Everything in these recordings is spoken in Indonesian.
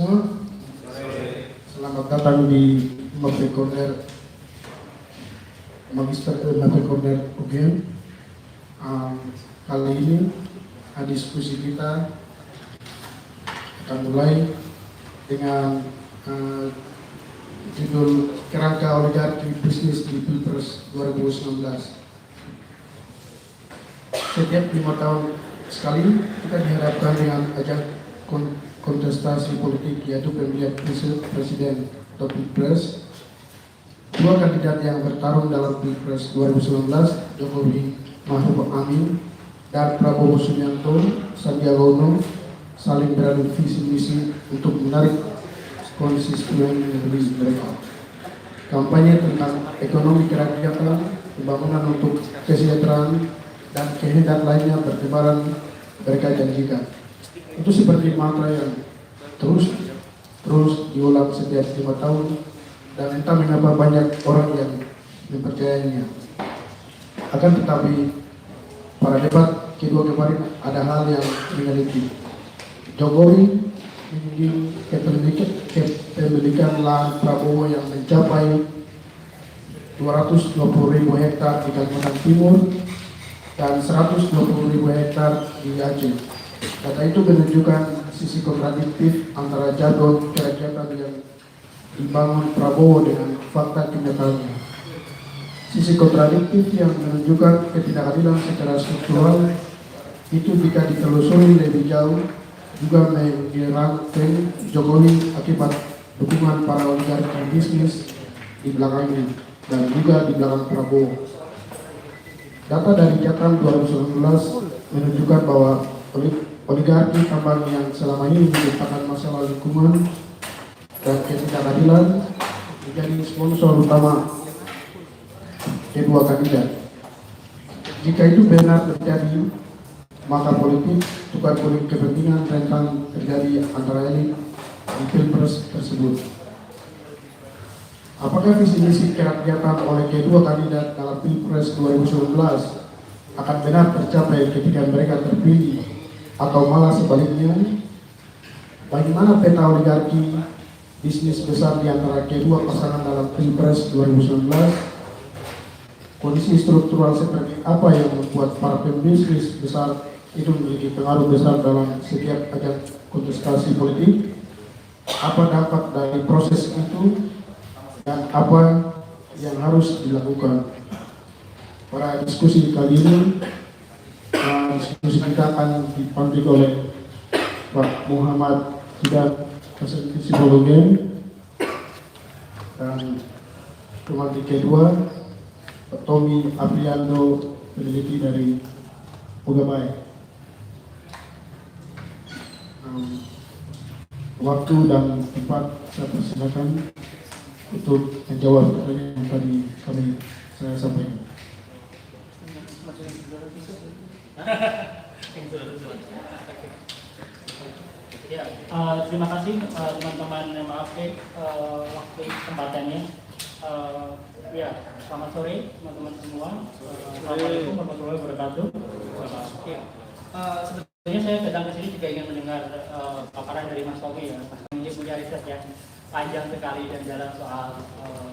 Semua, selamat datang di Mapel Corner Magister Mapel Corner UGM. Kali ini diskusi kita akan mulai dengan judul Kerangka Oligarki Bisnis di Pilpres 2019. Setiap 5 tahun sekali kita dihadapkan dengan ajang kontestasi politik, yaitu pemilihan presiden atau Pilpres. Dua kandidat yang bertarung dalam Pilpres 2019, Jokowi Ma'ruf Amin dan Prabowo Subianto Sandiaga Uno, saling beradu visi misi untuk menarik konstituen memilih mereka. Kampanye tentang ekonomi kerakyatan, pembangunan untuk kesejahteraan dan kehendak lainnya bertebaran mereka janjikan. Itu seperti mantra yang terus diulang setiap 5 tahun, dan entah mengapa banyak orang yang mempercayainya. Akan tetapi pada debat kedua kemarin ada hal yang menyelidik. Jokowi ingin kepemilikan lahan Prabowo yang mencapai 220.000 hektar di Kalimantan Timur dan 120.000 hektar di Aceh. Data itu menunjukkan sisi kontradiktif antara jargon kerakyatan yang dibangun Prabowo dengan fakta kenyataannya. Sisi kontradiktif yang menunjukkan ketidakadilan secara struktural itu jika ditelusuri lebih jauh juga menyerangkan Jokowi akibat dukungan para oligarki bisnis di belakangnya dan juga di belakang Prabowo. Data dari Jakam 2019 menunjukkan bahwa oligarki tambang yang selama ini merupakan masalah lingkungan dan ketidakadilan menjadi sponsor utama kedua kandidat. Jika itu benar terjadi, maka politik tukar politik kepentingan rentan terjadi antara elit di Pilpres tersebut. Apakah visi misi kerakyatan oleh kedua kandidat dalam Pilpres 2019 akan benar tercapai ketika mereka terpilih, atau malah sebaliknya? Bagaimana peta oligarki bisnis besar di antara kedua pasangan dalam Pilpres 2019? Kondisi struktural seperti apa yang membuat para pembisnis besar itu memiliki pengaruh besar dalam setiap ajang kontestasi politik? Apa dampak dari proses itu dan apa yang harus dilakukan? Pada diskusi kali ini, diskusi kita akan dipandu oleh Pak Muhammad Hidat, Psikologi, dan pembantu kedua Pak Tommy Apriando, peneliti dari Ugabai. Waktu dan tempat saya persilakan untuk menjawab pertanyaan yang tadi saya sampaikan. Ya, terima kasih teman-teman MAFP waktu kesempatannya. Ya, selamat sore teman-teman semua. Assalamualaikum warahmatullahi wabarakatuh. Sebetulnya saya datang ke sini juga ingin mendengar paparan dari Mas Tommy ya. Mas Tommy punya riset yang panjang sekali dan jalan soal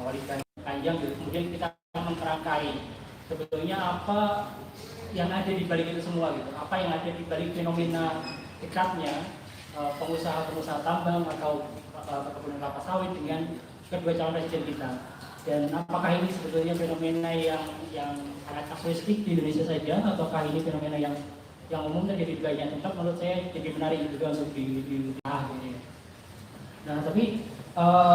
oligarki panjang. Kemudian kita mengkerangkai sebetulnya apa yang ada di balik itu semua gitu. Apa yang ada di balik fenomena dekatnya pengusaha-pengusaha tambang atau perkebunan kelapa sawit dengan kedua calon presiden kita. Dan apakah ini sebetulnya fenomena yang sangat kasuistik di Indonesia saja, ataukah ini fenomena yang umum terjadi di banyak tempat? Menurut saya jadi menarik juga untuk dibahas ini. Nah, tapi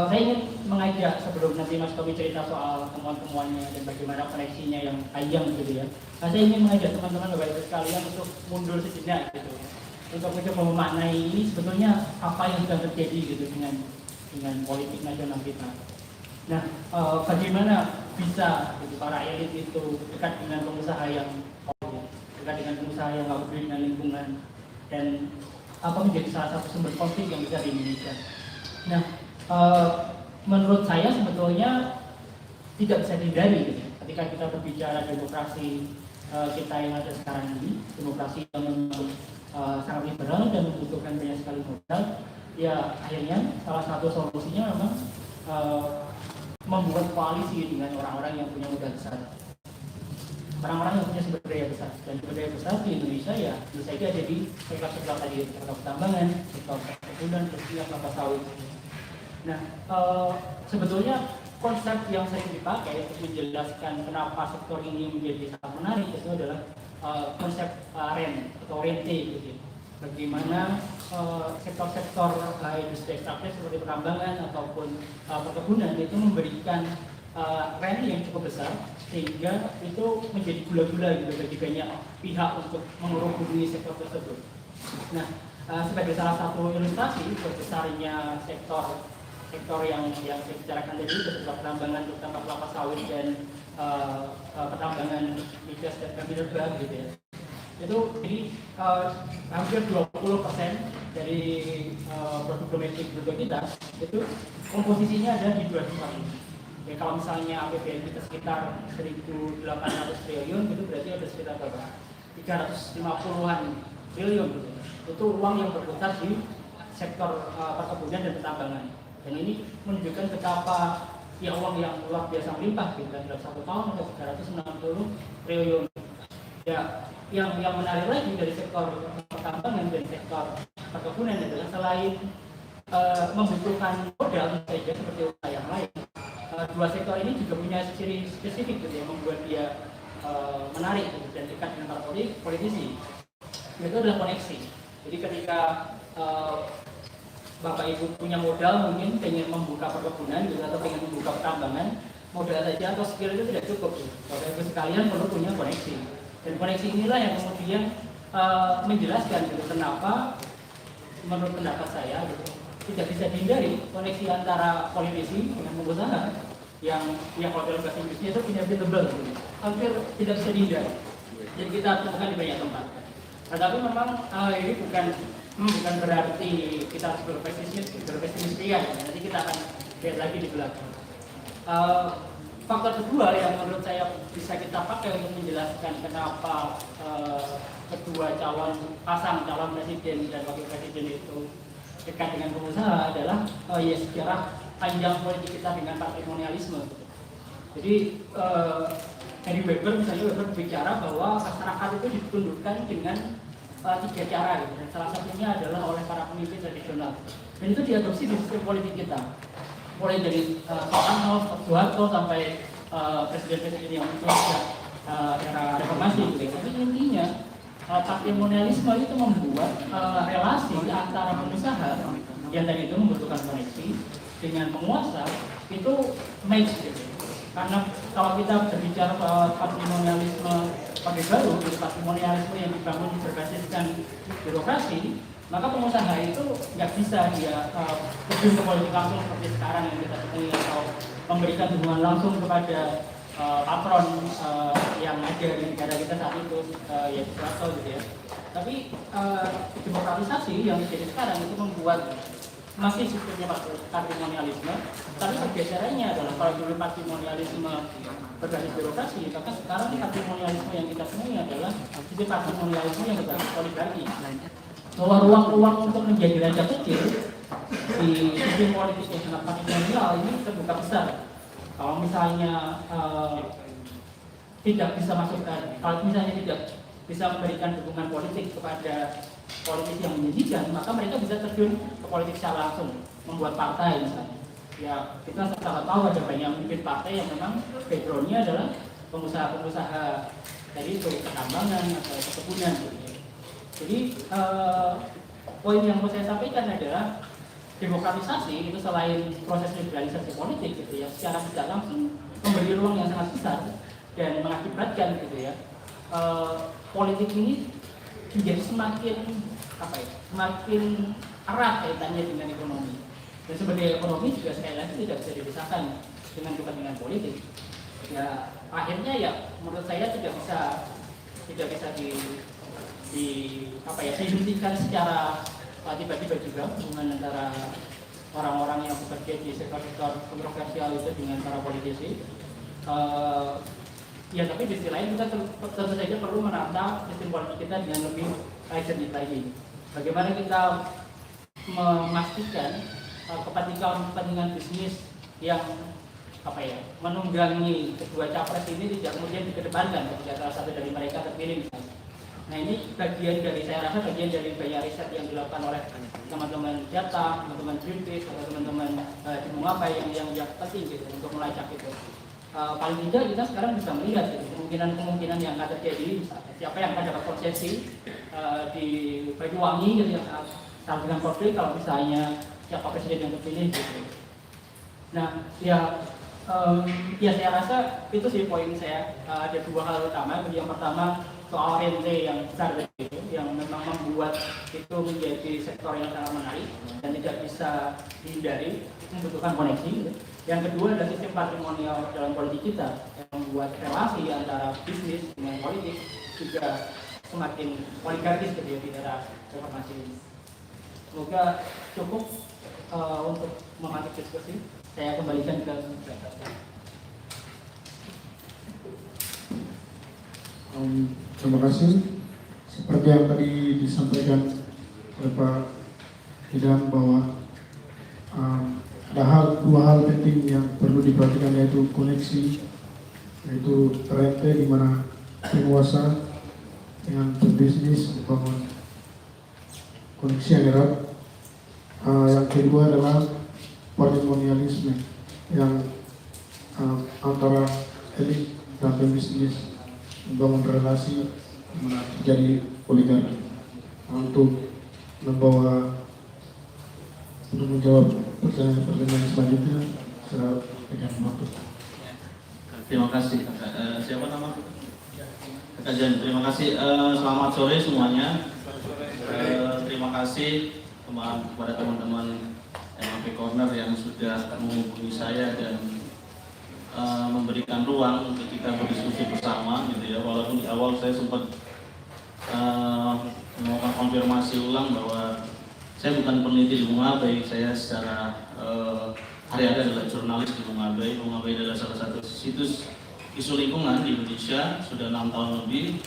saya ingin mengajak sebelum nanti Mas Tommy cerita soal temuan-temuannya dan bagaimana koneksinya yang panjang gitu ya. Nah, saya ingin mengajak teman-teman Bapak Ibu sekalian untuk mundur sejenak gitu, untuk mencoba memaknai ini sebetulnya apa yang sedang terjadi gitu dengan politik nasional kita. Nah, bagaimana bisa gitu, para elit itu dekat dengan pengusaha yang dekat dengan pengusaha yang nggak peduli dengan lingkungan, dan apa menjadi salah satu sumber konflik yang besar di Indonesia. Nah, menurut saya sebetulnya tidak bisa dihindari gitu. Ketika kita berbicara demokrasi kita yang ada sekarang ini, demokrasi yang memang sangat liberal dan membutuhkan banyak sekali modal, Ya akhirnya salah satu solusinya memang membuat koalisi dengan orang-orang yang punya modal besar, orang-orang yang punya sumber daya besar. Dan sumber daya besar di Indonesia ya bisa saja jadi sektor-sektor tadi, sektor pertambangan, sektor perkebunan, persiap, kelapa sawit. Nah, sebetulnya konsep yang sering dipakai untuk menjelaskan kenapa sektor ini menjadi sangat menarik itu adalah konsep REN atau rente gitu. Bagaimana sektor-sektor industri ekstraktif seperti pertambangan ataupun perkebunan itu memberikan rent yang cukup besar sehingga itu menjadi gula-gula gitu bagi banyak pihak untuk mengerubungi sektor tersebut. Nah, sebagai salah satu ilustrasi besarnya sektor yang saya bicarakan tadi, sektor pertambangan terutama kelapa sawit dan pertambangan migas dan mineral gitu ya. Itu jadi hampir 20% dari produk domestik bruto kita itu komposisinya ada di dua sektor ini. Ya kalau misalnya APBN kita sekitar 1.800 triliun itu berarti ada sekitar berapa? 350-an triliun gitu. Itu uang yang berputar di sektor perkebunan dan pertambangan. Dan ini menunjukkan betapa ya uang yang luar biasa melimpah gitu dalam satu tahun untuk 360 triliun. Ya, yang menarik lagi dari sektor pertambangan dan sektor perkebunan adalah selain membutuhkan modal saja seperti usaha yang lain, dua sektor ini juga punya ciri spesifik gitu yang membuat dia menarik gitu, dan dekat dengan para politisi. Itu adalah koneksi. Jadi ketika Bapak Ibu punya modal, mungkin pengen membuka perkebunan gitu, atau pengen membuka pertambangan, modal saja atau skill itu tidak cukup. Bapak Ibu sekalian perlu punya koneksi. Dan koneksi inilah yang kemudian menjelaskan gitu, kenapa menurut pendapat saya gitu, tidak bisa dihindari koneksi antara politisi dengan pengusaha yang kalau dalam bahasa Inggrisnya itu inevitable gitu. Hampir tidak bisa dihindari. Jadi kita temukan di banyak tempat. Nah, tapi memang ini bukan berarti kita harus berpesimis ya. Nanti kita akan lihat lagi di belakang. Faktor kedua yang menurut saya bisa kita pakai untuk menjelaskan kenapa kedua pasang calon presiden dan wakil presiden itu dekat dengan pengusaha adalah ya sejarah panjang politik kita dengan patrimonialisme. Jadi dari Weber misalnya, Weber berbicara bahwa masyarakat itu ditundukkan dengan 3 cara gitu. Dan salah satunya adalah oleh para pemimpin tradisional. Dan itu diadopsi di sistem politik kita. Mulai dari Soekarno, Soeharto sampai presiden-presiden yang muncul sejak era reformasi gitu. Tapi intinya patrimonialisme itu membuat relasi antara pengusaha yang tadi itu membutuhkan koneksi dengan penguasa itu match gitu. Karena kalau kita berbicara patrimonialisme Orde Baru, patrimonialisme yang dibangun berbasiskan birokrasi, maka pengusaha itu nggak bisa dia terjun ke politik langsung seperti sekarang yang kita temui, atau memberikan dukungan langsung kepada patron yang ada di negara kita saat itu, yaitu Soeharto gitu ya. Tapi demokratisasi yang terjadi sekarang itu membuat masih sistemnya patrimonialisme, tapi pergeserannya adalah kalau dulu patrimonialisme berbasis birokrasi, maka sekarang patrimonialisme yang kita temui adalah sistem patrimonialisme yang berbasis oligarki. Bahwa ruang-ruang untuk menjadi raja kecil di sistem politik yang sangat patrimonial ini terbuka besar. Kalau misalnya tidak bisa masukkan, kalau misalnya tidak bisa memberikan dukungan politik kepada politik yang menjanjikan, maka mereka bisa terjun ke politik secara langsung, membuat partai misalnya. Ya, kita sangat tahu ada banyak pemimpin partai yang memang backgroundnya adalah pengusaha-pengusaha dari itu pertambangan atau perkebunan gitu. Jadi poin yang mau saya sampaikan adalah demokratisasi itu selain proses liberalisasi politik gitu ya, secara tidak langsung memberi ruang yang sangat besar dan mengakibatkan gitu ya politik ini menjadi semakin semakin erat kaitannya dengan ekonomi. Dan sebagai ekonomi juga sekali lagi tidak bisa dipisahkan dengan kepentingan politik. Ya akhirnya ya menurut saya tidak bisa dihentikan secara tiba-tiba juga hubungan antara orang-orang yang bekerja di sektor-sektor kontroversial itu dengan para politisi. Ya tapi di sisi lain kita tentu saja perlu menata sistem politik kita dengan lebih jernih lagi. Bagaimana kita memastikan kepentingan bisnis yang menunggangi kedua capres ini tidak kemudian dikedepankan ketika salah satu dari mereka terpilih misalnya. Nah ini saya rasa bagian dari banyak riset yang dilakukan oleh teman-teman data, teman-teman Greenpeace, atau teman-teman di Bungapai yang penting gitu untuk melacak itu. Paling tidak kita sekarang bisa melihat gitu, kemungkinan yang akan terjadi, siapa yang akan dapat konsesi di Banyuwangi gitu ya, saat dengan konflik kalau misalnya siapa presiden yang terpilih gitu. Nah ya saya rasa itu sih poin saya. Ada dua hal utama. Yang pertama soal rente yang besar itu, yang memang membuat itu menjadi sektor yang sangat menarik dan tidak bisa dihindari, membutuhkan koneksi. Yang kedua adalah sistem patrimonial dalam politik kita yang membuat relasi antara bisnis dengan politik juga semakin oligarkis di era reformasi ini. Semoga cukup untuk memakai diskusi. Saya kembalikan ke terima kasih. Seperti yang tadi disampaikan oleh Pak Idam bahwa ada dua hal penting yang perlu diperhatikan, yaitu koneksi, yaitu rente di mana penguasa dengan pebisnis membangun koneksi yang erat. Yang kedua adalah patrimonialisme yang antara elit dan pebisnis membangun relasi menjadi oligarki. Untuk menjawab pertanyaan selanjutnya, saya berikan waktu. Terima kasih. Siapa nama? Kak Jan, terima kasih. Selamat sore semuanya. Terima kasih kepada teman-teman MAP Corner yang sudah menghubungi saya dan memberikan ruang untuk kita berdiskusi bersama gitu ya. Walaupun di awal saya sempat melakukan konfirmasi ulang bahwa saya bukan peneliti di Bungapai, saya secara hari-hari adalah jurnalis di Bungapai. Bungapai adalah salah satu situs isu lingkungan di Indonesia, sudah 6 tahun lebih.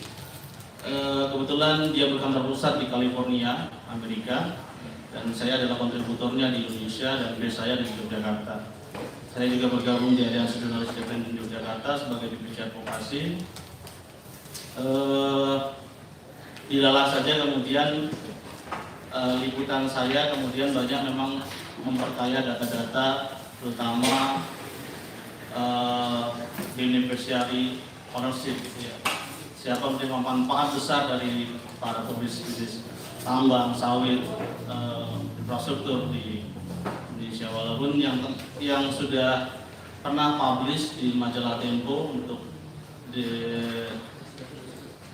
Kebetulan dia berkantor pusat di California, Amerika, dan saya adalah kontributornya di Indonesia dan base saya di Yogyakarta. Saya juga bergabung di Aliansi Jurnalis Independen di Yogyakarta sebagai divisi advokasi. Dilalah saja kemudian liputan saya kemudian banyak memang memperkaya data-data, terutama beneficiary ownership, ya. Siapa menerima manfaat besar dari para pebisnis tambang, sawit, infrastruktur di Indonesia. Walaupun yang sudah pernah publish di majalah Tempo untuk di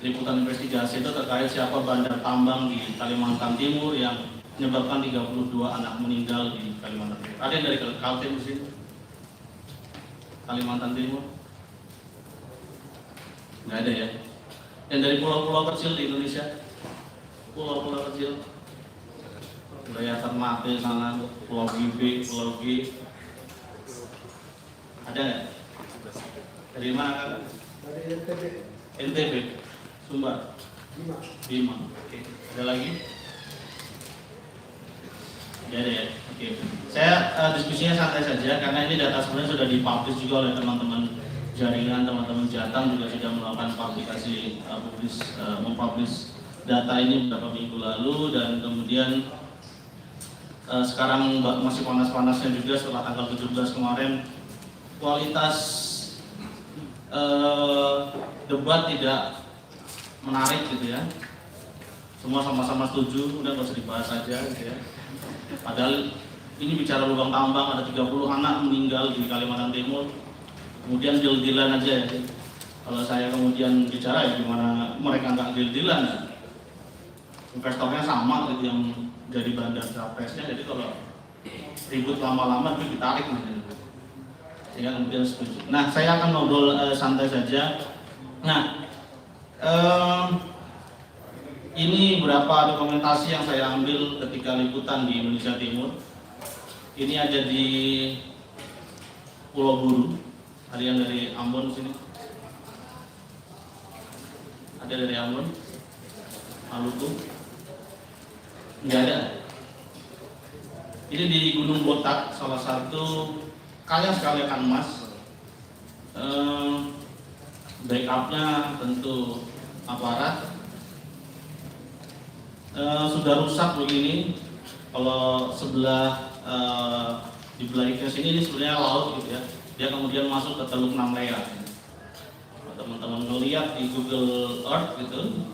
liputan investigasi itu terkait siapa bandar tambang di Kalimantan Timur yang menyebabkan 32 anak meninggal di Kalimantan Timur. Ada yang dari Kaltim di sini? Kalimantan Timur? Nggak ada ya? Yang dari pulau-pulau kecil di Indonesia? Pulau-pulau kecil? Wilayah Ternate sana, Pulau Gibe, Pulau G. Ada nggak? Dari mana kan? Dari NTB. NTB, Sumbar. Bima. Oke. Ada lagi? Ya ada ya. Oke. Saya diskusinya santai saja karena ini data sebenarnya sudah dipublish juga oleh teman-teman jaringan, teman-teman Jatang juga sudah melakukan publikasi mempublish data ini beberapa minggu lalu, dan kemudian sekarang masih panas-panasnya juga setelah tanggal 17 kemarin kualitas debat tidak menarik gitu ya. Semua sama-sama setuju, udah nggak usah dibahas saja gitu ya. Padahal ini bicara lubang tambang, ada 30 anak meninggal di Kalimantan Timur. Kemudian deal-dealan aja ya. Kalau saya kemudian bicara ya gimana mereka nggak deal-dealan. Investornya sama gitu yang jadi bandar capresnya, jadi kalau ribut lama-lama itu ditarik gitu. Sehingga kemudian setuju. Nah, saya akan ngobrol santai saja. Nah, ini beberapa dokumentasi yang saya ambil ketika liputan di Indonesia Timur. Ini ada di Pulau Buru. Ada yang dari Ambon sini? Ada dari Ambon? Maluku? Enggak ada. Ini di Gunung Botak, salah satu kaya sekali akan emas. Backupnya tentu aparat. Sudah rusak begini. Kalau sebelah di belakangnya sini ini sebenarnya laut gitu ya. Dia kemudian masuk ke Teluk Namlea. Teman-teman melihat di Google Earth gitu,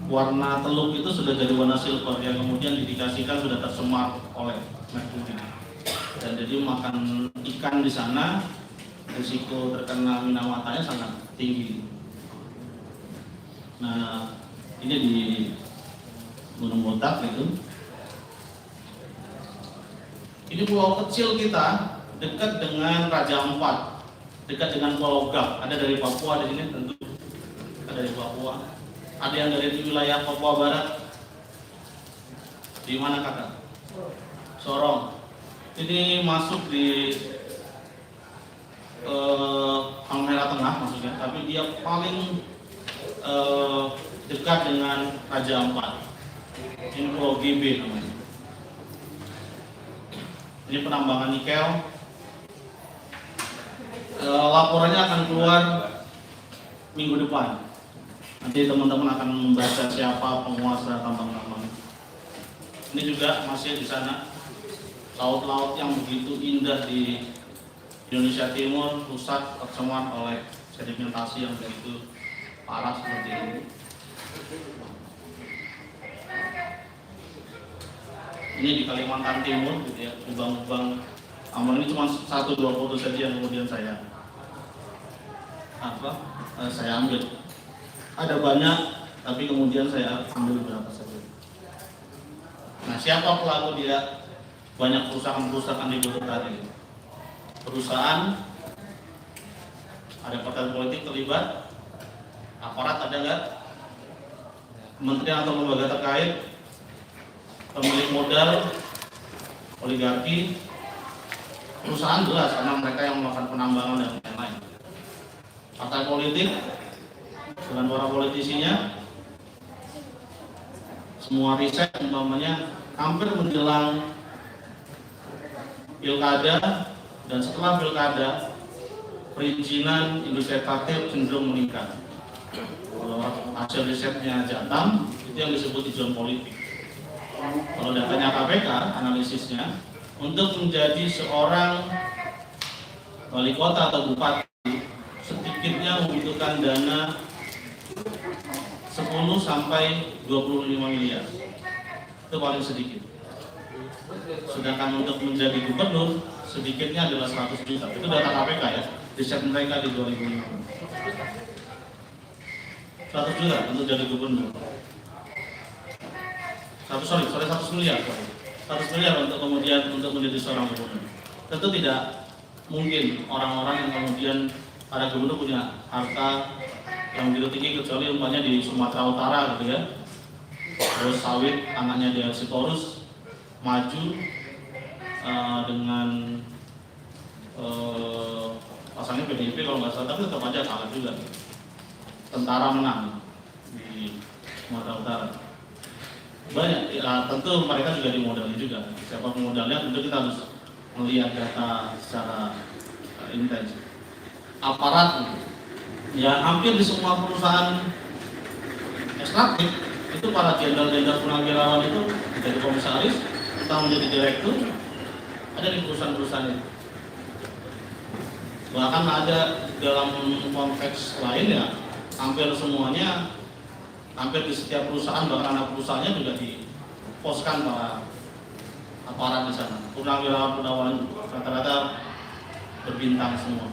warna teluk itu sudah jadi warna silver yang kemudian didikasikan sudah tercemar oleh merkuri. Dan jadi makan ikan di sana risiko terkena minamatanya sangat tinggi. Nah, ini di Gunung Botak itu. Ini pulau kecil kita dekat dengan Raja Ampat, dekat dengan Pulau Gap. Ada dari Papua di sini tentu. Ada dari Papua. Ada yang dari wilayah Papua Barat. Di mana kakak? Sorong. Ini masuk di Halmahera Tengah maksudnya, tapi dia paling dekat dengan Raja Ampat. Ini Pulau GB namanya. Ini penambangan nikel. Laporannya akan keluar minggu depan. Nanti teman-teman akan membaca siapa penguasa tambang-tambang. Ini juga masih di sana. Laut-laut yang begitu indah di Indonesia Timur rusak tercemar oleh sedimentasi yang begitu parah seperti ini. Ini di Kalimantan Timur, gitu ya, lubang-lubang tambang ini cuma 1-2 foto saja yang kemudian saya ambil. Ada banyak, tapi kemudian saya ambil beberapa saja. Nah, siapa pelaku dia? Banyak perusahaan-perusahaan di Bogor tadi. Perusahaan, ada partai politik terlibat, aparat ada nggak? Kementerian atau lembaga terkait, pemilik modal, oligarki, perusahaan jelas karena mereka yang melakukan penambangan dan lain-lain. Partai politik dengan para politisinya, semua riset umpamanya hampir menjelang pilkada dan setelah pilkada perizinan industri ekstraktif cenderung meningkat. Kalau hasil risetnya Jatam itu yang disebut ijon politik. Kalau datanya KPK analisisnya untuk menjadi seorang wali kota atau bupati sedikitnya membutuhkan dana 10 sampai 25 miliar. Itu paling sedikit. Sedangkan untuk menjadi gubernur sedikitnya adalah 100 juta. Itu data KPK ya, riset mereka di 2005. 100 juta untuk jadi gubernur. 100 miliar. 100 miliar untuk kemudian untuk menjadi seorang gubernur. Tentu tidak mungkin orang-orang yang kemudian para gubernur punya harta yang begitu tinggi kecuali umpamanya di Sumatera Utara gitu ya. Terus sawit anaknya dia Sitorus maju dengan pasalnya PDIP kalau nggak salah, tapi tetap aja kalah juga. Tentara menang di Sumatera Utara. Banyak, ya, tentu mereka juga dimodali juga. Siapa pemodalnya tentu kita harus melihat data secara intens. Aparat, ya hampir di semua perusahaan ekstraktif itu para jenderal-jenderal purnawirawan itu dari komisaris, entah menjadi direktur, ada di perusahaan-perusahaan itu. Bahkan ada dalam konteks lain ya, hampir semuanya, hampir di setiap perusahaan bahkan anak perusahaannya juga diposkan para aparat di sana. Purnawirawan rata-rata berbintang semua.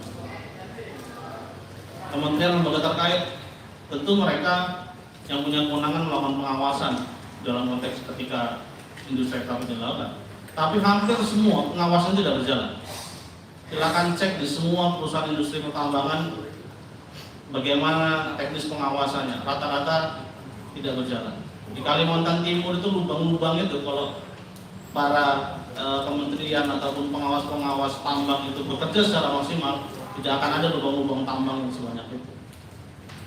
Kementerian lembaga terkait tentu mereka yang punya kewenangan melakukan pengawasan dalam konteks ketika industri ekstraktif dilakukan. Tapi hampir semua pengawasan tidak berjalan. Silakan cek di semua perusahaan industri pertambangan bagaimana teknis pengawasannya. Rata-rata tidak berjalan. Di Kalimantan Timur itu lubang-lubang itu kalau para kementerian ataupun pengawas-pengawas tambang itu bekerja secara maksimal, tidak akan ada lubang-lubang tambang yang sebanyak itu.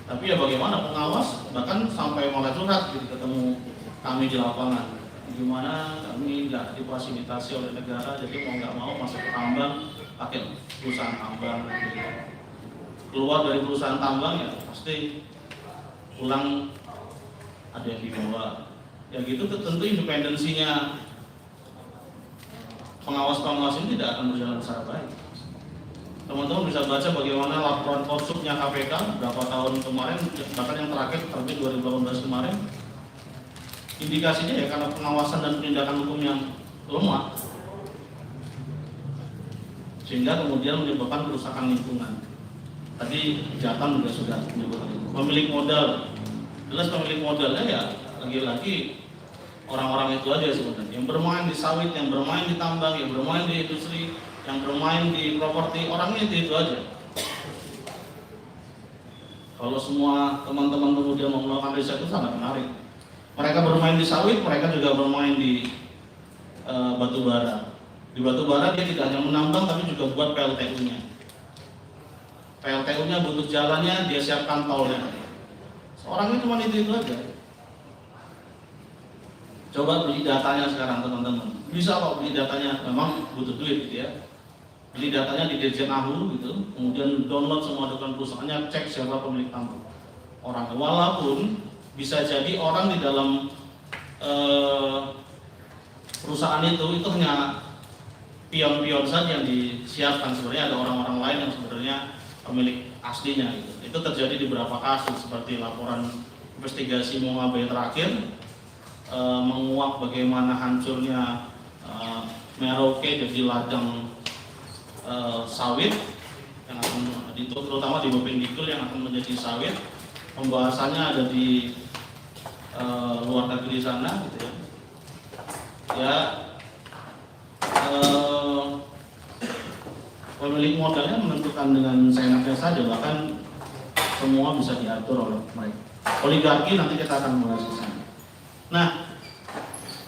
Tapi ya bagaimana pengawas bahkan sampai malah curhat gitu ketemu kami di lapangan. Gimana kami nggak difasilitasi oleh negara, jadi mau nggak mau masuk ke tambang pakai perusahaan tambang. Keluar dari perusahaan tambang ya pasti pulang ada yang dibawa. Ya gitu tentu independensinya pengawas-pengawas ini tidak akan berjalan secara baik. Teman-teman bisa baca bagaimana laporan konsupnya KPK berapa tahun kemarin, bahkan yang terakhir terbit 2018 kemarin. Indikasinya ya karena pengawasan dan penindakan hukum yang lemah, sehingga kemudian menyebabkan kerusakan lingkungan. Tadi Jatan juga sudah menyebutkan itu. Pemilik modal, jelas pemilik modalnya ya lagi-lagi orang-orang itu aja sebenarnya. Yang bermain di sawit, yang bermain di tambang, yang bermain di industri, yang bermain di properti, orangnya itu aja. Kalau semua teman-teman kemudian mau melakukan riset itu sangat menarik. Mereka bermain di sawit, mereka juga bermain di batu bara. Di batu bara dia tidak hanya menambang tapi juga buat PLTU-nya. PLTU-nya butuh jalannya, dia siapkan tolnya. Orangnya cuma itu aja. Coba beli datanya sekarang teman-teman. Bisa kok beli datanya, memang butuh duit gitu ya. Beli datanya di Dirjen Ahu gitu, kemudian download semua dokumen perusahaannya, cek siapa pemilik tambang. Orang walaupun bisa jadi orang di dalam perusahaan itu hanya pion-pion saja yang disiapkan, sebenarnya ada orang-orang lain yang sebenarnya pemilik aslinya gitu. Itu terjadi di beberapa kasus seperti laporan investigasi Mongabe terakhir menguak bagaimana hancurnya Merauke jadi ladang sawit yang akan terutama di Bopendikul yang akan menjadi sawit. Pembahasannya ada di luar negeri sana gitu ya. Ya pemilik modalnya menentukan dengan seenaknya saja, bahkan semua bisa diatur oleh mereka. Oligarki nanti kita akan mulai ke sana. Nah,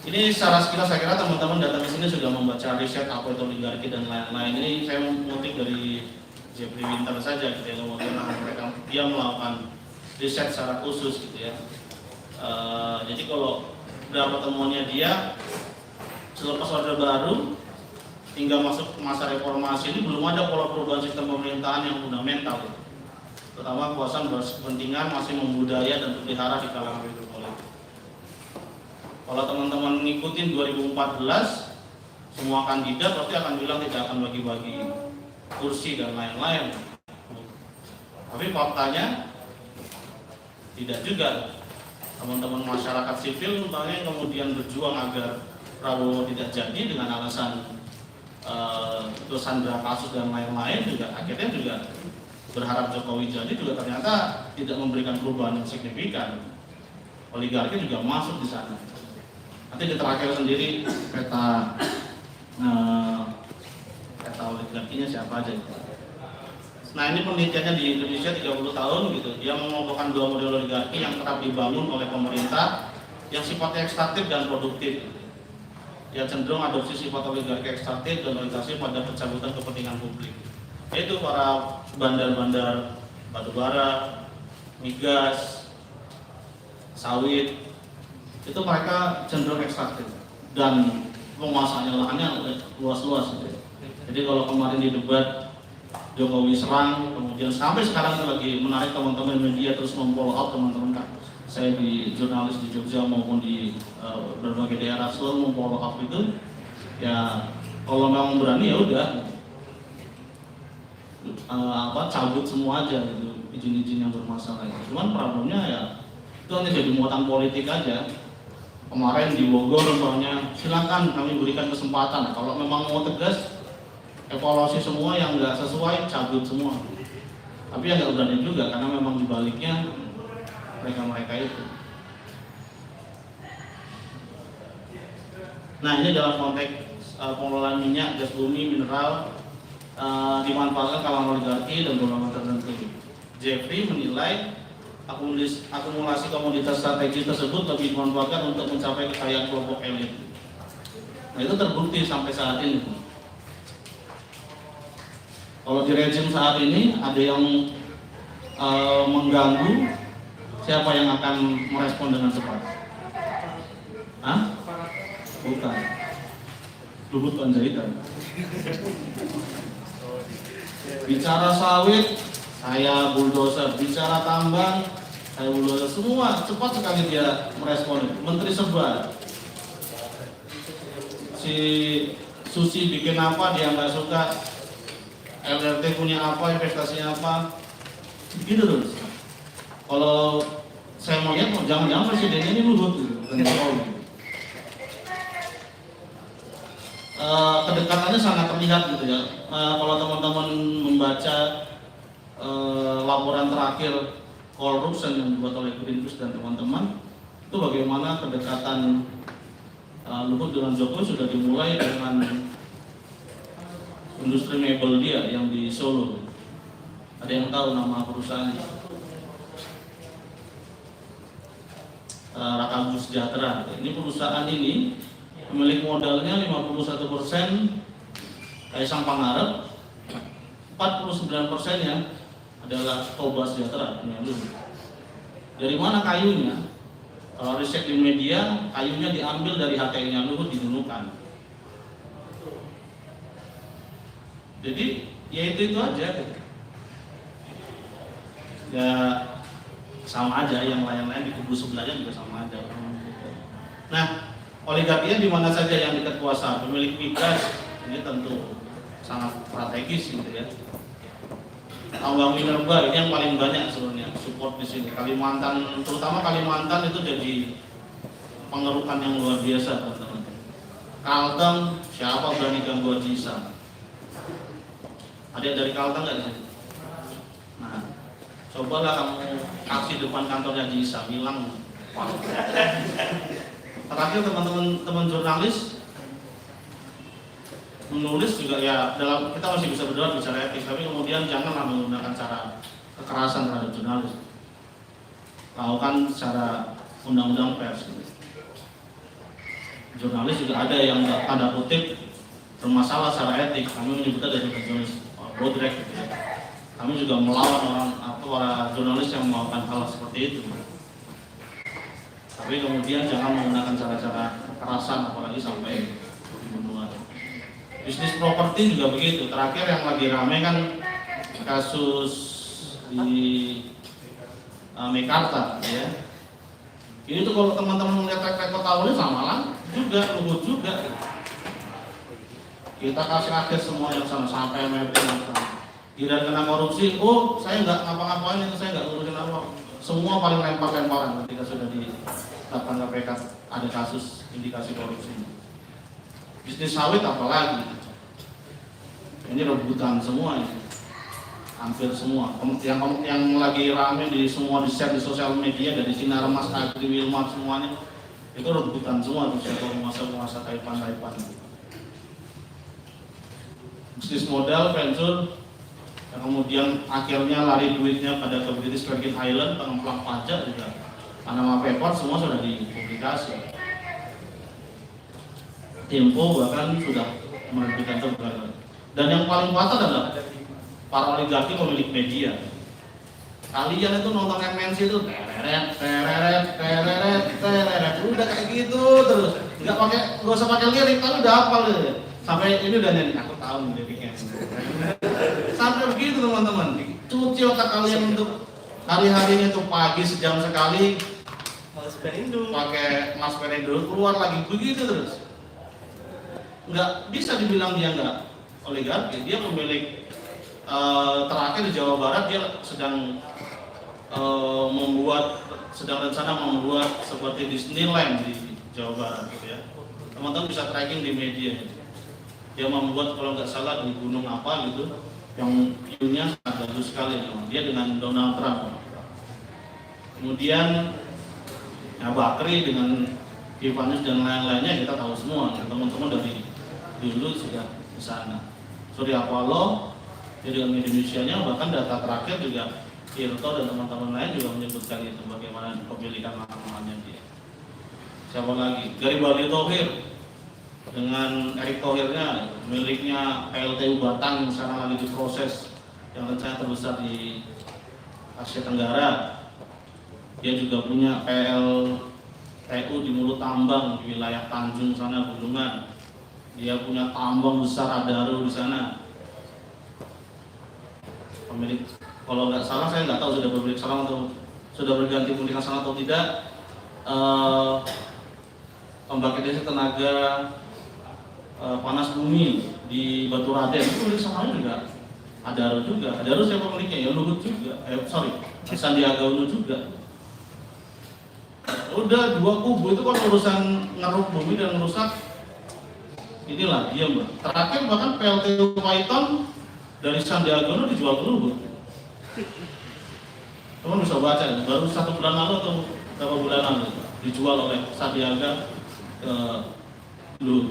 ini secara sekilas saya kira teman-teman datang ke sini sudah membaca riset apa itu oligarki dan lain-lain. Ini saya mengutip dari Jeffrey Winter saja gitu ya, kemudian mereka dia melakukan riset secara khusus gitu ya. Jadi kalau berapa temuannya dia selepas Orde Baru hingga masuk ke masa reformasi ini belum ada pola perubahan sistem pemerintahan yang fundamental gitu. Terutama kekuasaan berkepentingan masih membudaya dan berpelihara di kalangan elit politik. Kalau teman-teman ngikutin 2014 semua kandidat pasti akan bilang tidak akan bagi-bagi kursi dan lain-lain. Tapi faktanya tidak juga. Teman-teman masyarakat sipil umpamanya kemudian berjuang agar Prabowo tidak jadi dengan alasan tersandra kasus dan lain-lain, juga akhirnya juga berharap Jokowi jadi, juga ternyata tidak memberikan perubahan yang signifikan. Oligarki juga masuk di sana. Nanti di terakhir sendiri peta oligarkinya siapa aja itu. Nah ini penelitiannya di Indonesia 30 tahun gitu. Dia mengelompokkan dua model oligarki yang kerap dibangun oleh pemerintah yang sifatnya ekstraktif dan produktif. Yang cenderung adopsi sifat oligarki ekstraktif dan orientasi pada pencabutan kepentingan publik. Yaitu para bandar-bandar batubara, migas, sawit, itu mereka cenderung ekstraktif dan penguasaannya lahannya luas-luas gitu. Jadi kalau kemarin di debat Jokowi serang, kemudian sampai sekarang lagi menarik teman-teman media terus memfollow up teman-teman kan. Saya di jurnalis di Jogja maupun di berbagai daerah selalu memfollow up itu. Ya kalau memang berani ya udah cabut semua aja gitu, izin-izin yang bermasalah. Cuman problemnya ya itu hanya jadi muatan politik aja. Kemarin di Bogor umpamanya silakan kami berikan kesempatan. Kalau memang mau tegas evaluasi semua yang nggak sesuai cabut semua. Tapi yang nggak berani juga karena memang dibaliknya mereka itu. Nah ini dalam konteks pengelolaan minyak, gas bumi, mineral dimanfaatkan kalangan oligarki dan golongan tertentu. Jeffrey menilai akumulasi komoditas strategis tersebut lebih dimanfaatkan untuk mencapai kekayaan kelompok elit. Nah itu terbukti sampai saat ini. Kalau di rezim saat ini ada yang mengganggu, siapa yang akan merespon dengan cepat? Bukan. Luhut Panjaitan. Bicara sawit, saya bulldozer. Bicara tambang, saya bulldozer. Semua cepat sekali dia merespon. Menteri Sebar. Si Susi bikin apa, dia nggak suka. LRT punya apa, investasinya apa. Gitu terus. Kalau saya mau lihat, jangan-jangan presidennya ini Luhut gitu, bukan Jokowi. Kedekatannya sangat terlihat gitu ya. Kalau teman-teman membaca laporan terakhir korupsi yang dibuat oleh Greenpeace dan teman-teman, itu bagaimana kedekatan Luhut dengan Jokowi sudah dimulai dengan industri mebel dia yang di Solo. Ada yang tahu nama perusahaannya? Rakabu Sejahtera. Ini perusahaan ini pemilik modalnya 51% Kaisang Pangarep, 49%-nya adalah Toba Sejahtera. Dari mana kayunya? Kalau riset di media, kayunya diambil dari HTI-nya Luhut di Nunukan. Jadi ya itu aja. Ya sama aja, yang lain-lain di kubu sebelahnya juga sama aja. Nah, oligarkinya di mana saja yang dekat kuasa, pemilik migas ini tentu sangat strategis gitu ya. Tambang minerba ini yang paling banyak sebenarnya support di sini. Kalimantan, terutama Kalimantan itu jadi pengerukan yang luar biasa teman-teman. Kalteng, siapa berani ganggu Haji Isam? Ada dari Kalteng nggak di sini? Nah, cobalah kamu aksi depan kantornya Haji Isam, hilang. Terakhir teman-teman jurnalis menulis juga ya, dalam kita masih bisa berdoa bicara etik, tapi kemudian janganlah menggunakan cara kekerasan terhadap jurnalis. Lakukan secara undang-undang pers. Jurnalis juga ada yang tanda kutip bermasalah secara etik. Kami menyebutnya dari jurnalis bodrek gitu ya. Kami juga melawan para jurnalis yang melakukan hal seperti itu. Tapi kemudian jangan menggunakan cara-cara kekerasan, apalagi sampai pembunuhan. Bisnis properti juga begitu. Terakhir yang lagi ramai kan kasus di Mekarta, ya. Ini tuh kalau teman-teman melihat track record tahunnya sama lah, juga Luhut juga. Kita kasih akhir semua yang sama sampai mapping. Tidak kena korupsi, oh saya nggak ngapa-ngapain itu, saya nggak ngurusin apa. Semua paling lempar-lemparan ketika sudah ditetapkan KPK ada kasus indikasi korupsi. Bisnis sawit apalagi, ini rebutan semua ini. Hampir semua. Yang lagi rame di semua di share di sosial media dari Sinar Mas, Agri, Wilmar semuanya itu rebutan semua tuh siapa penguasa Taipan. Bisnis modal venture yang kemudian akhirnya lari duitnya pada ke British Virgin Island, pengemplang pajak juga Panama Papers semua sudah dipublikasi. Tempo bahkan sudah menerbitkan terbaru. Dan yang paling fatal adalah para oligarki pemilik media. Kalian itu nonton MNC itu tereret, udah kayak gitu terus, nggak usah pakai lirik, kan udah hafal deh. Sampai ini udah nyanyi, aku tahu liriknya. Sampai begitu teman-teman. Cuci otak kalian untuk hari-harinya tuh pagi sejam sekali pakai Mas Perindo, keluar lagi begitu terus. Nggak bisa dibilang dia nggak oligarki, dia pemilik. Terakhir di Jawa Barat dia sedang rencana membuat seperti Disneyland di Jawa Barat gitu ya. Teman-teman bisa tracking di media. Dia membuat kalau nggak salah di gunung apa gitu, yang view-nya sangat bagus sekali. Dia dengan Donald Trump. Kemudian ya Bakri dengan Ivanus dan lain-lainnya kita tahu semua. Teman-teman dari dulu sudah di sana. Surya Paloh jadi Indonesia-nya, bahkan data terakhir juga Tirto dan teman-teman lain juga menyebutkan itu bagaimana pemilikan lahan-lahannya dia. Siapa lagi? Garibaldi Thohir dengan Erick Thohirnya, miliknya PLTU Batang yang sekarang lagi diproses, yang rencana terbesar di Asia Tenggara. Dia juga punya TU di Mulut Tambang di wilayah Tanjung sana, Gunungan. Dia punya tambang besar Adaro di sana. Pemilik, kalau nggak salah saya nggak tahu sudah berpemilik salah atau sudah berganti pemilikan salah atau tidak. Pembangkit tenaga panas bumi di Batu Raden itu pemilik salahnya juga Adaro juga. Adaro siapa pemiliknya? Ya Luhut juga. Sandiaga Uno juga. Udah dua kubu itu kan urusan ngeruk bumi dan merusak. Inilah dia mbak. Terakhir bahkan PLTU Python dari Sandiaga Uno dijual ke Luhut. Teman bisa baca, baru 1 bulan lalu atau berapa bulan lalu dijual oleh Sandiaga ke Luhut.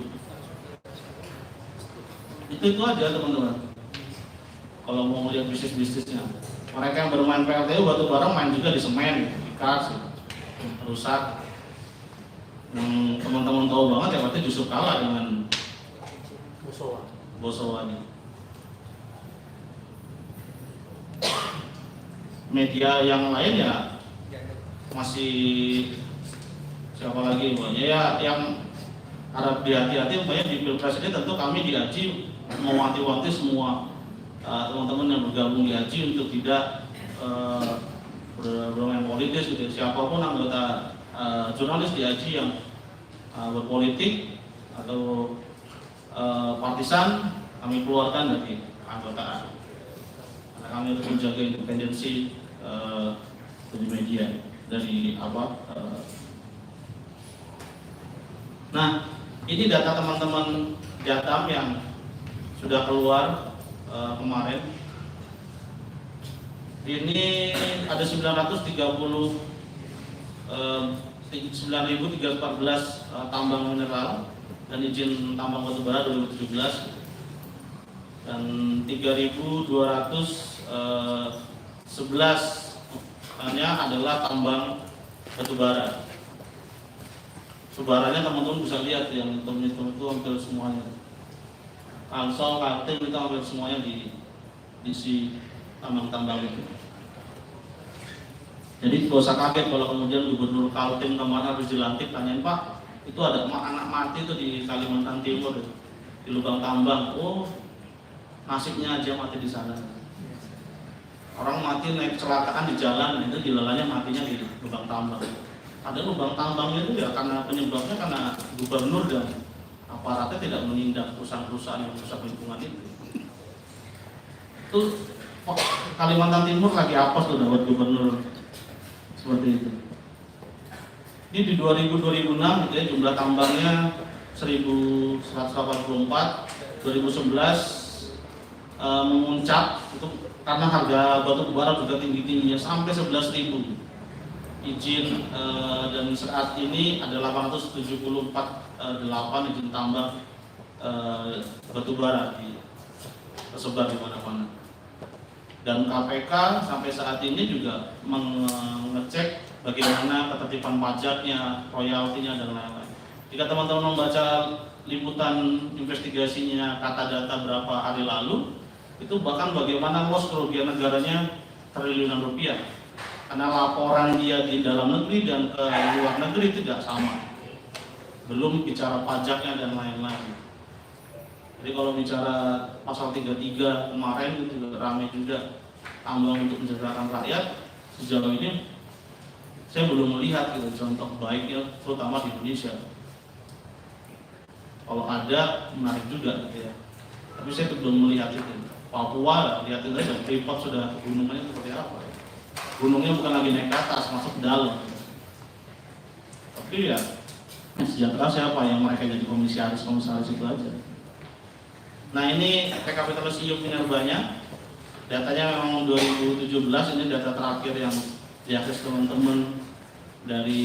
Itu aja teman-teman. Kalau mau lihat bisnisnya, mereka yang bermain PLTU batu bara main juga di semen, di kas, rusak. Yang teman-teman tahu banget ya berarti justru kalah dengan Bosowa ini. Media yang lain ya masih siapa lagi pokoknya ya yang harap dihati-hati pokoknya di Pilpres ini tentu kami di AJI mewanti-wanti semua teman-teman yang bergabung di AJI untuk tidak bermain politis gitu. Siapapun anggota jurnalis di AJI yang berpolitik atau partisan kami keluarkan dari anggotaan. Karena kami harus menjaga independensi dari media dari Nah, ini data teman-teman Jatam yang sudah keluar kemarin. Ini ada 9.314 tambang mineral dan izin tambang batubara 2017 dan 3.211 hanya adalah tambang batubara. Subaranya teman-teman bisa lihat yang hitung-hitung itu hampir semuanya. Kalsel, Kaltim itu hampir semuanya diisi tambang-tambang itu. Jadi gak usah kaget kalau kemudian Gubernur Kaltim kemarin harus dilantik, tanyain Pak, itu ada anak mati itu di Kalimantan Timur di lubang tambang. Oh, nasibnya aja mati di sana. Orang mati naik kecelakaan di jalan itu dilalanya matinya di lubang tambang. Ada lubang tambangnya itu ya karena penyebabnya karena gubernur dan aparatnya tidak menindak perusahaan-perusahaan yang merusak lingkungan itu. Itu Kalimantan Timur lagi apes tuh dapat gubernur seperti itu. Ini di 2006 gitu ya, jumlah tambangnya 1.184, 2011 memuncak itu karena harga batu bara juga tinggi-tingginya sampai 11.000. Izin dan saat ini ada 874 izin tambang batu bara tersebar di mana-mana. Dan KPK sampai saat ini juga mengecek bagaimana ketertiban pajaknya, royaltinya dan lain-lain. Jika teman-teman membaca liputan investigasinya Kata Data berapa hari lalu, itu bahkan bagaimana loss kerugian negaranya triliunan rupiah. Karena laporan dia di dalam negeri dan ke luar negeri tidak sama. Belum bicara pajaknya dan lain-lain. Jadi kalau bicara pasal 33 kemarin itu juga ramai juga tambang untuk mensejahterakan rakyat. Sejauh ini saya belum melihat gitu, contoh baiknya terutama di Indonesia. Kalau ada menarik juga gitu ya. Tapi saya belum melihat itu. Papua lihatin aja Freeport sudah gunungannya seperti apa. Gunungnya bukan lagi naik ke atas, masuk ke dalam. Tapi ya sejahtera siapa yang mereka jadi komisaris itu aja. Nah ini rekapitulasi iup minerbanya, datanya memang 2017, ini data terakhir yang diakses teman-teman dari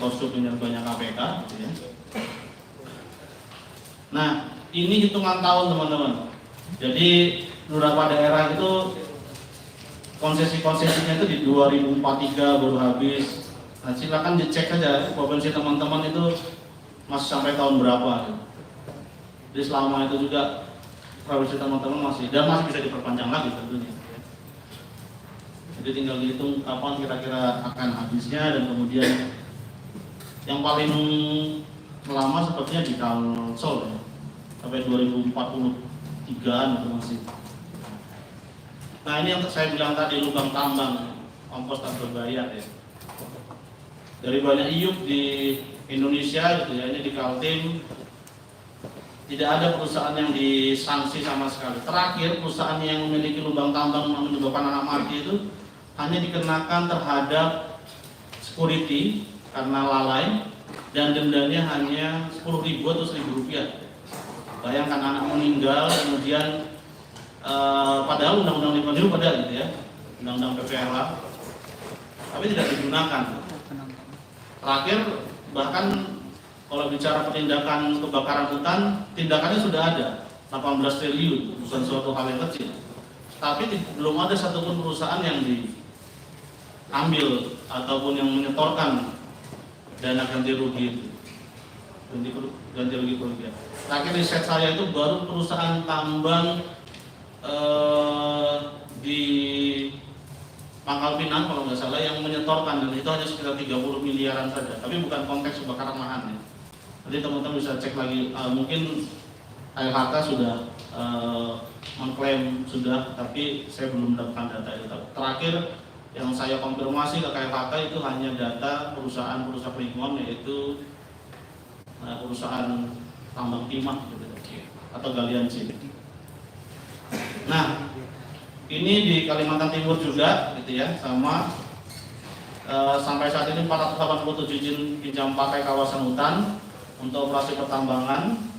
Korsup Minerbanya KPK. Gitu ya. Nah ini hitungan tahun teman-teman. Jadi beberapa daerah itu konsesi-konsesinya itu di 2043 baru habis. Nah silakan dicek aja provinsi teman-teman itu masih sampai tahun berapa. Jadi selama itu juga provinsi teman-teman masih bisa diperpanjang lagi tentunya. Jadi tinggal dihitung kapan kira-kira akan habisnya dan kemudian Yang paling lama sepertinya di Kalsel ya, sampai 2043an itu masih. Nah ini yang saya bilang tadi, lubang tambang, ongkos tak berbayar ya. Dari banyak IUP di Indonesia gitu ya, ini di Kaltim tidak ada perusahaan yang disanksi sama sekali. Terakhir perusahaan yang memiliki lubang tambang menyebabkan anak mati itu hanya dikenakan terhadap security karena lalai dan dendanya hanya 10.000 atau 1.000 rupiah. Bayangkan anak meninggal kemudian padahal undang-undang lingkungan hidup ada gitu ya, undang-undang PPLH, tapi tidak digunakan. Terakhir bahkan kalau bicara penindakan kebakaran hutan, tindakannya sudah ada 18 triliun, bukan suatu hal yang kecil. Tapi belum ada satupun perusahaan yang diambil ataupun yang menyetorkan dana ganti rugi itu, ganti rugi kerugian. Terakhir riset saya itu baru perusahaan tambang di Pangkal Pinang kalau nggak salah yang menyetorkan, dan itu hanya sekitar 30 miliaran saja, tapi bukan konteks kebakaran lahan ya. Nanti teman-teman bisa cek lagi, mungkin KLHK sudah mengklaim sudah, tapi saya belum mendapatkan data itu. Terakhir yang saya konfirmasi ke KLHK itu hanya data perusahaan-perusahaan lingkungan, yaitu perusahaan tambang timah gitu, atau galian C. Nah, ini di Kalimantan Timur juga gitu ya, sama sampai saat ini 487 izin pinjam pakai kawasan hutan untuk operasi pertambangan.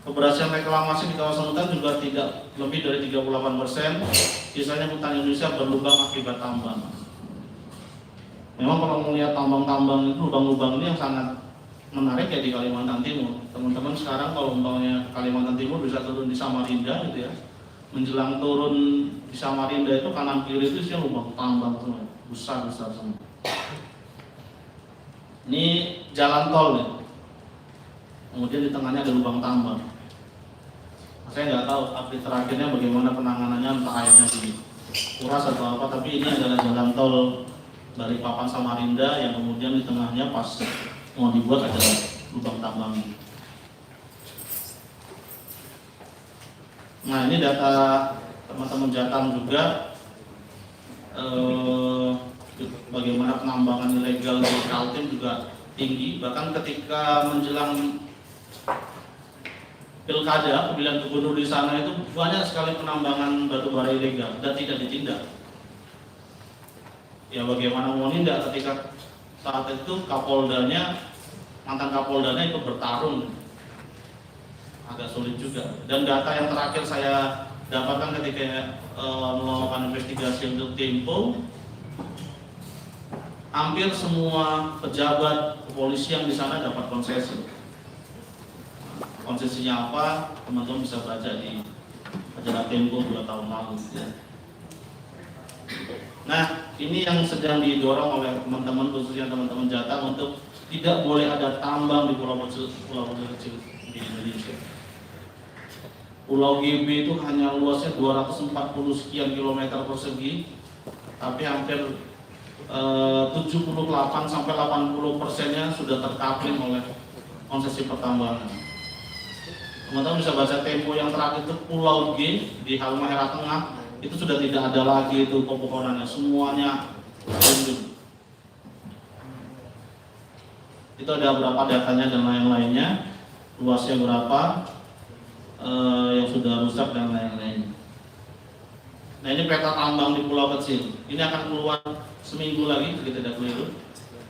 Keberhasilan reklamasi di kawasan hutan juga tidak lebih dari 38%. Sisanya hutan Indonesia berlubang akibat tambang. Memang kalau melihat tambang-tambang itu, lubang-lubang ini yang sangat menarik ya di Kalimantan Timur. Teman-teman sekarang kalau umpamanya Kalimantan Timur bisa turun di Samarinda gitu ya. Menjelang turun di Samarinda itu kanan kiri itu sih lubang tambang semua, besar-besar semua. Ini jalan tol nih. Kemudian di tengahnya ada lubang tambang. Saya nggak tahu update terakhirnya bagaimana penanganannya, entah airnya dikuras atau apa, tapi ini adalah jalan tol dari Balikpapan Samarinda yang kemudian di tengahnya pas mau dibuat ada lubang tambang. Nah ini data teman-teman Jatam juga, bagaimana penambangan ilegal di Kaltim juga tinggi. Bahkan ketika menjelang pilkada pemilihan gubernur di sana itu banyak sekali penambangan batubara ilegal dan tidak ditindak. Ya bagaimana mau nindak ketika saat itu mantan Kapoldanya ikut bertarung, agak sulit juga. Dan data yang terakhir saya dapatkan ketika melakukan investigasi untuk Tempo, hampir semua pejabat kepolisian di sana dapat konsesi. Konsesinya apa? Teman-teman bisa baca di majalah Tempo 2 tahun lalu. Ya. Nah, ini yang sedang didorong oleh teman-teman, khususnya teman-teman Jatam, untuk tidak boleh ada tambang di pulau-pulau kecil di Indonesia. Pulau GB itu hanya luasnya 240 sekian kilometer persegi, tapi hampir 78 sampai 80%-nya sudah terkapling oleh konsesi pertambangan. Teman-teman bisa baca Tempo yang terakhir itu Pulau G di Halmahera Tengah, itu sudah tidak ada lagi itu pepohonannya, semuanya tunduk. Itu ada berapa datanya dan lain-lainnya, luasnya berapa, yang sudah rusak dan lain-lain. Nah ini peta tambang di pulau kecil. Ini akan keluar seminggu lagi, kita tidak keliru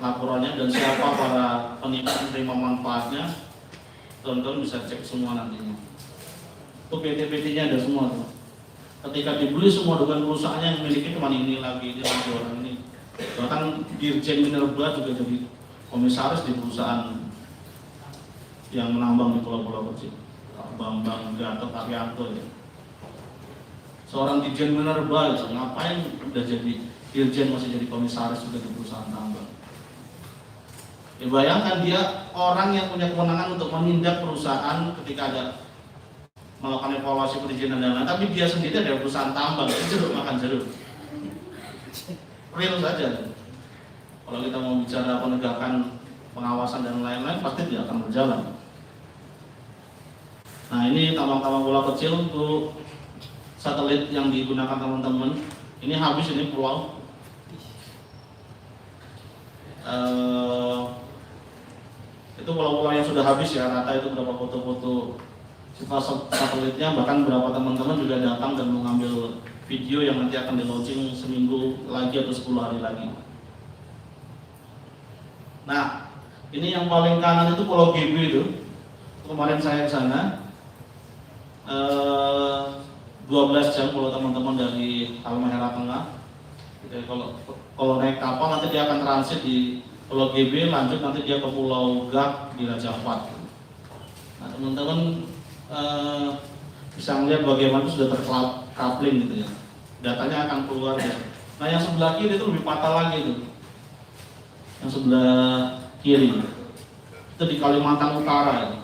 laporannya, dan siapa para penerima manfaatnya. Teman-teman bisa cek semua nantinya. Itu PT-PT-nya ada semua tuh. Ketika dibeli semua dengan perusahaannya yang memiliki cuma ini lagi, ini lagi orang ini. Bahkan Dirjen Minerba juga jadi komisaris di perusahaan yang menambang di pulau-pulau kecil. Bambang Gatot Arianto ya. Seorang Dirjen Minerba itu ngapain udah jadi Dirjen masih jadi komisaris juga di perusahaan tambang. Ya bayangkan dia orang yang punya kewenangan untuk menindak perusahaan ketika ada melakukan evaluasi perizinan dan lain-lain, tapi dia sendiri ada perusahaan tambang, jeruk makan jeruk. Real saja. Kalau kita mau bicara penegakan pengawasan dan lain-lain pasti tidak akan berjalan. Nah, ini tambang-tambang bola kecil untuk satelit yang digunakan teman-teman. Ini habis, ini pulau. Itu pulau-pulau yang sudah habis ya, rata itu berapa foto-foto satelitnya, bahkan beberapa teman-teman juga datang dan mengambil video yang nanti akan di launching seminggu lagi atau 10 hari lagi. Nah, ini yang paling kanan itu Pulau GB itu. Kemarin saya ke sana 12 jam kalau teman-teman dari Halmahera Tengah. Jadi kalau naik kapal nanti dia akan transit di Pulau GB, lanjut nanti dia ke Pulau Gak di Raja Ampat. Nah, teman-teman bisa melihat bagaimana itu sudah tercoupling gitu ya. Datanya akan keluar ya. Nah, yang sebelah kiri itu lebih fatal lagi itu. Yang sebelah kiri itu di Kalimantan Utara ya.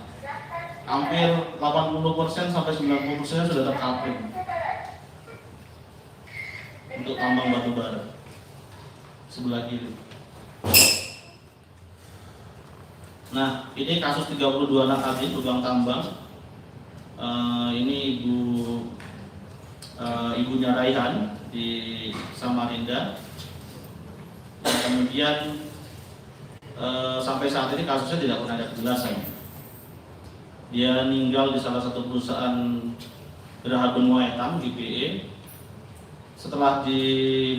Hampir 80% sampai 90% sudah tercoupling untuk tambang batu bara sebelah kiri. Nah, ini kasus 32 anak tadi lubang tambang. Ini ibunya Raihan di Samarinda. Dan kemudian sampai saat ini kasusnya tidak pernah ada kejelasan. Dia meninggal di salah satu perusahaan Geraha Benua Etam GBE. Setelah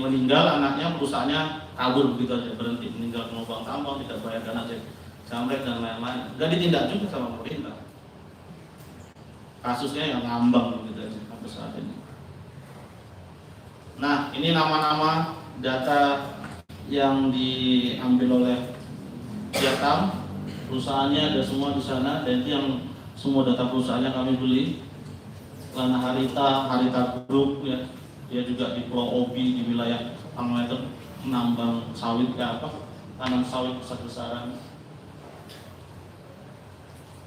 meninggal, anaknya perusahaannya kabur begitu aja, berhenti, meninggal ke lubang tambang, tidak bayar dana jamrek dan lain-lain. Gak ditindak juga sama pemerintah. Kasusnya yang ngambang begitu aja sampai saat ini. Nah, ini nama-nama data yang diambil oleh Jatam, perusahaannya ada semua di sana, dan itu yang semua data perusahaannya kami beli. Lana Harita Group ya, dia juga di Pulau Obi di wilayah Pangmeter, menambang sawit tanam sawit besar-besaran.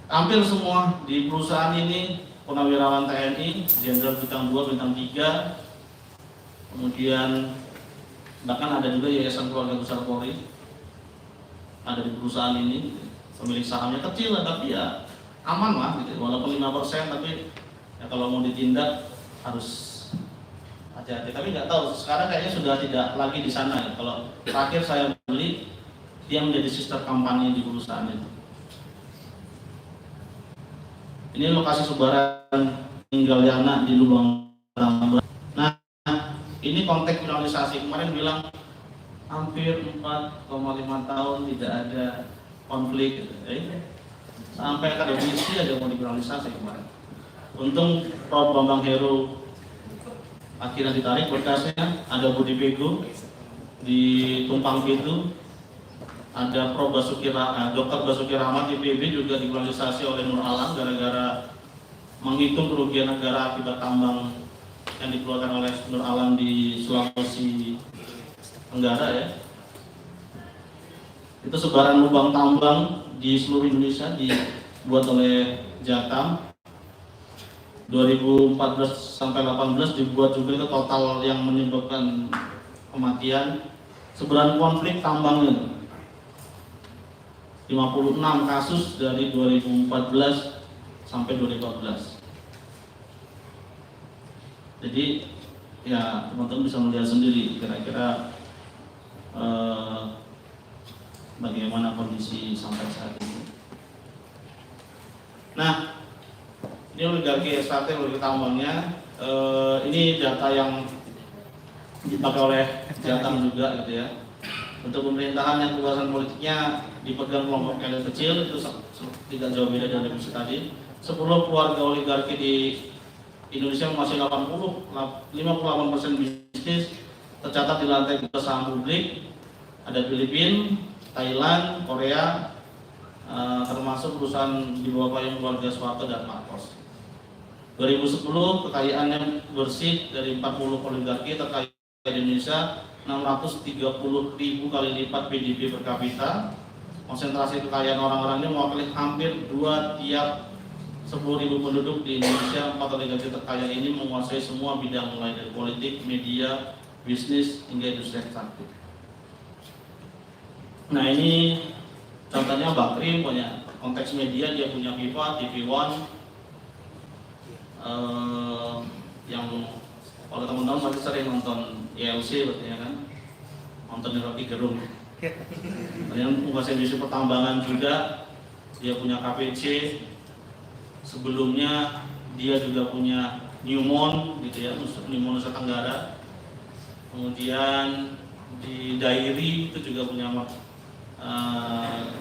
Hampir semua di perusahaan ini purnawirawan TNI, Jenderal Bintang 2, Bintang 3, kemudian bahkan ada juga Yayasan Keluarga Besar Polri ada di perusahaan ini. Pemilik sahamnya kecil tapi ya aman lah gitu, walaupun 5%, tapi ya kalau mau ditindak harus hati-hati. Tapi nggak tahu sekarang kayaknya sudah tidak lagi di sana ya. Kalau terakhir saya beli, dia menjadi sister company di perusahaan itu. Ini lokasi sebaran tinggalnya anak di lubang tambang. Nah, ini konteks finalisasi. Kemarin bilang hampir 4,5 tahun tidak ada konflik. Sampai akademisi aja mau difinalisasi kemarin. Untung Prof. Bambang Heru akhirnya ditarik berkasnya. Ada Budi Bego di Tumpang Pitu. Ada Prof. Dr. Basuki Rahmat IPB juga difinalisasi oleh Nur Alam gara-gara menghitung kerugian negara akibat tambang yang dikeluarkan oleh Nur Alam di Sulawesi Tenggara ya. Itu sebaran lubang tambang di seluruh Indonesia dibuat oleh Jatam. 2014 sampai 18 dibuat juga, itu total yang menyebabkan kematian. Sebaran konflik tambang itu 56 kasus dari 2014 sampai 2014. Jadi ya teman-teman bisa melihat sendiri kira-kira bagaimana kondisi sampai saat ini. Nah, ini oligarki SKT, oligarki tambangnya. Ini data yang dipakai oleh Jatam juga gitu ya. Untuk pemerintahan yang kekuasaan politiknya dipegang kelompok elit kecil, itu tidak jauh beda dari diskusi tadi. 10 keluarga oligarki di Indonesia masih 58% bisnis tercatat di lantai 2 saham publik. Ada Filipina, Thailand, Korea, termasuk perusahaan di bawah payung keluarga Soeharto dan Marcos. 2010 kekayaannya bersih dari 40 oligarki terkaya di Indonesia 630.000 kali lipat PDB per kapita. Konsentrasi kekayaan orang-orang ini mewakili hampir 2 tiap 10.000 penduduk di Indonesia. 4 oligarki terkaya ini menguasai semua bidang mulai dari politik, media, bisnis hingga industri ekstraktif. Nah, ini Contohnya Bakri punya konteks media, dia punya FIFA, TV One, yang kalau teman-teman masih sering nonton ILC berarti ya kan, nonton Rocky Gerung. Kemudian menguasai industri pertambangan juga, dia punya KPC. Sebelumnya dia juga punya Newmont gitu ya, Newmont Nusa Tenggara. Kemudian di Dairy itu juga punya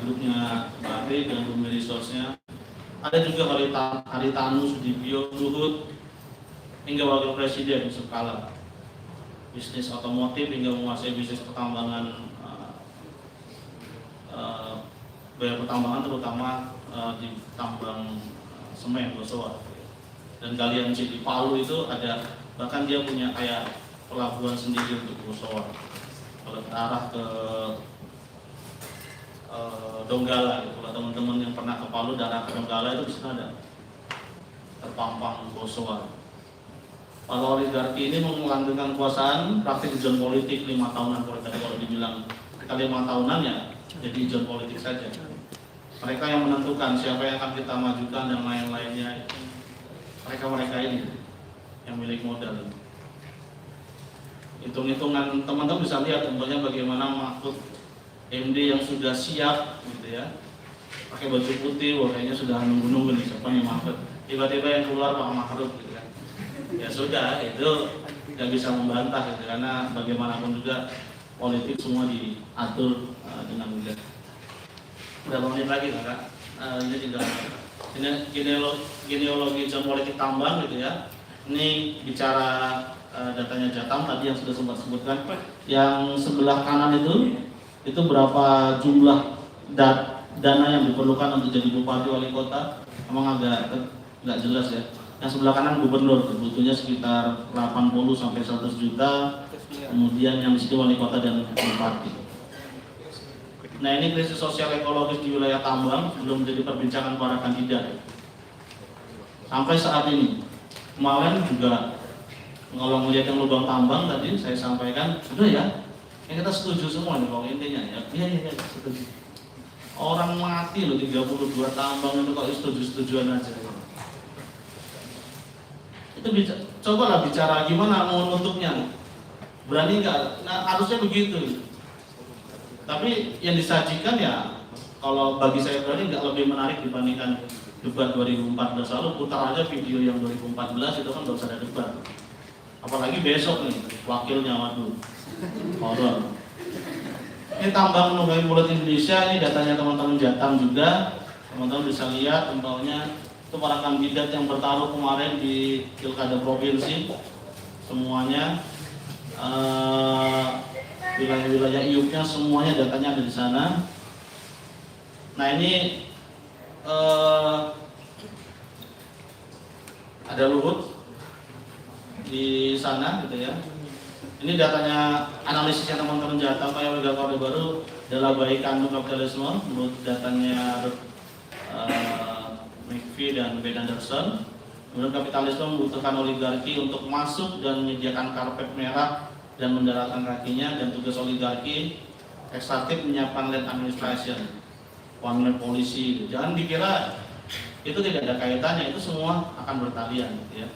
grupnya Bakri dan Bumi Resource-nya. Ada juga Haritanu, Sudibyo, Luhut, hingga wakil presiden Yusuf Kala. Bisnis otomotif hingga menguasai bisnis pertambangan, bayar pertambangan terutama di tambang semen Bosowa. Dan galian di Palu itu ada, bahkan dia punya kayak pelabuhan sendiri untuk Bosowa. Kalau ke arah ke Donggala, gitu. Kalau teman-teman yang pernah ke Palu dan ke Donggala itu di sana ada terpampang Bosowa. Kalau oligarki ini melanggengkan kekuasaan, praktik ijon politik 5 tahunan. Kalau dibilang kita 5 tahunan ya jadi ijon politik saja. Mereka yang menentukan siapa yang akan kita majukan dan lain-lainnya. Mereka ini yang milik modal. Hitung-hitungan teman-teman bisa lihat contohnya bagaimana Mahfud MD yang sudah siap gitu ya, pakai baju putih, kayaknya sudah nunggu-nunggu nih siapa nih Mahfud. Tiba-tiba yang keluar Pak Mahfud gitu kan. Ya sudah, itu nggak bisa membantah gitu, karena bagaimanapun juga politik semua diatur dengan mudah. Berapa menit lagi Kak? Ini tinggal genealogi ijon politik tambang gitu ya. Ini bicara datanya Jatam tadi yang sudah sempat sebutkan. Yang sebelah kanan itu berapa jumlah dana yang diperlukan untuk jadi bupati wali kota, emang agak nggak jelas ya. Yang sebelah kanan gubernur, butuhnya sekitar 80 sampai 100 juta. Kemudian yang di sini wali kota dan bupati. Nah, ini krisis sosial ekologis di wilayah tambang belum menjadi perbincangan para kandidat sampai saat ini. Kemarin juga kalau melihat yang lubang tambang tadi saya sampaikan, sudah ya, yang kita setuju semua nih kalau intinya ya. Iya setuju. Orang mati loh 32 tambang itu kok setuju-setujuan aja. Itu cobalah bicara gimana mau nutupnya. Berani nggak? Nah, harusnya begitu. Tapi yang disajikan ya, kalau bagi saya berani nggak lebih menarik dibandingkan debat 2014 lalu. Putar aja video yang 2014 itu kan nggak usah ada debat. Apalagi besok nih, wakilnya waduh, horor. Ini tambang menunggangi mulut Indonesia, ini datanya teman-teman Jatam juga. Teman-teman bisa lihat contohnya itu para kandidat yang bertaruh kemarin di pilkada provinsi, semuanya wilayah-wilayah iupnya semuanya datanya ada di sana. Nah ini ada Luhut di sana gitu ya. Ini datanya analisisnya teman-teman Jatam kayak Mega Orde Baru adalah baik kandung kapitalisme menurut datanya McPhee dan Ben Anderson. Menurut kapitalisme membutuhkan oligarki untuk masuk dan menyediakan karpet merah dan mendaratkan kakinya, dan tugas oligarki ekstraktif menyiapkan land administration, one man policy. Jangan dikira itu tidak ada kaitannya, itu semua akan bertalian gitu ya.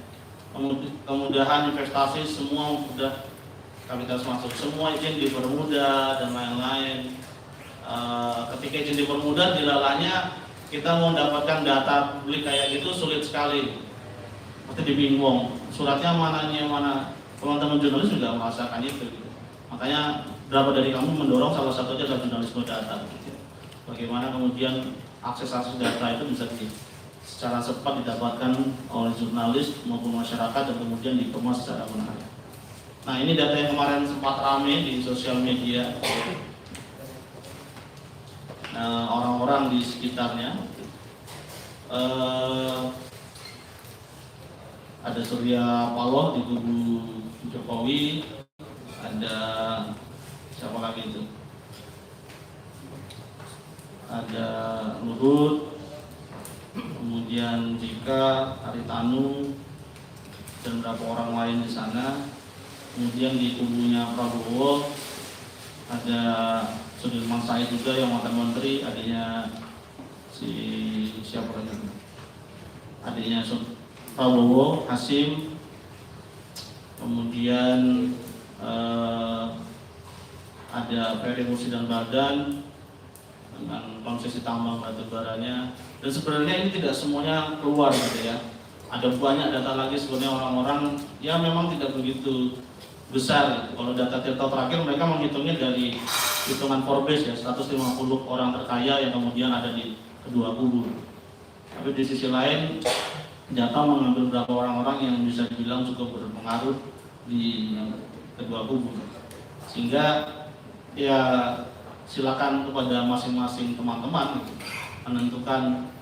Kemudahan investasi semua sudah kapitalisme masuk, semua izin dipermudah dan lain-lain. Ketika izin dipermudah, dilalanya kita mau mendapatkan data publik kayak gitu sulit sekali. Seperti di bingung, suratnya mana. Teman-teman jurnalis juga merasakan itu. Gitu. Makanya berapa dari kamu mendorong salah satunya adalah jurnalisme data. Gitu. Bagaimana kemudian akses data itu bisa secara cepat didapatkan oleh jurnalis maupun masyarakat dan kemudian dikemas secara menarik. Nah ini data yang kemarin sempat ramai di sosial media. Orang-orang di sekitarnya. Ada Surya Paloh di kubu Jokowi, ada siapa lagi itu? Ada Luhut, kemudian Jika, Haritanu, dan beberapa orang lain di sana. Kemudian di kubunya Prabowo ada Sudirman Said juga yang mantan menteri, adiknya si siapa namanya, adiknya Prabowo, Hasim, kemudian ada Ferry Mursi dan Badan dengan konsesi tambang batu baranya. Dan sebenarnya ini tidak semuanya keluar gitu ya. Ada banyak data lagi sebenarnya orang-orang yang memang tidak begitu besar gitu. Kalau data Tirta terakhir mereka menghitungnya dari hitungan Forbes ya, 150 orang terkaya yang kemudian ada di kedua kubu. Tapi di sisi lain data mengambil beberapa orang-orang yang bisa dibilang cukup berpengaruh di kedua kubu. Sehingga ya silakan kepada masing-masing teman-teman gitu, menentukan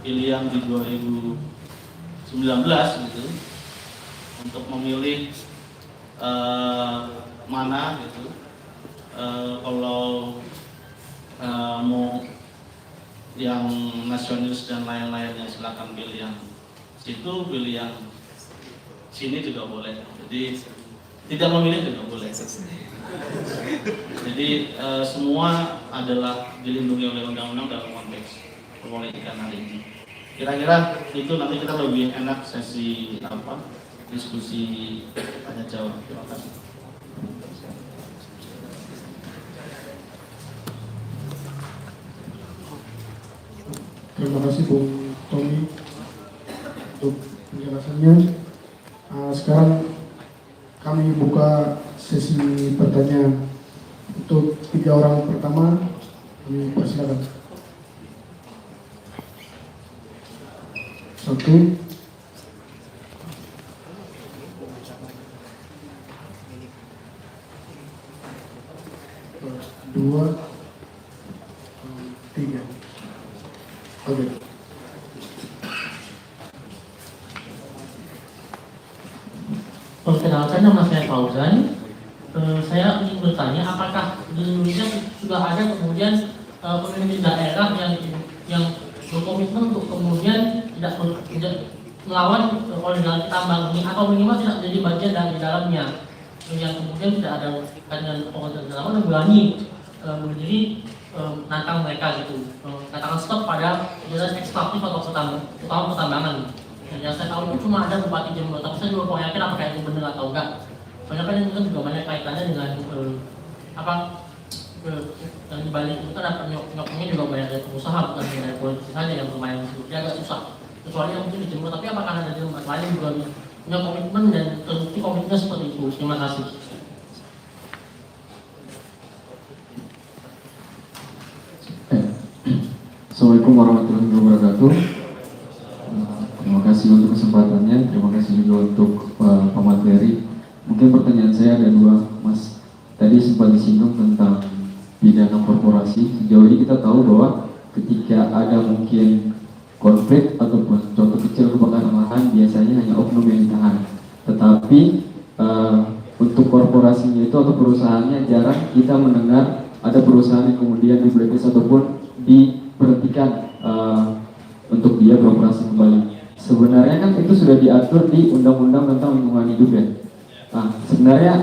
pilihan di 2019 gitu untuk memilih mana gitu. Kalau mau yang nasionalis dan lain-lainnya silakan pilih yang situ, pilih yang sini juga boleh. Jadi tidak memilih juga boleh. Jadi semua adalah dilindungi oleh undang-undang dalam konteks perpolitikan hari ini. Kira-kira itu nanti kita lebih enak sesi diskusi tanya jawab. Terima kasih. Terima kasih Bung Tommy untuk penjelasannya. Sekarang kami buka sesi pertanyaan untuk 3 orang pertama. Kami persilakan. 1, 2, 3. Oke. Perkenalkan, nama saya Fauzan. Saya ingin bertanya, apakah di Indonesia sudah ada kemudian pemimpin daerah yang berkomitmen untuk kemudian tidak melawan oligarki tambang ini, atau minimal tidak menjadi bagian dari dalamnya, yang kemudian tidak ada dengan oligarki tambang dan berani berdiri nantang mereka gitu, katakan stop pada kegiatan ekstraktif atau pertambangan. Yang saya tahu itu cuma ada Bupati Jember, tapi saya juga kurang yakin apakah itu benar atau enggak. Soalnya kan itu juga banyak kaitannya dengan yang dibalik itu kan ada penyokongnya juga banyak dari pengusaha, bukan dari politisi saja yang bermain di situ. Dia agak susah. Kecuali yang mungkin di Jember, tapi apakah ada di tempat lain juga punya komitmen dan terbukti komitmennya seperti itu. Terima kasih. Assalamualaikum warahmatullahi wabarakatuh. Terima kasih untuk kesempatannya, terima kasih juga untuk pemateri. Mungkin pertanyaan saya ada 2, Mas. Tadi sempat disinggung tentang pidana korporasi. Sejauh ini kita tahu bahwa ketika ada mungkin konflik ataupun contoh kecil kebakaran lahan, biasanya hanya oknum yang ditahan. Tetapi untuk korporasinya itu atau perusahaannya jarang kita mendengar ada perusahaan yang kemudian di blacklist ataupun diberhentikan untuk dia beroperasi kembali. Sebenarnya kan itu sudah diatur di Undang-Undang tentang Lingkungan Hidup ya. Nah, sebenarnya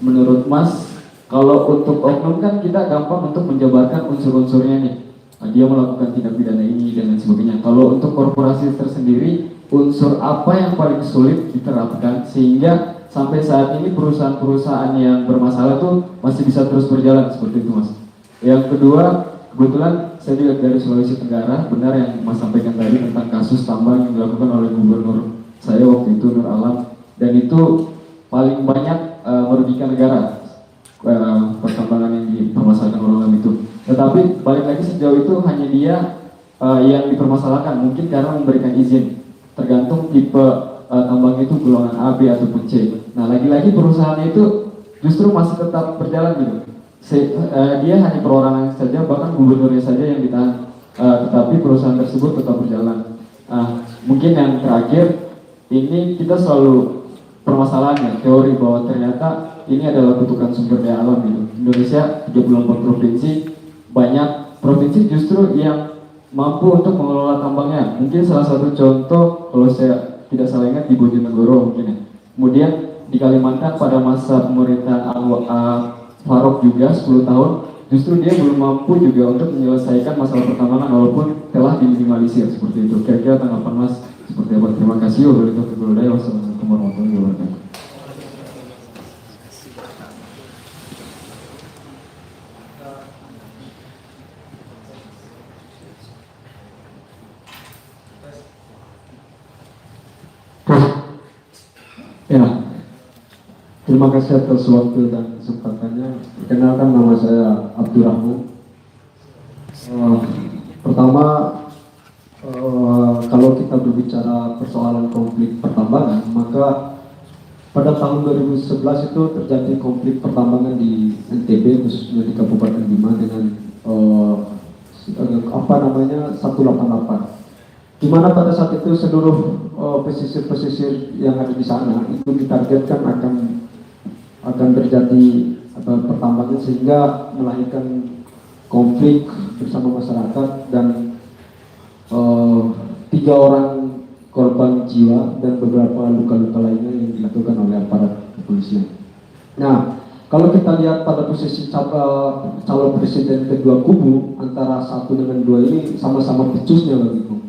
menurut Mas, kalau untuk oknum kan kita gampang untuk menjabarkan unsur-unsurnya nih. Nah, dia melakukan tindak pidana ini dan lain sebagainya. Kalau untuk korporasi tersendiri, unsur apa yang paling sulit diterapkan sehingga sampai saat ini perusahaan-perusahaan yang bermasalah tuh masih bisa terus berjalan seperti itu, Mas. Yang kedua, kebetulan saya juga dari Sulawesi Tenggara, benar yang Mas sampaikan tadi tentang kasus tambang yang dilakukan oleh gubernur saya waktu itu, Nur Alam, dan itu paling banyak merugikan negara, pertambangan yang dipermasalahkan Nur Alam itu. Tetapi balik lagi sejauh itu hanya dia yang dipermasalahkan, mungkin karena memberikan izin, tergantung tipe tambang itu golongan A, B ataupun C. Nah, lagi-lagi perusahaan itu justru masih tetap berjalan gitu. Dia hanya perorangan saja, bahkan gubernurnya saja yang ditahan, tetapi perusahaan tersebut tetap berjalan. Mungkin yang terakhir, ini kita selalu permasalahannya teori bahwa ternyata ini adalah kutukan sumber daya alam gitu. Indonesia 34 provinsi, banyak provinsi justru yang mampu untuk mengelola tambangnya. Mungkin salah satu contoh, kalau saya tidak salah ingat, di Bojonegoro mungkin ya. Kemudian di Kalimantan pada masa pemerintahan Farouk juga 10 tahun justru dia belum mampu juga untuk menyelesaikan masalah pertambangan walaupun telah diminimalisir seperti itu. Kira-kira tanggapan Mas seperti apa? Terima kasih. Wassalamualaikum warahmatullahi wabarakatuh. Ya, terima kasih atas waktu dan kesempatannya. Perkenalkan, nama saya Abdurrahman. Pertama, kalau kita berbicara persoalan konflik pertambangan, maka pada tahun 2011 itu terjadi konflik pertambangan di NTB, khususnya di Kabupaten Bima dengan 188, di mana pada saat itu seluruh pesisir-pesisir yang ada di sana itu ditargetkan akan terjadi pertambangan sehingga melahirkan konflik bersama masyarakat dan 3 orang korban jiwa dan beberapa luka-luka lainnya yang dilakukan oleh aparat kepolisian. Nah, kalau kita lihat pada posisi calon presiden kedua kubu antara 1 dengan 2 ini sama-sama pecusnya bagiku.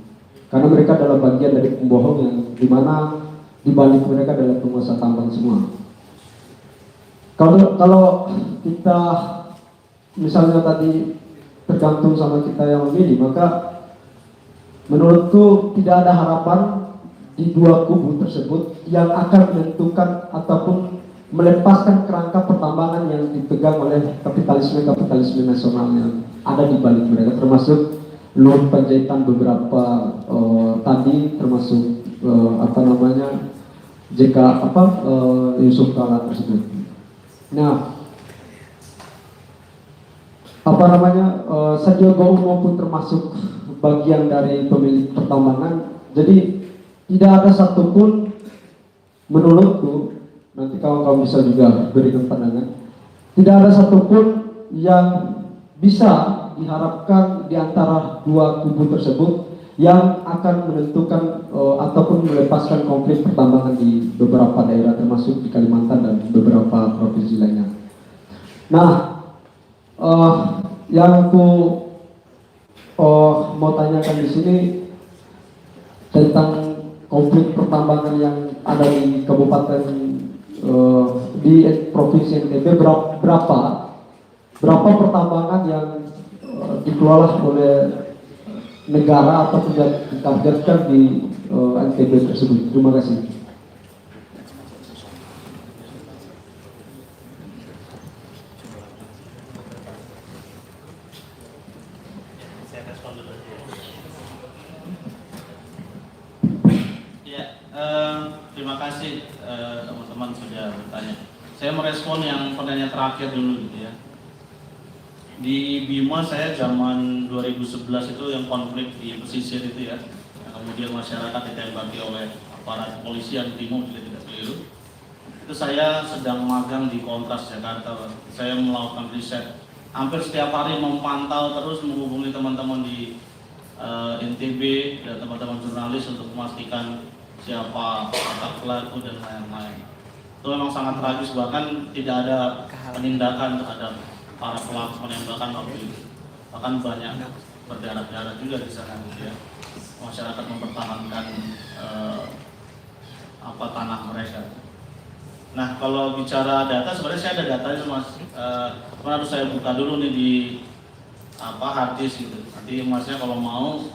Karena mereka adalah bagian dari pembohong yang dimana dibalik mereka adalah penguasa tambang semua. Kalau kita misalnya tadi tergantung sama kita yang memilih, maka menurutku tidak ada harapan di 2 kubu tersebut yang akan menentukan ataupun melepaskan kerangka pertambangan yang dipegang oleh kapitalisme nasional yang ada di balik mereka, termasuk Luhut Panjaitan beberapa tadi, termasuk Yusuf Kala tersebut. Nah, Sandiaga Uno pun termasuk bagian dari pemilik pertambangan. Jadi tidak ada satupun, menurutku, nanti kawan-kawan bisa juga berikan pandangan, tidak ada satupun yang bisa diharapkan di antara 2 kubu tersebut yang akan menentukan ataupun melepaskan konflik pertambangan di beberapa daerah, termasuk di Kalimantan dan beberapa provinsi lainnya. Nah, yang aku mau tanyakan di sini tentang konflik pertambangan yang ada di kabupaten di provinsi NTB, berapa pertambangan yang dikelola oleh negara atau ditargetkan di NTB tersebut. Terima kasih. Terima kasih teman-teman sudah bertanya. Saya merespon yang pertanyaan terakhir dulu gitu ya. Di Bima saya zaman 2011 itu yang konflik di pesisir itu ya, kemudian masyarakat ditembaki oleh aparat kepolisian Timur jika tidak keliru. Itu saya sedang magang di Kontras Jakarta. Saya melakukan riset hampir setiap hari, memantau terus, menghubungi teman-teman di NTB dan teman-teman jurnalis untuk memastikan siapa otak pelaku dan lain-lain. Itu memang sangat tragis, bahkan tidak ada penindakan terhadap para pelaku penembakan waktu itu. Bahkan banyak berdarah-darah juga di sana gitu ya. Masyarakat mempertahankan tanah mereka. Nah, kalau bicara data, sebenarnya saya ada datanya Mas. Harus saya buka dulu nih di hard disk gitu. Nanti Masnya kalau mau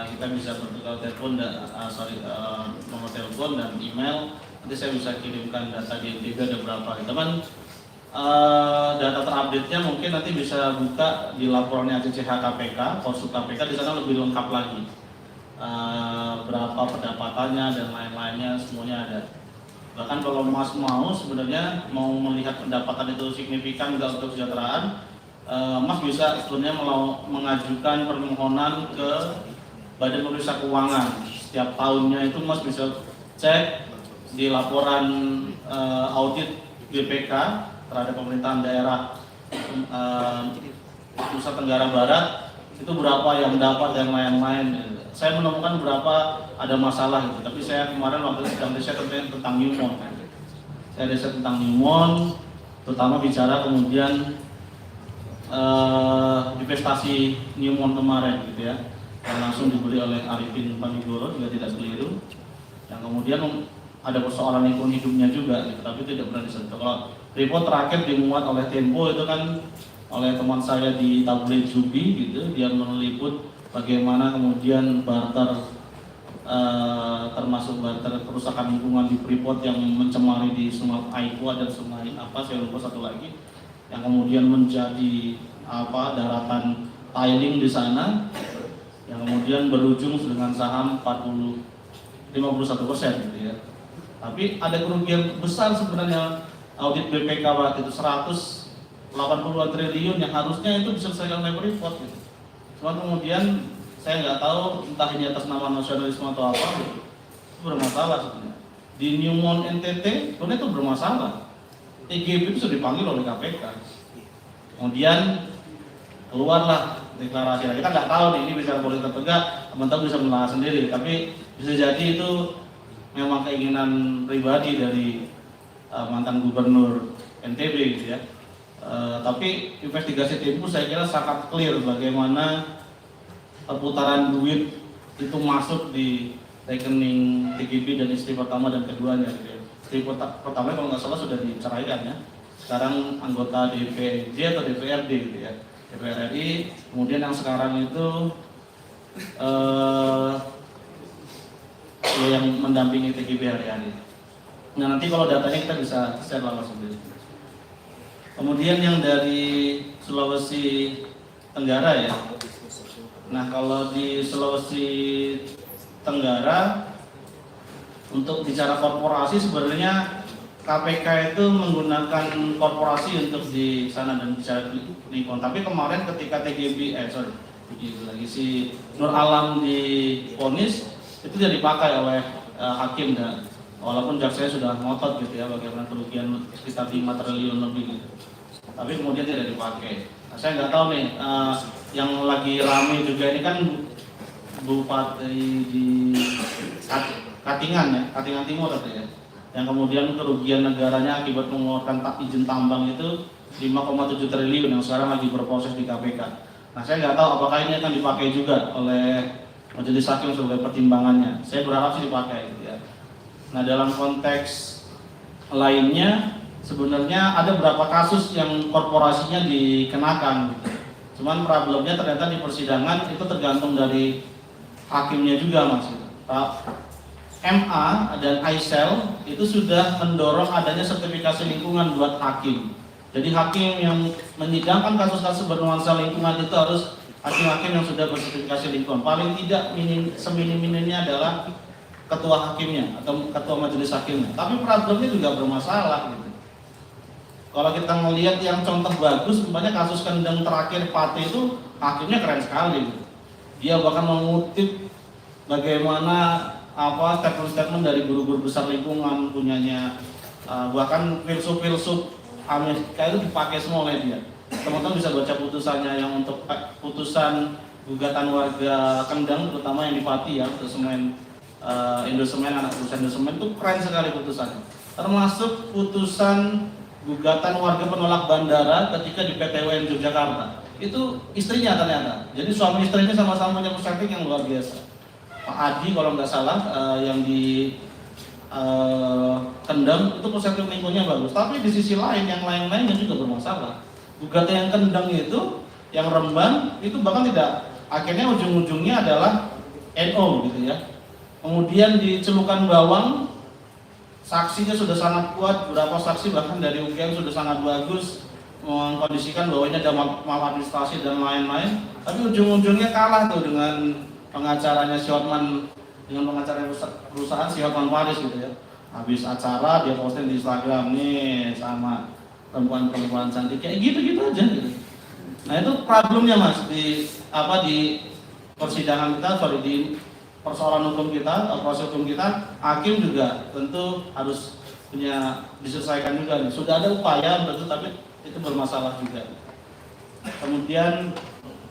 kita bisa bertukar telepon dan nomor telepon dan email. Nanti saya bisa kirimkan data di NTB ada berapa. Teman data terupdate-nya mungkin nanti bisa buka di laporannya ACCH KPK, Korsus KPK, di sana lebih lengkap lagi. Berapa pendapatannya dan lain-lainnya semuanya ada. Bahkan kalau Mas mau sebenarnya mau melihat pendapatan itu signifikan nggak untuk kesejahteraan, Mas bisa sebenarnya mengajukan permohonan ke Badan Pemeriksa Keuangan. Setiap tahunnya itu Mas bisa cek di laporan audit BPK terhadap pemerintahan daerah Nusa Tenggara Barat itu berapa yang dapat dan lain-lain. Saya menemukan berapa ada masalah gitu. Tapi saya kemarin waktu sedang riset tentang Newmont. Saya riset tentang Newmont, terutama bicara kemudian investasi Newmont kemarin gitu ya, yang langsung dibeli oleh Arifin Panigoro juga tidak keliru, yang kemudian ada persoalan lingkungan hidupnya juga gitu, tapi tidak pernah disentuh. Kalau report terakhir dimuat oleh Tempo itu kan oleh teman saya di tabloid Zubi gitu, dia meliput bagaimana kemudian barter termasuk barter kerusakan lingkungan di Freeport yang mencemari di Sungai Aikwa dan Sungai apa saya lupa satu lagi, yang kemudian menjadi daratan tiling di sana, yang kemudian berujung dengan saham 51% gitu ya. Tapi ada kerugian besar sebenarnya audit BPK waktu itu 180 triliun yang harusnya itu diselesaikan oleh Freeport gitu. Cuma kemudian saya nggak tahu entah ini atas nama nasionalisme atau apa gitu. Itu bermasalah sebenarnya. Di Newmont NTT sebenarnya itu bermasalah. TGB itu sudah dipanggil oleh KPK. Kemudian keluarlah deklarasi. Nah, kita nggak tahu nih, ini bicara politik atau enggak, teman-teman bisa menelaah sendiri. Tapi bisa jadi itu memang keinginan pribadi dari mantan gubernur NTB gitu ya. Tapi investigasi Tempo saya kira sangat clear bagaimana perputaran duit itu masuk di rekening TGB dan istri pertama dan keduanya gitu ya. Istri pertama kalau nggak salah sudah diceraikan ya. Sekarang anggota DPRD atau DPRD gitu ya, DPR RI. Kemudian yang sekarang itu yang mendampingi TGB hari-hari. Nah nanti kalau datanya kita bisa share langsung sendiri. Kemudian yang dari Sulawesi Tenggara ya. Nah kalau di Sulawesi Tenggara untuk bicara korporasi sebenarnya KPK itu menggunakan korporasi untuk di sana dan bicara lingkungan. Tapi kemarin ketika TGB lagi si Nur Alam divonis itu tidak dipakai oleh hakim dan walaupun jaksa sudah ngotot gitu ya bagaimana kerugian sekitar 5 triliun lebih gitu. Tapi kemudian tidak dipakai. Nah, saya nggak tahu nih yang lagi ramai juga ini kan Bupati di Katingan ya, Katingan Timur katanya, yang kemudian kerugian negaranya akibat mengeluarkan izin tambang itu 5,7 triliun yang sekarang lagi berproses di KPK. Nah saya nggak tahu apakah ini akan dipakai juga oleh majelis hakim sebagai pertimbangannya. Saya berharap sih dipakai gitu ya. Nah dalam konteks lainnya sebenarnya ada beberapa kasus yang korporasinya dikenakan gitu. Cuman problemnya ternyata di persidangan itu tergantung dari hakimnya juga mas. MA dan ISEL itu sudah mendorong adanya sertifikasi lingkungan buat hakim. Jadi hakim yang menyidangkan kasus-kasus bernuansa lingkungan itu harus hakim-hakim yang sudah bersertifikasi lingkungan. Paling tidak seminim-minimnya adalah ketua hakimnya atau ketua majelis hakimnya. Tapi problemnya juga bermasalah gitu. Kalau kita melihat yang contoh bagus, umpamanya kasus Kendeng terakhir Pate itu hakimnya keren sekali. Dia bahkan mengutip bagaimana statement-statement dari guru-guru besar lingkungan punyanya, bahkan filsuf-filsuf Amerika itu dipakai semua oleh dia. Teman-teman bisa baca putusannya yang untuk putusan gugatan warga Kendeng, terutama yang di Pati ya, untuk semen Indosemen, anak perusahaan Indosemen itu keren sekali putusannya. Termasuk putusan gugatan warga penolak bandara ketika di PTWN Yogyakarta. Itu istrinya ternyata. Jadi suami istrinya sama-sama punya perspektif yang luar biasa. Pak Adi kalau nggak salah yang di Kendeng itu perspektif lingkungannya bagus. Tapi di sisi lain yang lain-lainnya juga bermasalah. Gugatan yang Kendeng itu, yang Rembang itu bahkan tidak, akhirnya ujung-ujungnya adalah NO gitu ya. Kemudian di Celukan Bawang saksinya sudah sangat kuat, beberapa saksi bahkan dari UGM sudah sangat bagus mengkondisikan bahwa ini ada maladministrasi dan lain-lain. Tapi ujung-ujungnya kalah tuh dengan pengacaranya Syotman, dengan pengacara perusahaan Syotman Paris gitu ya. Habis acara dia posting di Instagram nih sama perempuan-perempuan cantik kayak gitu-gitu aja gitu. Nah itu problemnya mas di persidangan kita, di persoalan hukum kita, proses hukum kita, hakim juga tentu harus punya diselesaikan juga nih. Sudah ada upaya tentu tapi itu bermasalah juga. Kemudian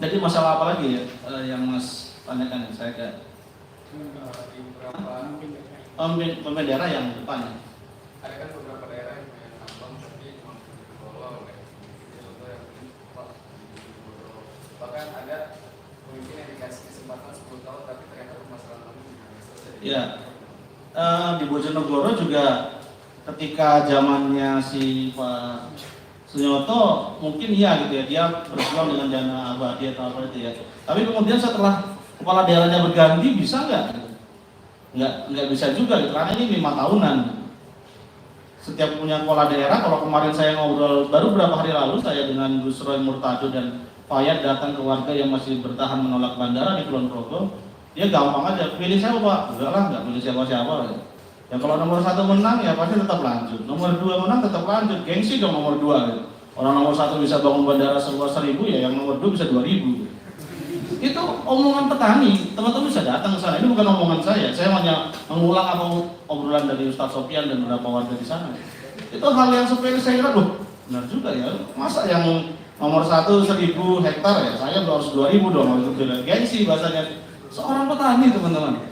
jadi masalah apa lagi ya yang mas tanyakan ya, saya ke pemimpin daerah yang depannya. Ada kan beberapa daerah yang tambang tapi cuma dikelola oleh contoh yang Ya, di Bojonegoro juga ketika zamannya si Pak Sunyoto mungkin iya gitu ya, dia berjuang dengan dana abadi atau apa itu ya. Tapi kemudian setelah kepala daerahnya berganti bisa nggak? Nggak bisa juga gitu, karena ini 5 tahunan. Setiap punya kepala daerah, kalau kemarin saya ngobrol baru beberapa hari lalu saya dengan Gus Roy Murtado dan Fayad datang ke warga yang masih bertahan menolak bandara di Kulon Progo, dia gampang aja, pilih siapa Pak? Enggak lah, nggak pilih siapa-siapa. Ya kalau nomor 1 menang ya pasti tetap lanjut, nomor 2 menang tetap lanjut, gengsi dong nomor 2 gitu. Orang nomor 1 bisa bangun bandara seluas 1000 ya, yang nomor 2 bisa 2000. Itu omongan petani, teman-teman bisa datang ke sana. Ini bukan omongan saya hanya mengulang apa obrolan dari Ustadz Sofian dan beberapa warga di sana. Itu hal yang sepele, saya kira, loh, benar juga ya. Masa yang nomor 1 1000 hektar ya, saya harus 2000 dong, itu gengsi bahasanya. Seorang petani, teman-teman.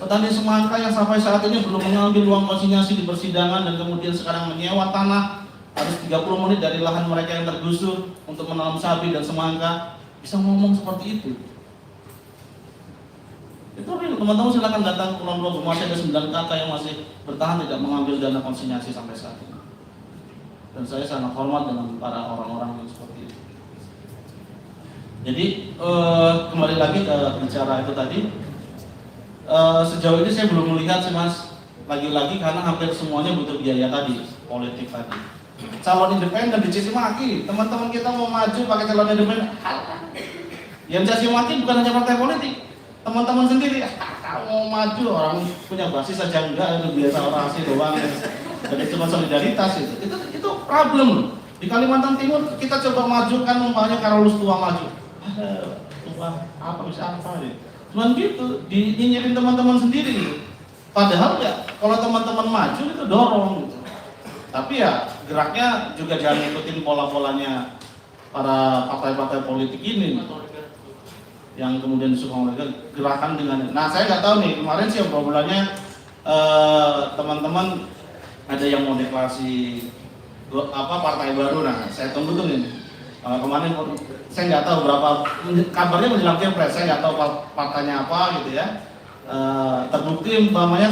Petani semangka yang sampai saat ini belum mengambil uang konsinyasi di persidangan dan kemudian sekarang menyewa tanah harus 30 menit dari lahan mereka yang tergusur untuk menanam sapi dan semangka, bisa ngomong seperti itu. Itu real, teman-teman silakan datang ke Kulon Progo, masih ada 9 kakak yang masih bertahan tidak mengambil dana konsinyasi sampai saat ini. Dan saya sangat hormat dengan para orang-orang yang seperti itu. Jadi kembali lagi ke bicara itu tadi. Sejauh ini saya belum melihat sih Mas, lagi-lagi karena hampir semuanya butuh biaya tadi, politik tadi. Calon independen dicaci maki, teman-teman kita mau maju pakai calon independen, yang caci maki bukan hanya partai politik, teman-teman sendiri. Mau maju orang punya basis saja enggak, itu biasa orasi doang, jadi cuma solidaritas itu problem. Di Kalimantan Timur kita coba majukan umpamanya Carolus Tua maju, apa bisa apa ya? Cuman gitu, dinyinyirin teman-teman sendiri gitu. Padahal ya, kalau teman-teman maju itu dorong gitu. Tapi ya, geraknya juga jangan ikutin pola-polanya para partai-partai politik ini gitu. Yang kemudian suka mereka gerakan dengan, nah saya nggak tahu nih, kemarin sih obrolannya teman-teman ada yang mau deklarasi partai baru, nah saya tunggu tuh nih. Kemarin saya nggak tahu berapa kabarnya menjelang Pilpres, saya nggak tahu partainya apa gitu ya. Terbukti umpamanya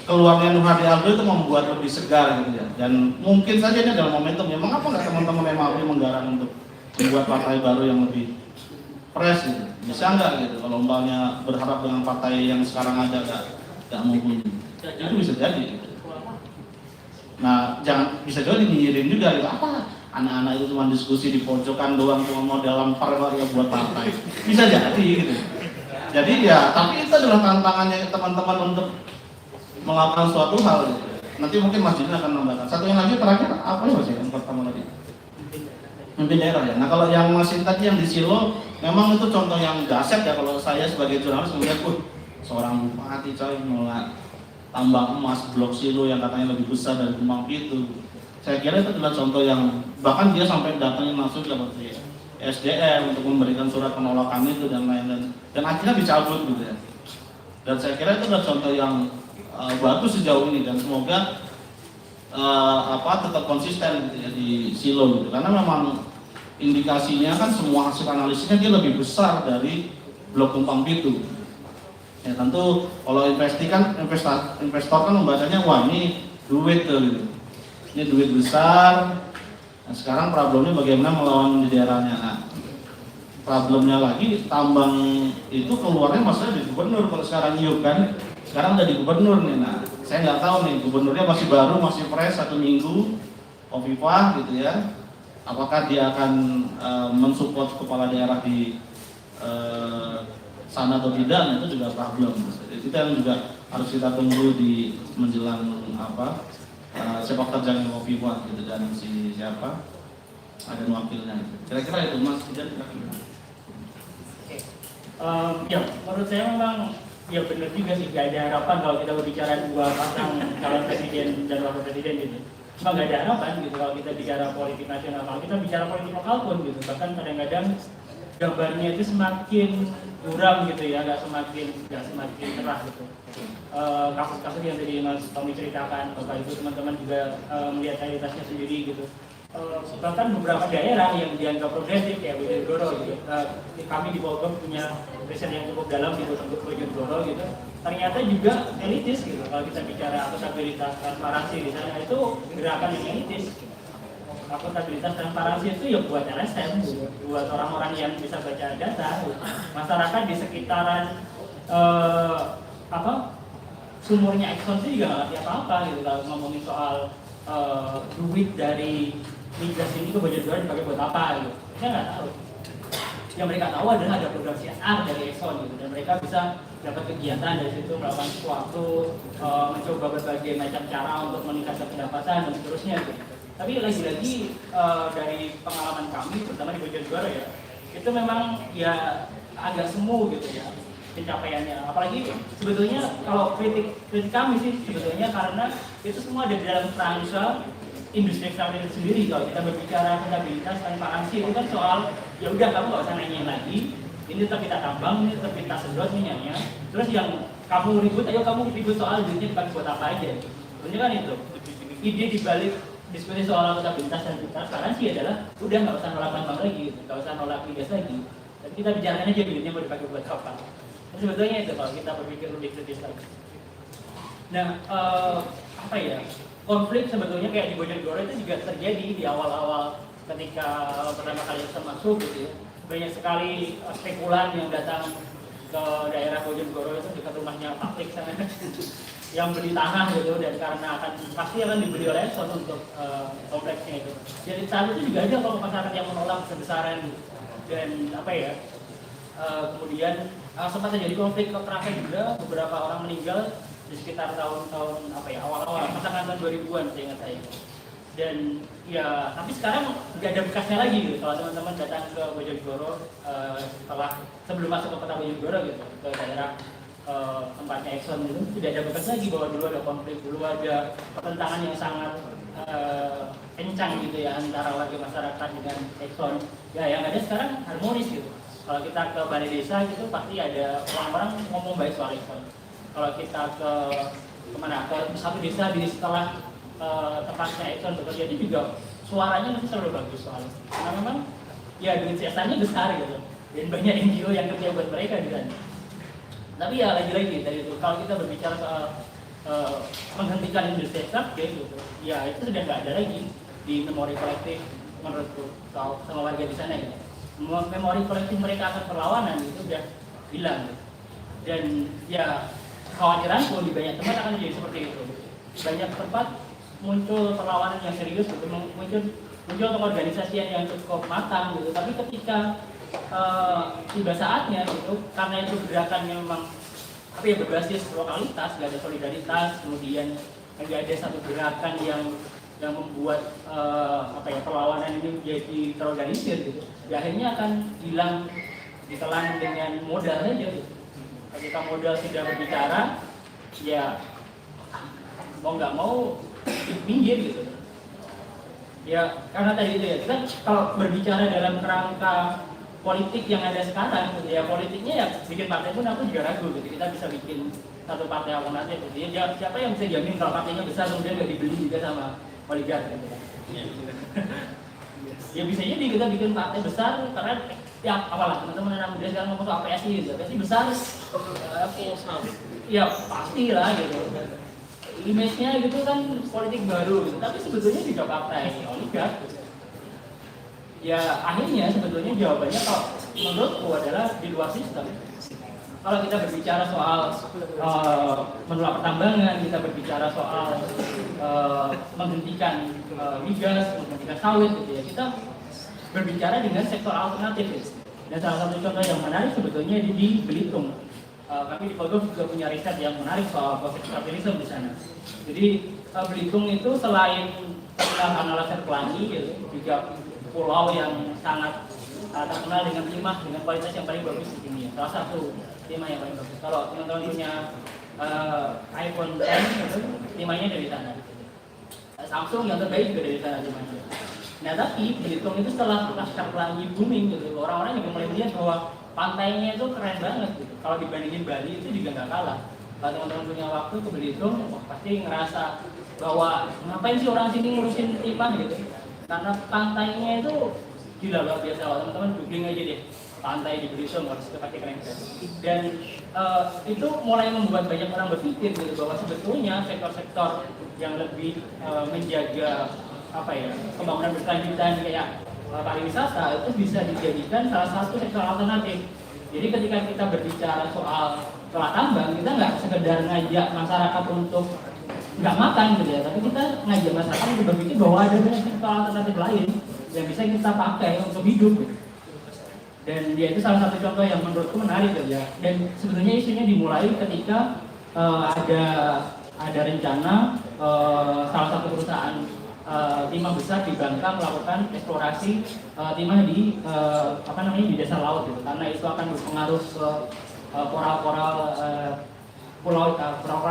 keluarnya Nur Hadi Aldo itu membuat lebih segar gitu ya. Dan mungkin saja ini adalah momentum. Ya mengapa nggak teman-teman MAP menggarang untuk membuat partai baru yang lebih fresh gitu? Bisa nggak gitu? Kalau umpamanya berharap dengan partai yang sekarang ada nggak mumpuni, itu bisa jadi. Gitu. Nah jangan bisa jadi nyinyirin juga gitu. Apa? Anak-anak itu cuma diskusi di pojokan doang, cuma mau dalam partai buat partai, bisa jadi gitu. Jadi ya, tapi itu adalah tantangannya teman-teman untuk melakukan suatu hal gitu. Nanti mungkin Mas Jin akan menambahkan. Satu yang lagi terakhir apa ya Mas yang pertama tadi? Memimpin daerah ya. Nah kalau yang Mas tadi yang di Silo, memang itu contoh yang dahsyat ya kalau saya sebagai jurnalis melihat, seorang bupati coy mulai tambang emas blok Silo yang katanya lebih besar dari Kemang Pitu. Saya kira itu adalah contoh yang bahkan dia sampai datangin langsung ke SDM untuk memberikan surat penolakan itu dan lain-lain, dan akhirnya dicabut gitu ya. Dan saya kira itu adalah contoh yang bagus sejauh ini dan semoga tetap konsisten gitu ya di Silo gitu, karena memang indikasinya kan semua hasil analisisnya dia lebih besar dari blok Tumpang Pitu. Ya tentu kalau investor kan membacanya wah ini duit tuh gitu. Ini duit besar. Nah, sekarang problemnya bagaimana melawan di daerahnya. Nah, problemnya lagi tambang itu keluarnya masalah di gubernur. Kalau sekarang Yuk kan, sekarang udah di gubernur nih. Nah, saya nggak tahu nih gubernurnya masih baru, masih fresh 1 minggu, Hovifah gitu ya. Apakah dia akan mensupport kepala daerah di sana atau tidak? Nah, itu juga problem. Itu yang juga harus kita tunggu di menjelang sepak terjang Hovifah gitu, dan si siapa ada wakilnya. Kira-kira itu Mas tidak kira-kira. Ya, menurut saya memang ya benar juga sih, gak ada harapan kalau kita berbicara 2 pasang calon presiden dan wakil presiden gitu. Cuma gak ada harapan gitu kalau kita bicara politik nasional. Kalau kita bicara politik lokal pun gitu, bahkan kadang-kadang gambarnya itu semakin kurang gitu ya, gak semakin cerah gitu. Kasus-kasus yang tadi Mas Tommy ceritakan, Bapak Ibu teman-teman juga melihat realitasnya sendiri gitu. Bahkan beberapa daerah yang dianggap progresif ya Bojonegoro gitu. Kami di Bogor punya riset yang cukup dalam di Bojonegoro gitu. ternyata juga elitis gitu. Kalau kita bicara akuntabilitas transparansi di sana itu gerakan yang elitis. Akuntabilitas transparansi itu ya buat LSM, gitu. Buat orang-orang yang bisa baca data, gitu. Masyarakat di sekitaran sumurnya Exxon itu juga nggak ngerti apa-apa gitu. Kalau ngomongin soal duit dari migas ini ke Bojonegoro dipakai buat apa gitu, saya nggak tahu. Yang mereka tahu adalah ada program CSR dari Exxon gitu, dan mereka bisa dapat kegiatan dari situ, melakukan sesuatu, mencoba berbagai macam cara untuk meningkatkan pendapatan dan seterusnya gitu. Tapi lagi-lagi dari pengalaman kami, terutama di Bojonegoro ya, itu memang ya agak semu gitu ya pencapaiannya. Apalagi sebetulnya kalau kritik kami sih sebetulnya karena itu semua ada di dalam kerangka industri ekstraktif itu sendiri. Kalau kita berbicara akuntabilitas transparansi itu kan soal ya udah kamu nggak usah nanyain lagi, ini tetap kita tambang, ini tetap kita sedot minyaknya. Terus yang kamu ribut, ayo kamu ribut soal duitnya dipakai buat apa aja. Sebenarnya kan itu ide dibalik diskusi soal akuntabilitas dan transparansi adalah udah nggak usah nolak tambang lagi, nggak usah nolak migas lagi. Dan kita bicarain aja duitnya mau dipakai buat apa. Dan sebetulnya itu kalau kita berpikir lebih kritis lagi. Nah, konflik sebetulnya kayak di Bojonegoro itu juga terjadi di awal-awal ketika pertama kali kita masuk gitu ya. Banyak sekali spekulan yang datang ke daerah Bojonegoro itu dekat rumahnya Patrick sana yang beli tanah gitu, dan karena pasti akan dibeli oleh Exxon untuk kompleksnya itu. Jadi saat itu juga ada kalau masyarakat yang menolak besar-besaran dan kemudian sempat terjadi konflik kerangka juga, beberapa orang meninggal di sekitar tahun-tahun awal-awal tahun 2000-an saya ingat saya. Dan ya tapi sekarang nggak ada bekasnya lagi gitu. Kalau teman-teman datang ke Bojonegoro sebelum masuk ke kota Bojonegoro gitu, ke daerah tempatnya Exxon itu tidak ada bekas lagi bahwa dulu ada konflik, dulu ada pertentangan yang sangat kencang gitu ya antara warga masyarakat dengan Exxon. Ya yang ada sekarang harmonis gitu. Kalau kita ke balai desa gitu pasti ada orang-orang ngomong baik soal Exxon. Kalau kita ke satu desa di setelah tempatnya Exxon bekerja di juga suaranya masih selalu bagus soalnya. Karena memang ya duit CSR-nya besar gitu, dan banyak NGO yang kerja buat mereka di sana. Tapi ya lagi-lagi dari itu kalau kita berbicara soal menghentikan industri ekstraktif gitu, ya itu sudah nggak ada lagi di memori kolektif menurutku sama warga di sana gitu. Memori kolektif mereka akan perlawanan itu udah hilang gitu. Dan ya kekhawatiranku di banyak tempat akan jadi seperti itu. Banyak tempat muncul perlawanan yang serius gitu, muncul organisasi yang cukup matang gitu. Tapi ketika tiba saatnya gitu, karena itu gerakan yang memang berbasis lokalitas, nggak ada solidaritas, kemudian nggak ada satu gerakan yang membuat perlawanan ini menjadi terorganisir gitu. Ya, akhirnya akan hilang ditelan dengan modal saja gitu. Ketika modal sudah berbicara, ya mau nggak mau minggir gitu. Ya karena tadi itu ya, kita kalau berbicara dalam kerangka politik yang ada sekarang, ya politiknya ya bikin partai pun aku juga ragu gitu. Kita bisa bikin satu partai alternatif gitu. Ya, siapa yang bisa jamin kalau partainya besar kemudian nggak dibeli juga sama oligark gitu kan? Ya bisa jadi kita bikin partai besar karena ya apalah teman-teman anak muda sekarang ngomong soal PSI gitu, PSI besar, ya pastilah gitu. Image-nya gitu kan politik baru gitu. Tapi sebetulnya juga partai oligark gitu. Ya akhirnya sebetulnya jawabannya kalau menurutku adalah di luar sistem. Kalau kita berbicara soal menolak pertambangan, kita berbicara soal menghentikan migas, menghentikan sawit gitu ya, kita berbicara dengan sektor alternatif gitu. Dan salah satu contoh yang menarik sebetulnya di Belitung. Kami di Polgov juga punya riset yang menarik soal proses kapitalisme di sana. Jadi Belitung itu selain terkenal kanal Laser Pelangi gitu, juga pulau yang sangat terkenal dengan timah dengan kualitas yang paling bagus di dunia. Salah satu timah yang paling bagus. Kalau teman-teman punya iPhone 10 itu timahnya dari sana. Samsung yang terbaik juga dari sana timahnya. Nah tapi Belitung itu setelah Laskar Pelangi booming gitu, orang-orang juga mulai melihat bahwa pantainya itu keren banget gitu. Kalau dibandingin Bali itu juga nggak kalah. Kalau teman-teman punya waktu ke Belitung, pasti ngerasa bahwa ngapain sih orang sini ngurusin timah gitu. Karena pantainya itu gila luar biasa. Kalau teman-teman googling aja deh, pantai di Belitung harus pakai crankset. Dan itu mulai membuat banyak orang berpikir gitu bahwa sebetulnya sektor-sektor yang lebih menjaga pembangunan berkelanjutan kayak pariwisata itu bisa dijadikan salah satu sektor alternatif. Jadi ketika kita berbicara soal olah tambang, kita nggak sekedar ngajak masyarakat untuk nggak makan gitu ya, tapi kita ngajak masyarakat untuk berpikir bahwa ada banyak sektor alternatif lain yang bisa kita pakai untuk hidup. Dan dia itu salah satu contoh yang menurutku menarik ya. Dan sebetulnya isunya dimulai ketika ada rencana salah satu perusahaan timah besar di Bangka melakukan eksplorasi timah di di dasar laut gitu. Karena itu akan berpengaruh ke koral-koral pulau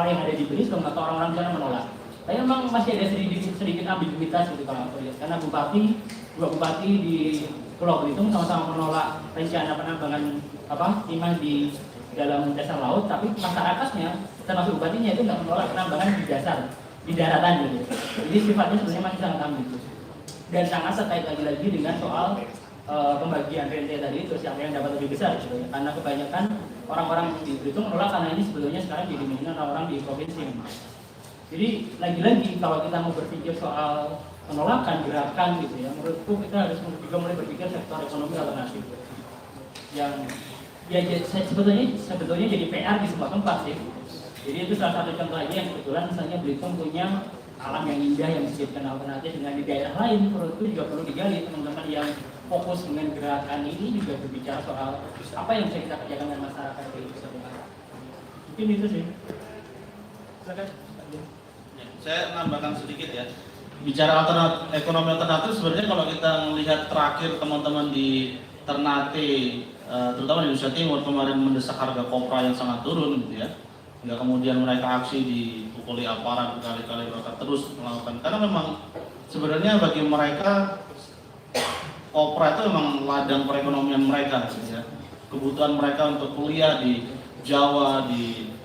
yang ada di Belitung atau orang-orang sana menolak. Tapi memang masih ada sedikit ambiguitas gitu kalau aku lihat. Karena dua bupati di Pulau Belitung sama-sama menolak rencana penambangan timah di dalam dasar laut, tapi masyarakatnya termasuk bupatinya itu nggak menolak penambangan di daratan gitu. Jadi sifatnya sebenarnya masih sangat ambigu. Dan sangat terkait lagi dengan soal pembagian rente tadi itu siapa yang dapat lebih besar gitu ya. Karena kebanyakan orang-orang di Belitung menolak karena ini sebetulnya sekarang didominasi orang di provinsi. Jadi lagi-lagi kalau kita mau berpikir soal penolakan gerakan gitu ya, menurutku kita harus juga mulai berpikir sektor ekonomi alternatif yang ya sebetulnya jadi PR di sebuah tempat sih. Jadi itu salah satu contoh aja yang kebetulan misalnya Belitung punya alam yang indah yang dijadikan alternatif dengan di daerah lain. Menurutku juga perlu digali teman-teman yang fokus dengan gerakan ini juga berbicara soal apa yang bisa kita kerjakan dengan masyarakat itu. Mungkin itu sih. Silakan. Saya nambahkan sedikit ya. Bicara ekonomi alternatif sebenarnya kalau kita melihat terakhir teman-teman di Ternate, terutama di Indonesia Timur kemarin mendesak harga kopra yang sangat turun gitu ya. Hingga kemudian mereka aksi dipukuli aparat berkali-kali, mereka terus melakukan. Karena memang sebenarnya bagi mereka kopra itu memang ladang perekonomian mereka gitu ya. Kebutuhan mereka untuk kuliah di Jawa,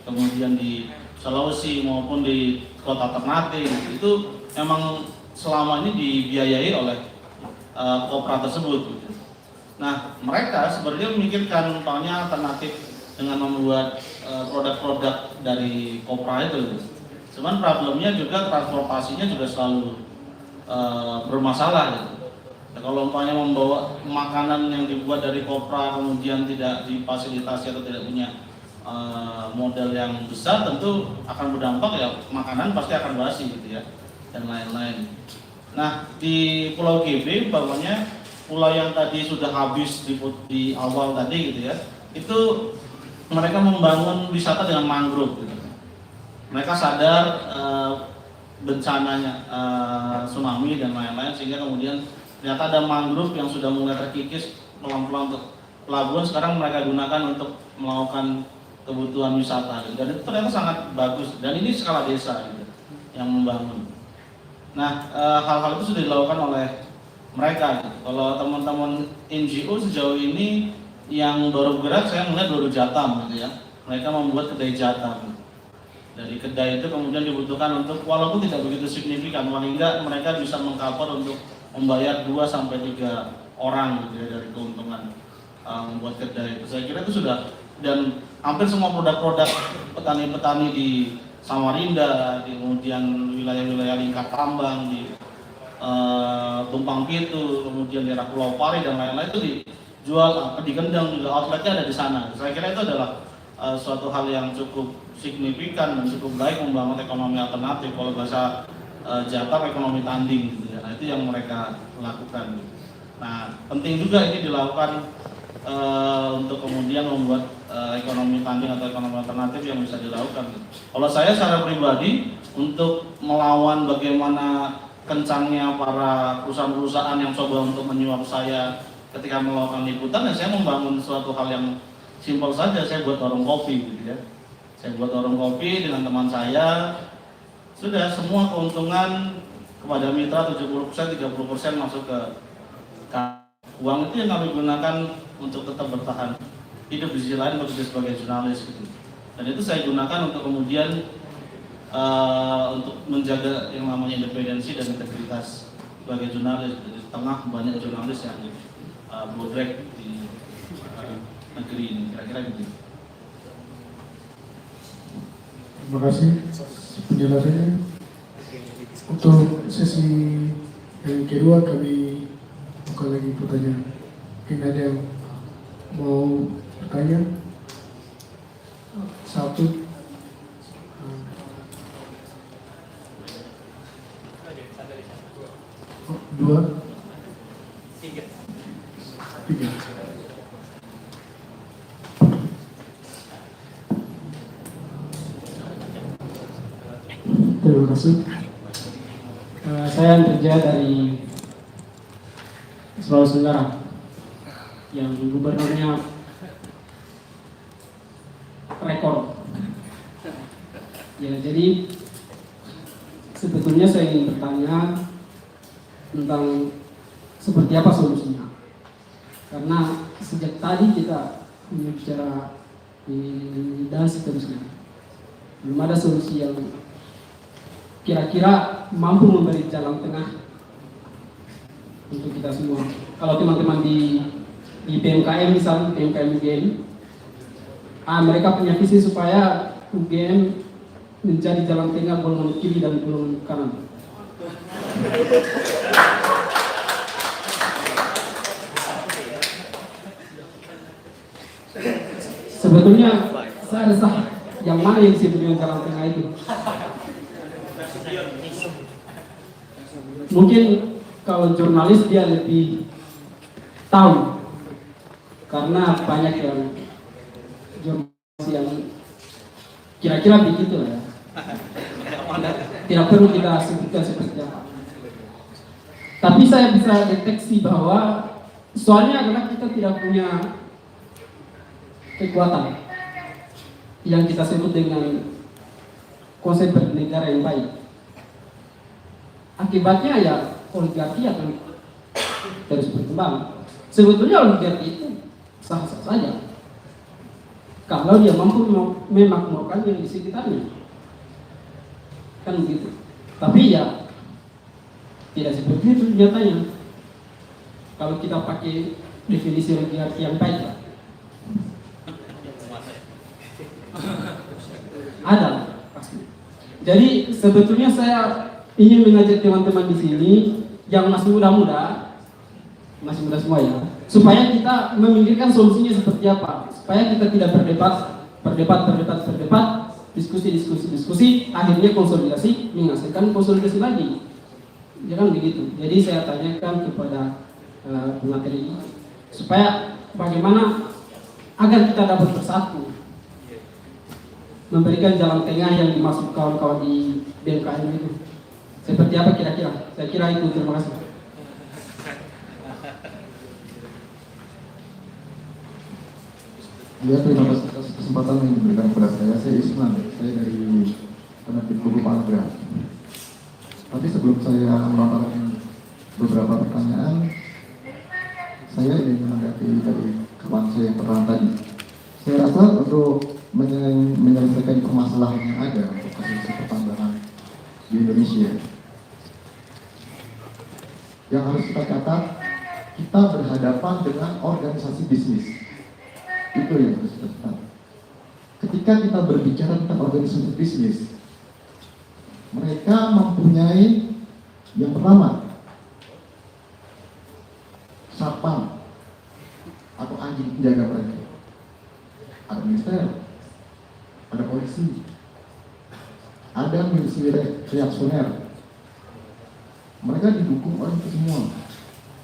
kemudian di Sulawesi maupun di kota Ternate itu memang selama ini dibiayai oleh kopra tersebut gitu. Nah, mereka sebenarnya memikirkan umpamanya alternatif dengan membuat produk-produk dari kopra itu gitu. Cuman problemnya juga transportasinya juga selalu bermasalah gitu. Ya, kalau umpamanya membawa makanan yang dibuat dari kopra kemudian tidak difasilitasi atau tidak punya model yang besar, tentu akan berdampak ya makanan pasti akan basi gitu ya dan lain-lain. Nah di Pulau GB umpamanya pulau yang tadi sudah habis di awal tadi gitu ya, itu mereka membangun wisata dengan mangrove gitu. Mereka sadar bencananya tsunami dan lain-lain sehingga kemudian ternyata ada mangrove yang sudah mulai terkikis pelan-pelan untuk pelabuhan, sekarang mereka gunakan untuk melakukan kebutuhan wisata gitu. Dan itu ternyata sangat bagus dan ini skala desa gitu, yang membangun. Nah hal-hal itu sudah dilakukan oleh mereka gitu. Kalau teman-teman NGO sejauh ini yang baru bergerak saya melihat baru Jatam gitu ya. Mereka membuat kedai Jatam gitu. Dari kedai itu kemudian dibutuhkan untuk walaupun tidak begitu signifikan, paling enggak mereka bisa mengcover untuk membayar 2-3 orang gitu ya dari keuntungan membuat kedai itu. Saya kira itu sudah, dan hampir semua produk-produk petani-petani di Samarinda, kemudian wilayah-wilayah lingkar tambang di Tumpang Pitu, kemudian daerah Pulau Pari dan lain-lain itu dijual di Kendeng juga, outletnya ada di sana. Saya kira itu adalah suatu hal yang cukup signifikan dan cukup baik membangun ekonomi alternatif. Kalau bahasa Jatam ekonomi tanding gitu ya. Nah, itu yang mereka lakukan. Nah, penting juga ini dilakukan untuk kemudian membuat ekonomi tanding atau ekonomi alternatif yang bisa dilakukan. Kalau saya secara pribadi untuk melawan bagaimana kencangnya para perusahaan-perusahaan yang coba untuk menyuap saya ketika melakukan liputan, ya saya membangun suatu hal yang simpel saja. Saya buat warung kopi gitu ya. Saya buat warung kopi dengan teman saya. Sudah semua keuntungan kepada mitra 70%, 30% masuk ke uang itu yang kami gunakan untuk tetap bertahan hidup di sisi lain bekerja sebagai jurnalis gitu. Dan itu saya gunakan untuk kemudian untuk menjaga yang namanya independensi dan integritas sebagai jurnalis. Di tengah banyak jurnalis yang bodrek di negeri ini, kira-kira gitu. Terima kasih penjelasannya. Untuk sesi yang kedua kami buka lagi pertanyaan. Mungkin ada yang mau bertanya? Satu. Oh, dua. Tiga. Terima kasih. Saya kerja dari Sulawesi Tenggara yang gubernurnya rekor. Ya, jadi sebetulnya saya ingin bertanya tentang seperti apa solusinya. Karena sejak tadi kita bicara dan seterusnya, belum ada solusi yang kira-kira mampu memberi jalan tengah untuk kita semua. Kalau teman-teman di PMKM misalnya, PMKM UGM, mereka punya visi supaya UGM menjadi jalan tengah golongan kiri dan golongan kanan. Sebetulnya saya resah yang mana yang sebetulnya jalan tengah itu. Mungkin kalau jurnalis dia lebih tahu karena banyak yang jurnalis yang kira-kira begitu ya. Tidak perlu kita sebutkan seperti apa. Tapi saya bisa deteksi bahwa soalnya adalah kita tidak punya kekuatan yang kita sebut dengan konsep bernegara yang baik. Akibatnya ya oligarki akan terus berkembang. Sebetulnya oligarki itu sah-sah saja kalau dia mampu memakmurkan yang di sekitarnya, kan begitu. Tapi ya tidak seperti itu nyatanya. Kalau kita pakai definisi oligarki yang baik lah. Ada pasti. Jadi sebetulnya saya ingin mengajak teman-teman di sini yang masih muda-muda, masih muda semua ya, supaya kita memikirkan solusinya seperti apa, supaya kita tidak berdebat, diskusi, akhirnya konsolidasi, menghasilkan konsolidasi lagi, jangan begitu. Jadi saya tanyakan kepada pemateri supaya bagaimana agar kita dapat bersatu, memberikan jalan tengah yang dimaksud kawan-kawan di BMKM itu. Seperti apa kira-kira? Saya kira itu. Terima kasih. Ya, terima kasih atas kesempatan yang diberikan kepada saya. Saya Isman, saya dari penerbit buku Panagra. Tapi sebelum saya melontarkan beberapa pertanyaan, saya ingin menanggapi dari kawan saya yang pertama tadi. Saya rasa untuk menyelesaikan permasalahan yang ada untuk kasus pertambangan di Indonesia, yang harus kita catat, kita berhadapan dengan organisasi bisnis. Itu yang harus kita catat. Ketika kita berbicara tentang organisasi bisnis, mereka mempunyai yang pertama satpam atau anjing penjaga mereka. Ada militer, ada polisi, ada milisi reaksioner. Mereka didukung oleh itu semua.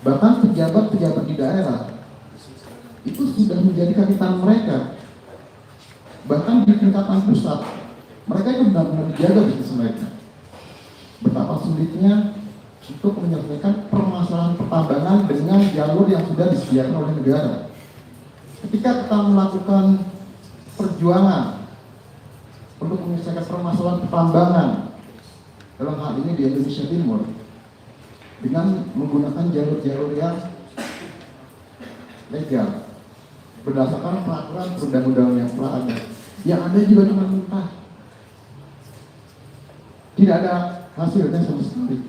Bahkan pejabat-pejabat di daerah itu sudah menjadi kapitan mereka. Bahkan di tingkatan pusat, mereka itu benar-benar dijaga bisnis mereka. Betapa sulitnya untuk menyelesaikan permasalahan pertambangan dengan jalur yang sudah disediakan oleh negara. Ketika kita melakukan perjuangan untuk menyelesaikan permasalahan pertambangan dalam hal ini di Indonesia Timur dengan menggunakan jalur-jalur yang legal berdasarkan peraturan perundang-undangan yang telah ada, yang ada juga cuma mentah, tidak ada hasilnya sama sekali.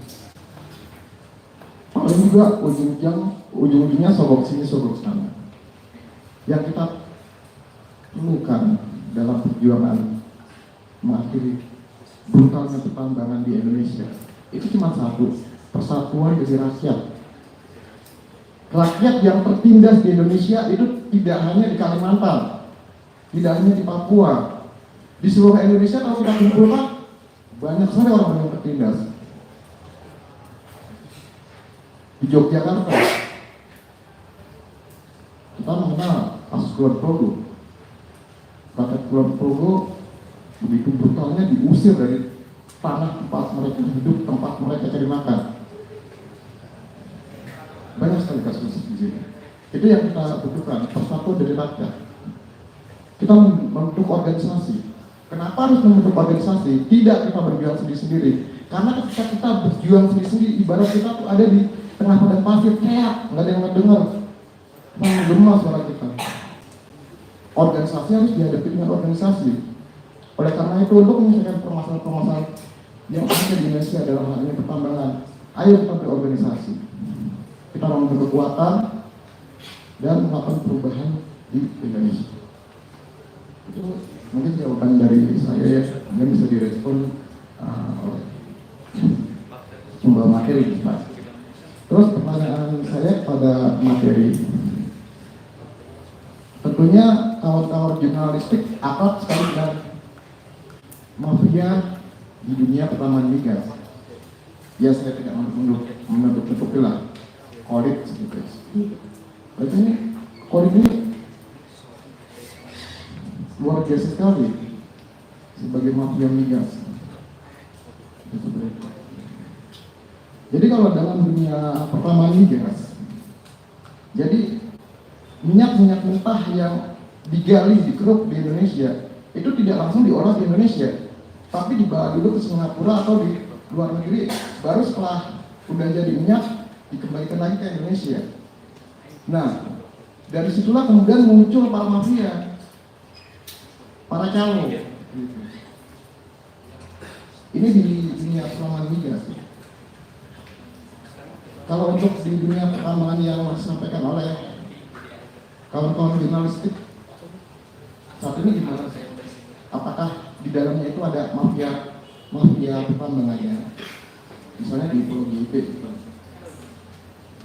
Paling juga ujung-ujungnya sogok sini sogok sana. Yang kita perlukan dalam perjuangan mengakhiri brutalnya pertambangan di Indonesia itu cuma satu, persatuan dari rakyat. Rakyat yang tertindas di Indonesia itu tidak hanya di Kalimantan, tidak hanya di Papua, di seluruh Indonesia. Kalau kita kumpulkan banyak sekali orang yang tertindas. Di Yogyakarta kita mengenal kasus Kulon Progo. Rakyat Kulon Progo begitu brutalnya diusir dari tanah tempat mereka hidup, tempat mereka cari makan. Banyak sekali kasus di sini. Itu yang kita butuhkan, persatuan dari rakyat. Kita membentuk organisasi. Kenapa harus membentuk organisasi? Tidak kita berjuang sendiri-sendiri. Karena ketika kita berjuang sendiri-sendiri, ibarat kita tuh ada di tengah padang pasir, kayak nggak ada yang mendengar, menggema suara kita. Organisasi harus dihadapi dengan organisasi. Oleh karena itu, untuk menyelesaikan permasalahan-permasalahan yang ada di Indonesia dalam hal ini pertambangan, ayo kita berorganisasi. Kita membangun kekuatan dan melakukan perubahan di Indonesia. Itu mungkin jawaban dari saya ya, yang bisa direspon oleh sumber materi, Pak. Terus pertanyaan saya pada materi, tentunya kawan-kawan jurnalistik akrab sekali dengan mafia di dunia pertambangan migas. Ya, saya tidak menutup lah kolit seperti itu. Berarti ini kolit ini luar biasa sekali sebagai mafia migas. Jadi kalau dalam dunia pertambangan migas, jadi minyak mentah yang digali, dikeruk di Indonesia itu tidak langsung diolah di Indonesia, tapi dibawa dulu ke Singapura atau di luar negeri, baru setelah udah jadi minyak dikembalikan lagi ke Indonesia. Nah, dari situlah kemudian muncul para mafia, para calo. Ini di dunia pertambangan migas. Kalau untuk di dunia pertambangan yang disampaikan oleh kawan-kawan jurnalistik saat ini gimana? Apakah di dalamnya itu ada mafia pertambangannya? Misalnya di Pulau GIP.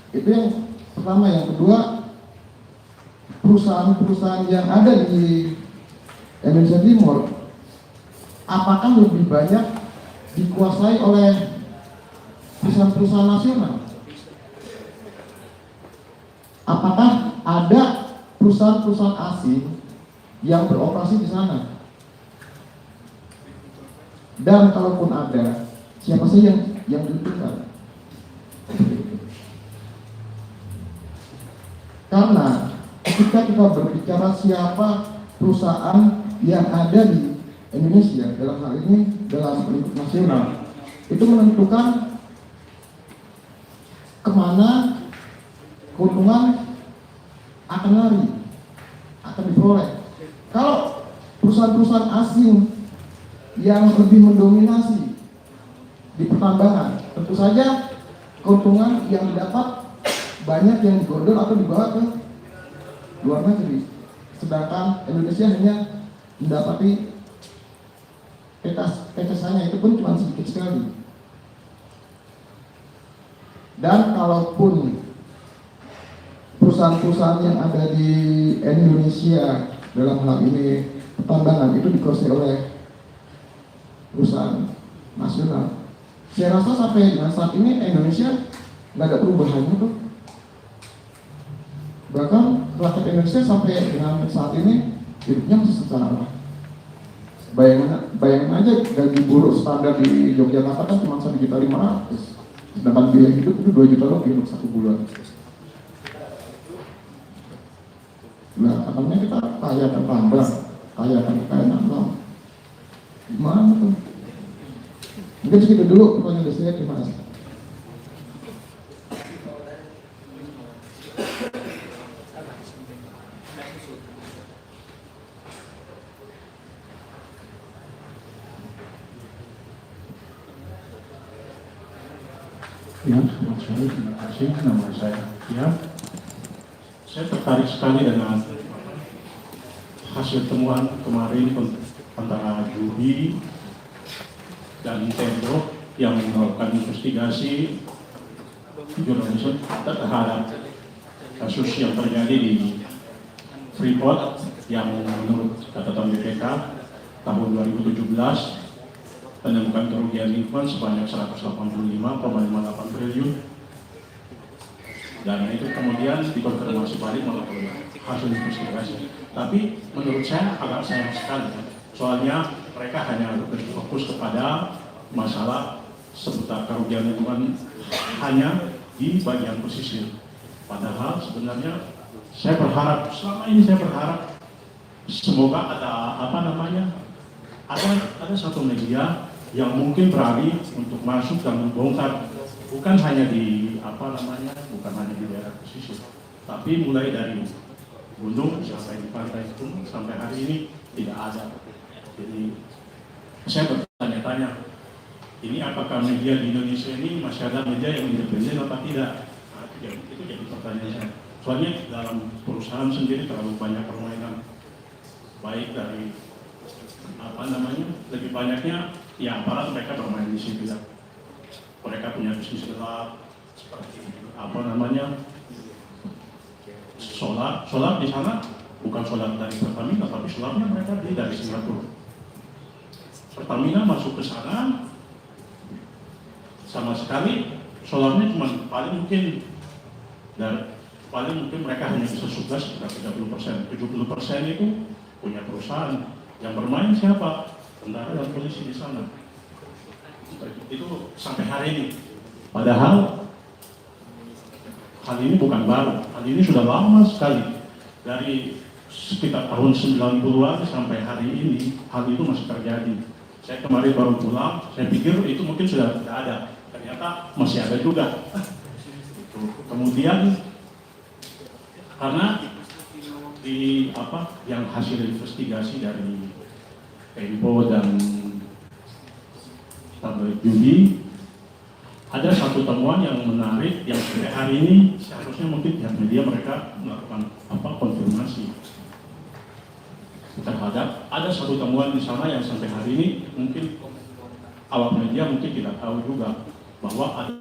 Itu yang pertama. Yang kedua, perusahaan-perusahaan yang ada di Indonesia Timur, apakah lebih banyak dikuasai oleh perusahaan-perusahaan nasional? Apakah ada perusahaan-perusahaan asing yang beroperasi di sana? Dan kalaupun ada, siapa sih yang diuntungkan? Karena ketika kita berbicara siapa perusahaan yang ada di Indonesia, dalam hal ini dalam lingkup nasional, itu menentukan kemana keuntungan akan lari, akan diperoleh. Kalau perusahaan-perusahaan asing yang lebih mendominasi di pertambangan, tentu saja keuntungan yang didapat banyak yang digondol atau dibawa ke luar negeri. Sedangkan Indonesia hanya mendapati tetesannya, itu pun cuma sedikit sekali. Dan kalaupun perusahaan-perusahaan yang ada di Indonesia dalam hal ini pertambangan itu dikuasai oleh perusahaan nasional, saya rasa sampai dengan saat ini Indonesia nggak ada perubahannya tuh. Bahkan rakyat Indonesia sampai dengan saat ini hidupnya masih secara. Bayangin aja gaji buruh standar di Yogyakarta kan cuma 1.500.000, sedangkan biaya hidup itu 2 juta lebih untuk 1 bulan. Nah, katanya kita kaya akan tambang, kaya akan kekayaan alam. Gimana tuh? Mungkin segitu dulu pertanyaan dari saya. Terima kasih. Ya, selamat sore, terima kasih. Nama saya ya. Saya tertarik sekali dengan hasil temuan kemarin antara Judi dan Tempo yang melakukan investigasi jurnalisme terhadap kasus yang terjadi di Freeport yang menurut catatan BPK tahun 2017 menemukan kerugian lingkungan sebanyak 185,58 triliun, dan itu kemudian dikonfirmasi balik melalui hasil investigasi. Tapi menurut saya agak sayang sekali, soalnya mereka hanya berfokus kepada masalah seputar kerugian lingkungan hanya di bagian pesisir. Padahal sebenarnya saya berharap, selama ini saya berharap semoga ada ada satu media yang mungkin berani untuk masuk dan membongkar, bukan hanya di bukan hanya di daerah pesisir, tapi mulai dari gunung sampai di pantai pun sampai hari ini tidak ada. Jadi saya bertanya-tanya, ini apakah media di Indonesia ini masih ada media yang independen atau tidak? Nah, itu jadi pertanyaan saya. Soalnya dalam perusahaan sendiri terlalu banyak permainan, baik dari lebih banyaknya ya aparat mereka bermain di situ ya. Mereka punya bisnis gelap seperti solar di sana bukan solar dari Pertamina, tapi solarnya mereka beli dari Singapura. Pertamina masuk ke sana sama sekali solarnya cuma paling mungkin mereka hanya bisa sukses sekitar 30%, 70% itu punya perusahaan. Yang bermain siapa? Tentara dan polisi di sana. Itu sampai hari ini. Padahal hal ini bukan baru. Hal ini sudah lama sekali. Dari sekitar tahun 90-an sampai hari ini, hal itu masih terjadi. Saya kemarin baru pulang, saya pikir itu mungkin sudah tidak ada. Ternyata masih ada juga. Kemudian karena yang hasil investigasi dari Tempo dan tabloid Judi, ada satu temuan yang menarik yang sampai hari ini seharusnya mungkin pihak media mereka melakukan konfirmasi terhadap ada satu temuan di sana yang sampai hari ini mungkin awak media mungkin tidak tahu juga, bahwa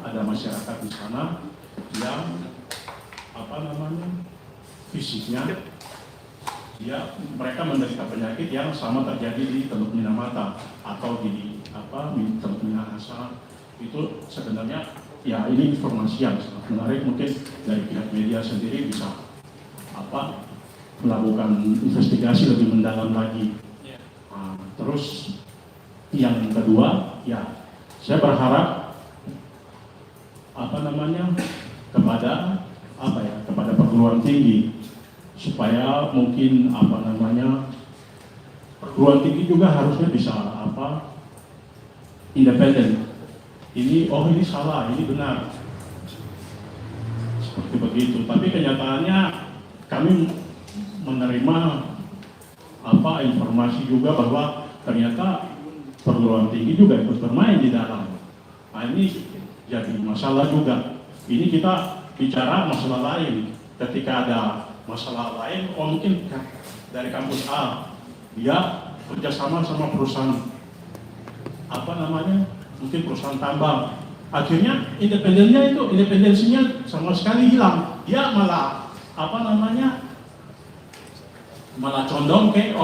ada masyarakat di sana yang fisiknya mereka menderita penyakit yang sama terjadi di Teluk Minamata atau di Teluk Minahasa. Itu sebenarnya ya ini informasi yang sangat menarik, mungkin dari pihak media sendiri bisa melakukan investigasi lebih mendalam lagi. Terus yang kedua ya saya berharap kepada perguruan tinggi supaya mungkin perguruan tinggi juga harusnya bisa independen. Ini salah, ini benar, seperti begitu. Tapi kenyataannya kami menerima informasi juga bahwa ternyata perguruan tinggi juga ikut bermain di dalam. Nah ini jadi masalah juga. Ini kita bicara masalah lain. Ketika ada masalah lain, mungkin dari kampus A dia kerjasama sama perusahaan mungkin perusahaan tambang, akhirnya independensinya sama sekali hilang. Dia malah malah condong ke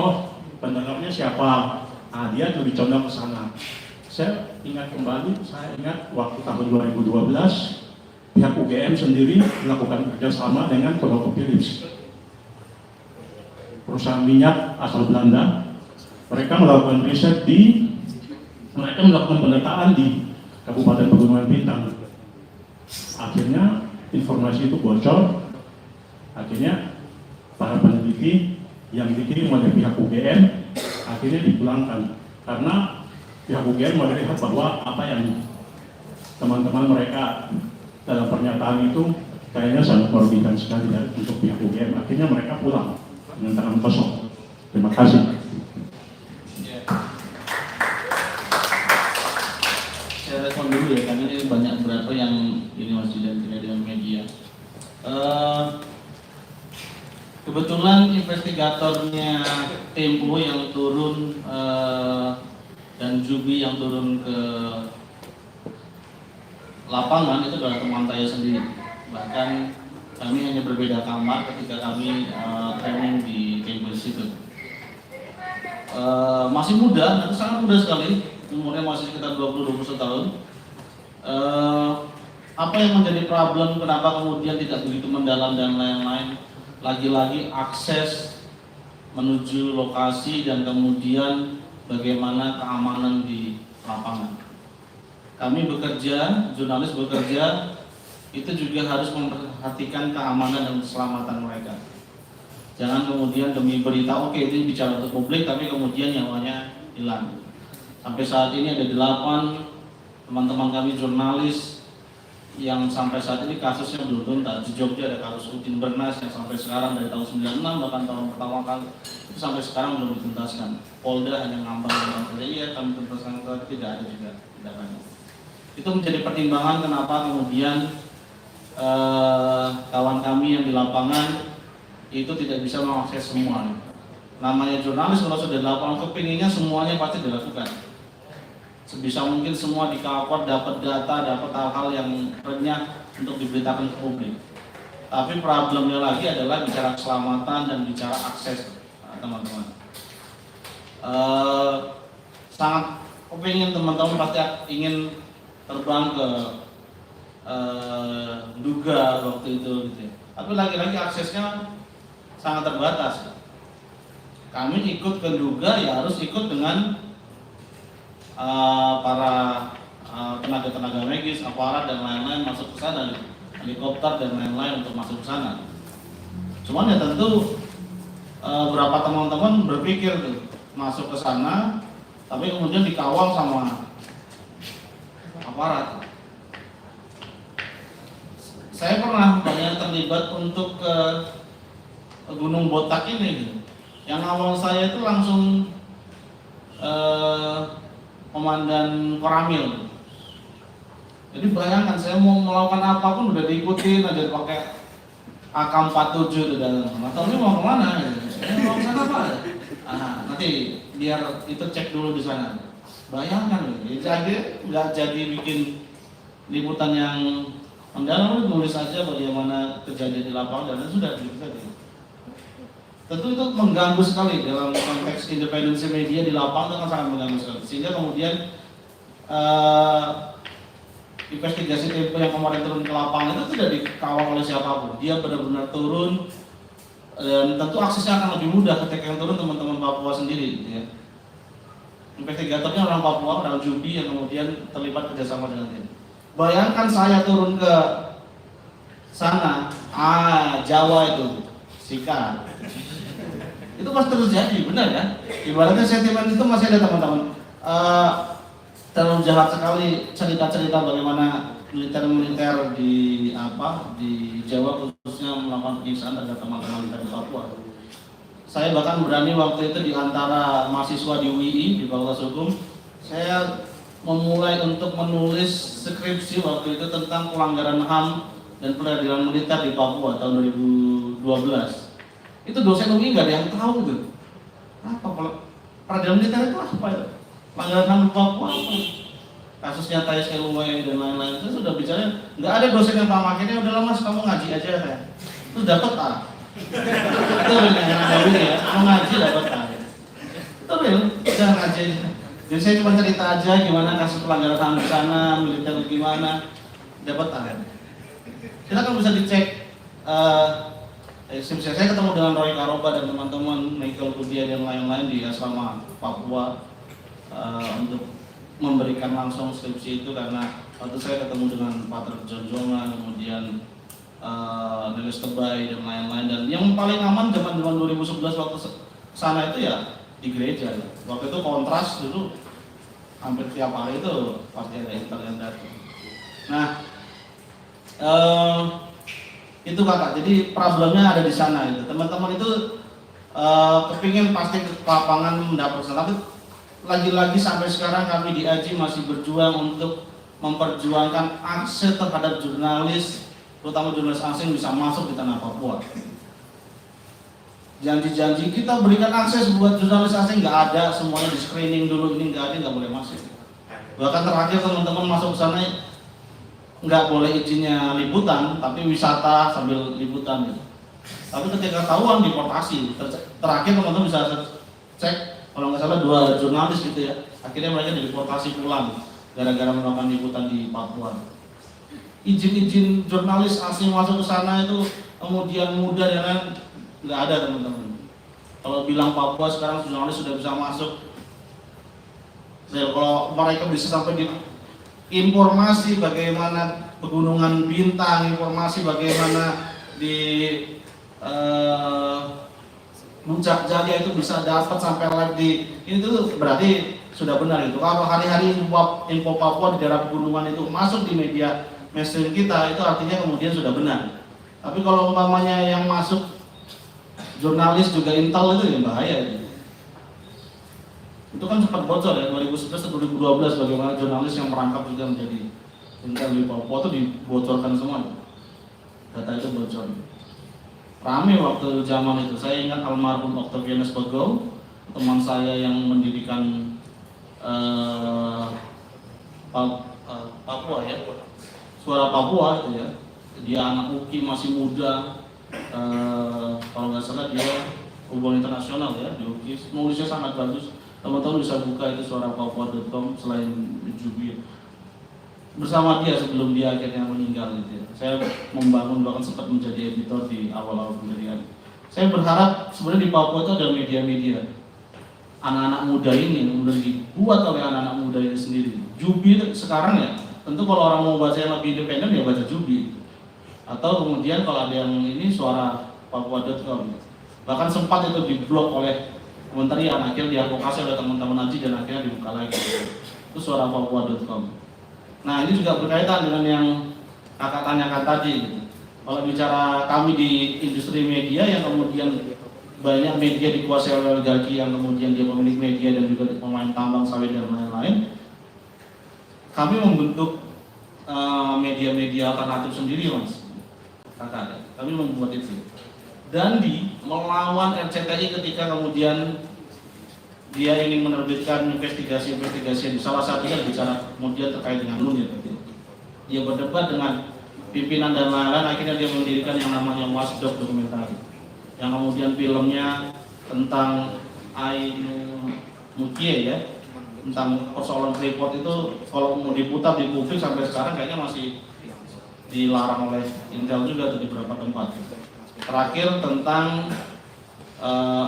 pendengarnya siapa, dia lebih condong ke sana. Saya ingat waktu tahun 2012 pihak UGM sendiri melakukan kerjasama dengan ConocoPhillips, perusahaan minyak asal Belanda. Mereka melakukan riset mereka melakukan pendataan di Kabupaten Pegunungan Bintang. Akhirnya informasi itu bocor. Akhirnya para peneliti yang dikirim oleh pihak UGM akhirnya dipulangkan karena pihak UGM melihat bahwa apa yang teman-teman mereka dalam pernyataan itu kayaknya sangat merugikan sekali untuk pihak UGM. Akhirnya mereka pulang dengan tangan kosong. Terima kasih. Saya respon dulu ya, karena ini banyak beberapa yang ini masih dan tidak dengan media. Kebetulan investigatornya Tempo yang turun dan Jubi yang turun ke lapangan itu adalah teman saya sendiri. Bahkan kami hanya berbeda kamar ketika kami training di Tempo Institute. Masih muda, sangat muda sekali, umurnya masih sekitar 20-21 tahun. Apa yang menjadi problem, kenapa kemudian tidak begitu mendalam dan lain-lain? Lagi-lagi akses menuju lokasi dan kemudian bagaimana keamanan di lapangan. Kami bekerja, jurnalis bekerja, itu juga harus memperhatikan keamanan dan keselamatan mereka. Jangan kemudian demi berita, oke ini bicara untuk publik, tapi kemudian nyawanya hilang. Sampai saat ini ada 8 teman-teman kami jurnalis yang sampai saat ini kasusnya belum tuntas. Di Jogja ada kasus Udin Bernas yang sampai sekarang dari tahun 96 bahkan tahun pertama kali itu sampai sekarang belum dituntaskan. Polda hanya ngambang saja, iya kami tuntaskan, tidak ada juga tindakannya. Itu menjadi pertimbangan kenapa kemudian kawan kami yang di lapangan itu tidak bisa mengakses semua. Namanya jurnalis kalau sudah di lapangan kepinginnya semuanya pasti dilakukan. Sebisa mungkin semua dikawal, dapat data, dapat hal-hal yang renyah untuk diberitakan ke publik. Tapi problemnya lagi adalah bicara keselamatan dan bicara akses, teman-teman. Sangat kepingin teman-teman pasti ingin terbang ke Duga waktu itu, gitu ya. Tapi lagi-lagi aksesnya sangat terbatas. Kami ikut ke Duga ya harus ikut dengan para tenaga-tenaga medis, aparat dan lain-lain masuk ke sana, helikopter dan lain-lain untuk masuk ke sana. Cuman ya tentu beberapa teman-teman berpikir tuh masuk ke sana, tapi kemudian dikawal sama aparat. Saya pernah banyak terlibat untuk ke Gunung Botak ini, yang awal saya itu langsung Komandan Koramil. Jadi bayangkan saya mau melakukan apapun udah diikutin, ada pakai AK-47 dan atau ini mau kemana? Mau ke sana apa? Nanti biar itu cek dulu di sana. Bayangkan, jadi nggak jadi bikin liputan yang mendalam, tulis saja bagaimana kejadian di lapangan dan itu sudah gitu saja. Tentu itu mengganggu sekali dalam konteks independensi media di lapangan, itu kan sangat mengganggu sekali. Sehingga kemudian investigasi Tempo yang kemarin turun ke lapangan itu tidak dikawal oleh siapapun. Dia benar-benar turun dan tentu aksesnya akan lebih mudah ketika yang turun teman-teman Papua sendiri, gitu ya. Investigatornya orang Papua, orang Jubi yang kemudian terlibat kerjasama dengan tim. Bayangkan saya turun ke sana, Jawa itu, Sika. Itu pasti terjadi, benar ya? Ibaratnya sentimen itu masih ada teman-teman. Terlalu jahat sekali cerita-cerita bagaimana militer-militer di Jawa khususnya melakukan penyiksaan terhadap teman-teman militer di Papua. Saya bahkan berani waktu itu di antara mahasiswa di UI di Fakultas Hukum, saya memulai untuk menulis skripsi waktu itu tentang pelanggaran HAM dan peradilan militer di Papua tahun 2012. Itu dosen UI nggak ada yang tahu tuh. Apa peradilan militer itu apa ya? Pelanggaran HAM di Papua apa? Kasusnya TSLW dan lain-lain itu sudah bicara. Nggak ada dosen yang paham, akhirnya udah mas kamu ngaji aja ya. Terus dapat A. Itu yang ada ya, mau ngaji dapat A. Itu real, udah ngaji aja. Jadi saya cuma cerita aja gimana kasus pelanggaran HAM di sana, militer gimana, dapat A. Kita kan bisa dicek. Saya ketemu dengan Roy Karoba dan teman-teman Michael Budia dan lain-lain di asrama Papua untuk memberikan langsung skripsi itu, karena waktu saya ketemu dengan Pater Jonjongan, kemudian Nelis Tebay dan lain-lain, dan yang paling aman zaman 2011 waktu sana itu ya di gereja. Waktu itu kontras dulu hampir tiap hari itu pasti ada internet datang. Nah, itu kakak. Jadi problemnya ada di sana. Itu teman-teman itu kepingin pasti ke lapangan mendapat, tapi lagi-lagi sampai sekarang kami di AJI masih berjuang untuk memperjuangkan akses terhadap jurnalis, terutama jurnalis asing bisa masuk di tanah Papua. janji-janji kita berikan akses buat jurnalis asing, nggak ada, semuanya di screening dulu, ini nggak ada, nggak boleh masuk. Bahkan terakhir teman-teman masuk ke sana nggak boleh izinnya liputan, tapi wisata sambil liputan gitu. Tapi ketika ketahuan deportasi, terakhir teman-teman bisa cek kalau nggak salah 2 jurnalis gitu ya, akhirnya mereka deportasi pulang gara-gara melakukan liputan di Papua. Izin-izin jurnalis asing masuk ke sana itu kemudian mudah ya kan, nggak ada teman-teman. Kalau bilang Papua sekarang jurnalis sudah bisa masuk, kalau mereka bisa sampai di informasi bagaimana pegunungan bintang, informasi bagaimana di Puncak Jaya itu bisa dapat sampai live di itu, berarti sudah benar itu. Kalau hari-hari info Papua di daerah pegunungan itu masuk di media mainstream kita, itu artinya kemudian sudah benar. Tapi kalau umpamanya yang masuk jurnalis juga intel itu ya bahaya itu. Itu kan sempat bocor ya 2011-2012 bagaimana jurnalis yang merangkap juga menjadi intel di Papua itu dibocorkan semua. Data itu bocor. Rame waktu zaman itu. Saya ingat almarhum Octavianus Bagau, teman saya yang mendirikan Papua ya, Suara Papua itu ya. Dia anak UKI masih muda. Kalau nggak salah dia hubungan internasional ya di UKI. Nulisnya sangat bagus. Teman-teman bisa buka itu suarapapua.com selain Jubi. Bersama dia sebelum dia akhirnya meninggal gitu ya. Saya membangun, bahkan sempat menjadi editor di awal-awal pendirian. Saya berharap sebenarnya di Papua itu ada media-media anak-anak muda ini yang kemudian dibuat oleh anak-anak muda ini sendiri. Jubi sekarang ya, tentu kalau orang mau baca yang lebih independen ya baca Jubi. Atau kemudian kalau ada yang ini suarapapua.com. Bahkan sempat itu diblok oleh kementerian, akhirnya diadvokasi oleh teman-teman Haji dan akhirnya dibuka lagi. Itu suarapapua.com. Nah ini juga berkaitan dengan yang kakak tanyakan tadi gitu. Kalau bicara kami di industri media yang kemudian banyak media dikuasai oleh oligarki yang kemudian dia pemilik media dan juga pemain tambang sawit dan lain-lain, kami membentuk media-media alternatif sendiri mas kakak, kami membuat itu. Dandi melawan RCTI ketika kemudian dia ingin menerbitkan investigasi-investigasi, salah satunya bicara kemudian terkait dengan Munir. Dia berdebat dengan pimpinan dan lain-lain, akhirnya dia mendirikan yang namanya Watchdog Documentary, yang kemudian filmnya tentang Ainu Mukie ya, tentang persoalan Freeport itu kalau mau diputar di publik sampai sekarang kayaknya masih dilarang oleh Intel juga di beberapa tempat. Terakhir tentang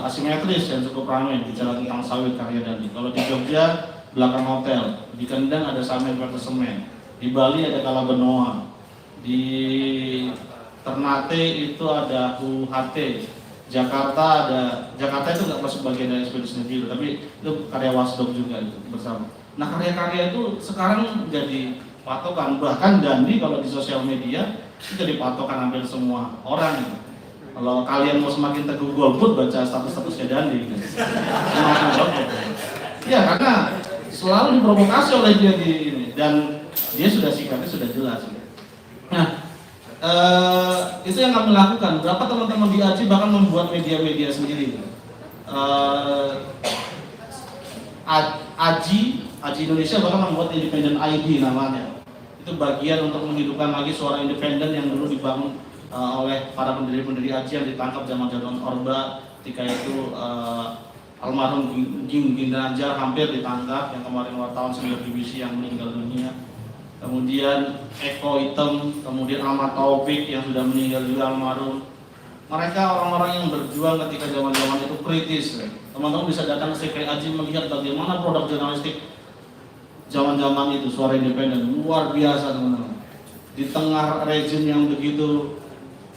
asimetris yang cukup ramai bicara tentang sawit karya Dandi. Kalau di Jogja belakang hotel, di Kendang ada Samen versus Semen, di Bali ada Kala Benoa, di Ternate itu ada UHT, Jakarta itu nggak masuk bagian dari ekspedisi negeri, tapi itu karya Watchdog juga itu bersama. Nah karya-karya itu sekarang jadi patokan, bahkan Dandi kalau di sosial media itu jadi patokan hampir semua orang gitu. Kalau kalian mau semakin teguh golput, baca status-statusnya Dandi gitu. Ya karena selalu diprovokasi oleh dia di ini, dan dia sudah sikapnya sudah jelas gitu. Nah itu yang kami lakukan. Berapa teman-teman di AJI bahkan membuat media-media sendiri. AJI Indonesia bahkan membuat Independent ID namanya. Itu bagian untuk menghidupkan lagi suara independen yang dulu dibangun oleh para pendiri-pendiri AJI yang ditangkap zaman Orba. Ketika itu almarhum Ginda Anjar hampir ditangkap, yang kemarin wartawan senior BBC yang meninggal dunia. Kemudian Eko Item, kemudian Ahmad Taufik yang sudah meninggal juga almarhum. Mereka orang-orang yang berjuang ketika zaman-zaman itu kritis. Teman-teman bisa datang ke CKI AJI melihat bagaimana produk jurnalistik zaman-zaman itu, suara independen luar biasa teman-teman. Di tengah rezim yang begitu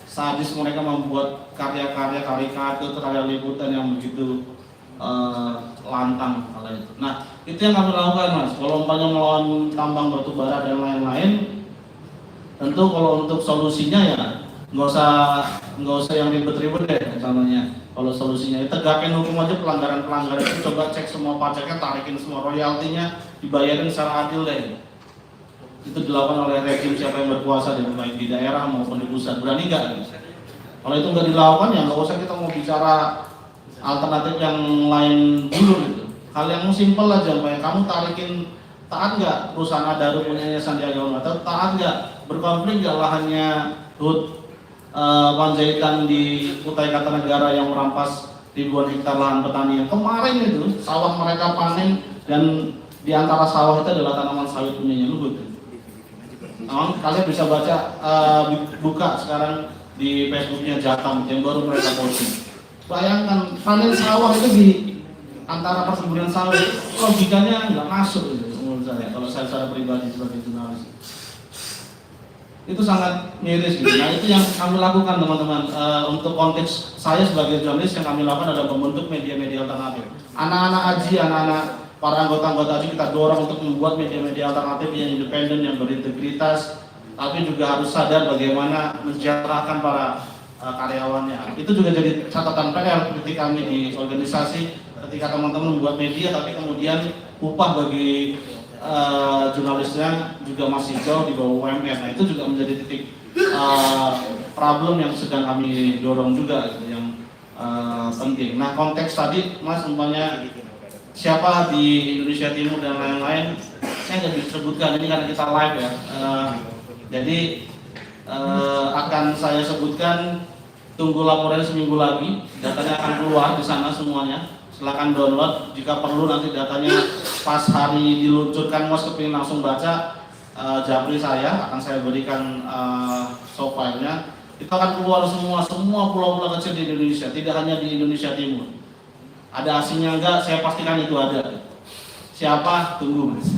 sadis, mereka membuat karya-karya karikatur, karya liputan yang begitu lantang kala itu. Nah, itu yang kami lakukan mas. Kalau umpamanya melawan tambang batu bara dan lain-lain, tentu kalau untuk solusinya ya nggak usah yang ribet-ribet deh. Misalnya kalau solusinya tegakkan hukum aja, pelanggaran itu coba cek semua pajaknya, tarikin semua royaltinya, dibayarin secara adil deh. Itu dilakukan oleh rezim siapa yang berkuasa, baik di daerah maupun di pusat. Berani nggak? Kalau itu nggak dilakukan ya nggak usah kita mau bicara alternatif yang lain dulu gitu. Hal yang simpel aja, kayak kamu tarikin, taat nggak perusahaan Adaro punyanya Sandiaga Uno, atau taat nggak berkonflik nggak lahannya HUT Panjaitan di Kutai Kartanegara yang merampas ribuan hektar lahan petani. Kemarin itu sawah mereka panen dan di antara sawah itu adalah tanaman sawit punyanya Luhut. Kalian bisa baca, buka sekarang di Facebooknya Jatam yang baru mereka posting. Bayangkan panen sawah itu di antara perkebunan sawit, logikanya nggak masuk gitu, menurut saya. Kalau saya secara pribadi sebagai jurnalis, itu sangat miris gitu. Nah itu yang kami lakukan teman-teman. Untuk konteks saya sebagai jurnalis, yang kami lakukan adalah membentuk media-media alternatif. Anak-anak AJI, anak-anak para anggota-anggota AJI kita dorong untuk membuat media-media alternatif yang independen, yang berintegritas, tapi juga harus sadar bagaimana mensejahterakan para karyawannya. Itu juga jadi catatan PR ketika kami di organisasi, ketika teman-teman membuat media, tapi kemudian upah bagi jurnalisnya juga masih jauh di bawah UMR. Nah itu juga menjadi titik problem yang sedang kami dorong juga gitu, yang penting. Nah konteks tadi Mas umpamanya siapa di Indonesia Timur dan lain-lain, saya nggak bisa sebutkan ini karena kita live ya. Jadi akan saya sebutkan, tunggu laporannya seminggu lagi, datanya akan keluar di sana semuanya. Silakan download, jika perlu nanti datanya pas hari diluncurkan Mas kepingin langsung baca, Japri saya akan saya berikan soft file-nya. Itu akan keluar semua pulau-pulau kecil di Indonesia, tidak hanya di Indonesia Timur. Ada asingnya enggak, saya pastikan itu ada. Siapa? Tunggu Mas.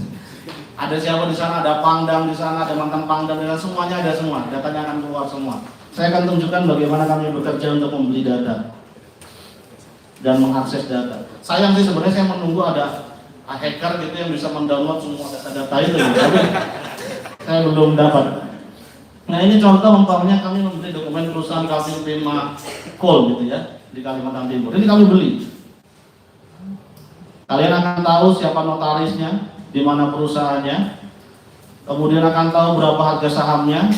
Ada siapa di sana, ada Pangdam di sana, ada mantan Pangdam di sana, semuanya ada semua, datanya akan keluar semua. Saya akan tunjukkan bagaimana kami bekerja untuk membeli data dan mengakses data. Sayang sih sebenarnya saya menunggu ada hacker gitu yang bisa mendownload semua data-data itu, tapi saya belum dapat. Nah ini contoh umpamanya kami membeli dokumen perusahaan Kaltim Prima Coal gitu ya di Kalimantan Timur. Ini kami beli. Kalian akan tahu siapa notarisnya, di mana perusahaannya, kemudian akan tahu berapa harga sahamnya,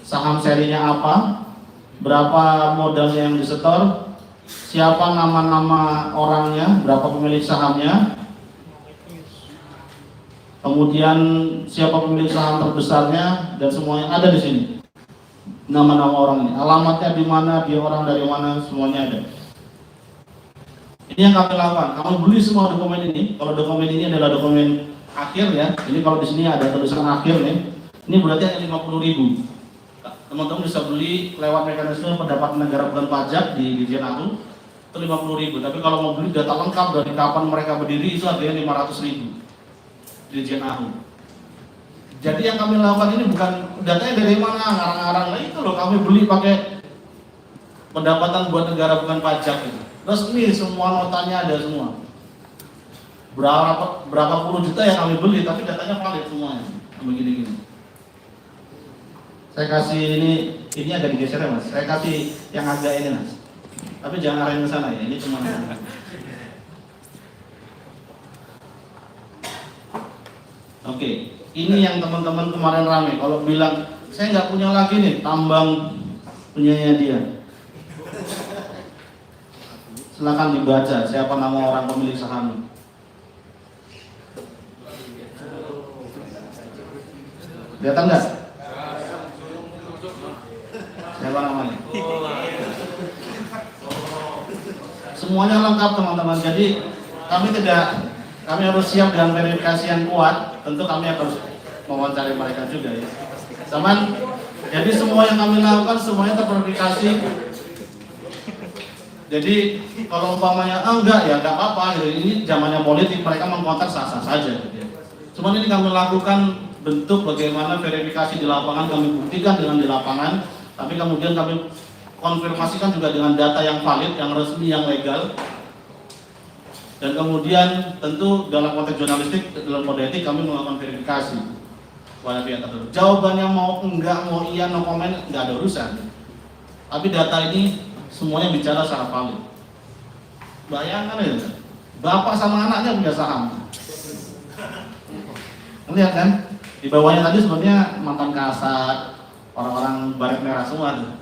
saham serinya apa, berapa modalnya yang disetor, siapa nama-nama orangnya, berapa pemilik sahamnya, kemudian siapa pemilik saham terbesarnya, dan semuanya ada di sini. Nama-nama orang ini, alamatnya di mana, dia orang dari mana, semuanya ada. Ini yang kami lakukan. Kami beli semua dokumen ini. Kalau dokumen ini adalah dokumen akhir ya. Ini kalau di sini ada tulisan akhir nih. Ini berarti hanya 50.000. Teman-teman bisa beli lewat mekanisme pendapatan negara bukan pajak di Dirjen Ahu itu 50.000. Tapi kalau mau beli data lengkap dari kapan mereka berdiri itu harganya 500.000 Dirjen Ahu. Jadi yang kami lakukan ini bukan datanya dari mana ngarang-ngarang, nah itu loh kami beli pakai pendapatan buat negara bukan pajak itu. Resmi semua notanya ada semua. Berapa puluh juta yang kami beli tapi datanya valid semuanya. Begini-gini. Saya kasih ini agak digeser ya Mas. Saya kasih yang agak ini Mas. Tapi jangan arahin ke sana ya. Ini cuma Oke, ini yang teman-teman kemarin rame. Kalau bilang saya nggak punya lagi nih tambang punyanya dia. Silakan dibaca siapa nama orang pemilik saham. Kelihatan nggak? Siapa namanya? Semuanya lengkap teman-teman. Jadi kami harus siap dengan verifikasi yang kuat. Tentu kami harus mewawancari mereka juga ya. Teman, jadi semua yang kami lakukan semuanya terverifikasi. Jadi kalau umpamanya enggak ya enggak apa-apa gitu. Ini zamannya politik, mereka mengkontak sah-sah saja gitu ya. Cuman ini kami lakukan bentuk bagaimana verifikasi di lapangan, kami buktikan dengan di lapangan, tapi kemudian kami konfirmasikan juga dengan data yang valid, yang resmi, yang legal. Dan kemudian tentu dalam konteks jurnalistik, dalam kode etik kami melakukan verifikasi pada pihak tertentu. Jawabannya mau enggak, mau iya, no comment, enggak ada urusan. Tapi data ini semuanya bicara secara valid. Bayangkan ya, bapak sama anaknya punya saham. Lihat kan, di bawahnya tadi sebenarnya mantan Kasat, orang-orang baret merah semua tuh.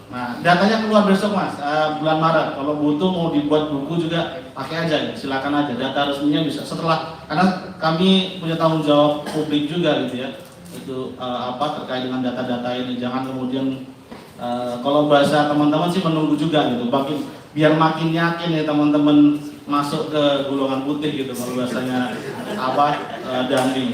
Nah, datanya keluar besok Mas, bulan Maret. Kalau butuh mau dibuat buku juga pakai aja, silakan aja. Data resminya bisa setelah, karena kami punya tanggung jawab publik juga gitu ya. Itu terkait dengan data-data ini. Jangan kemudian kalau bahasa teman-teman sih menunggu juga gitu. Biar makin yakin ya teman-teman masuk ke golongan putih gitu kalau bahasanya Dandi.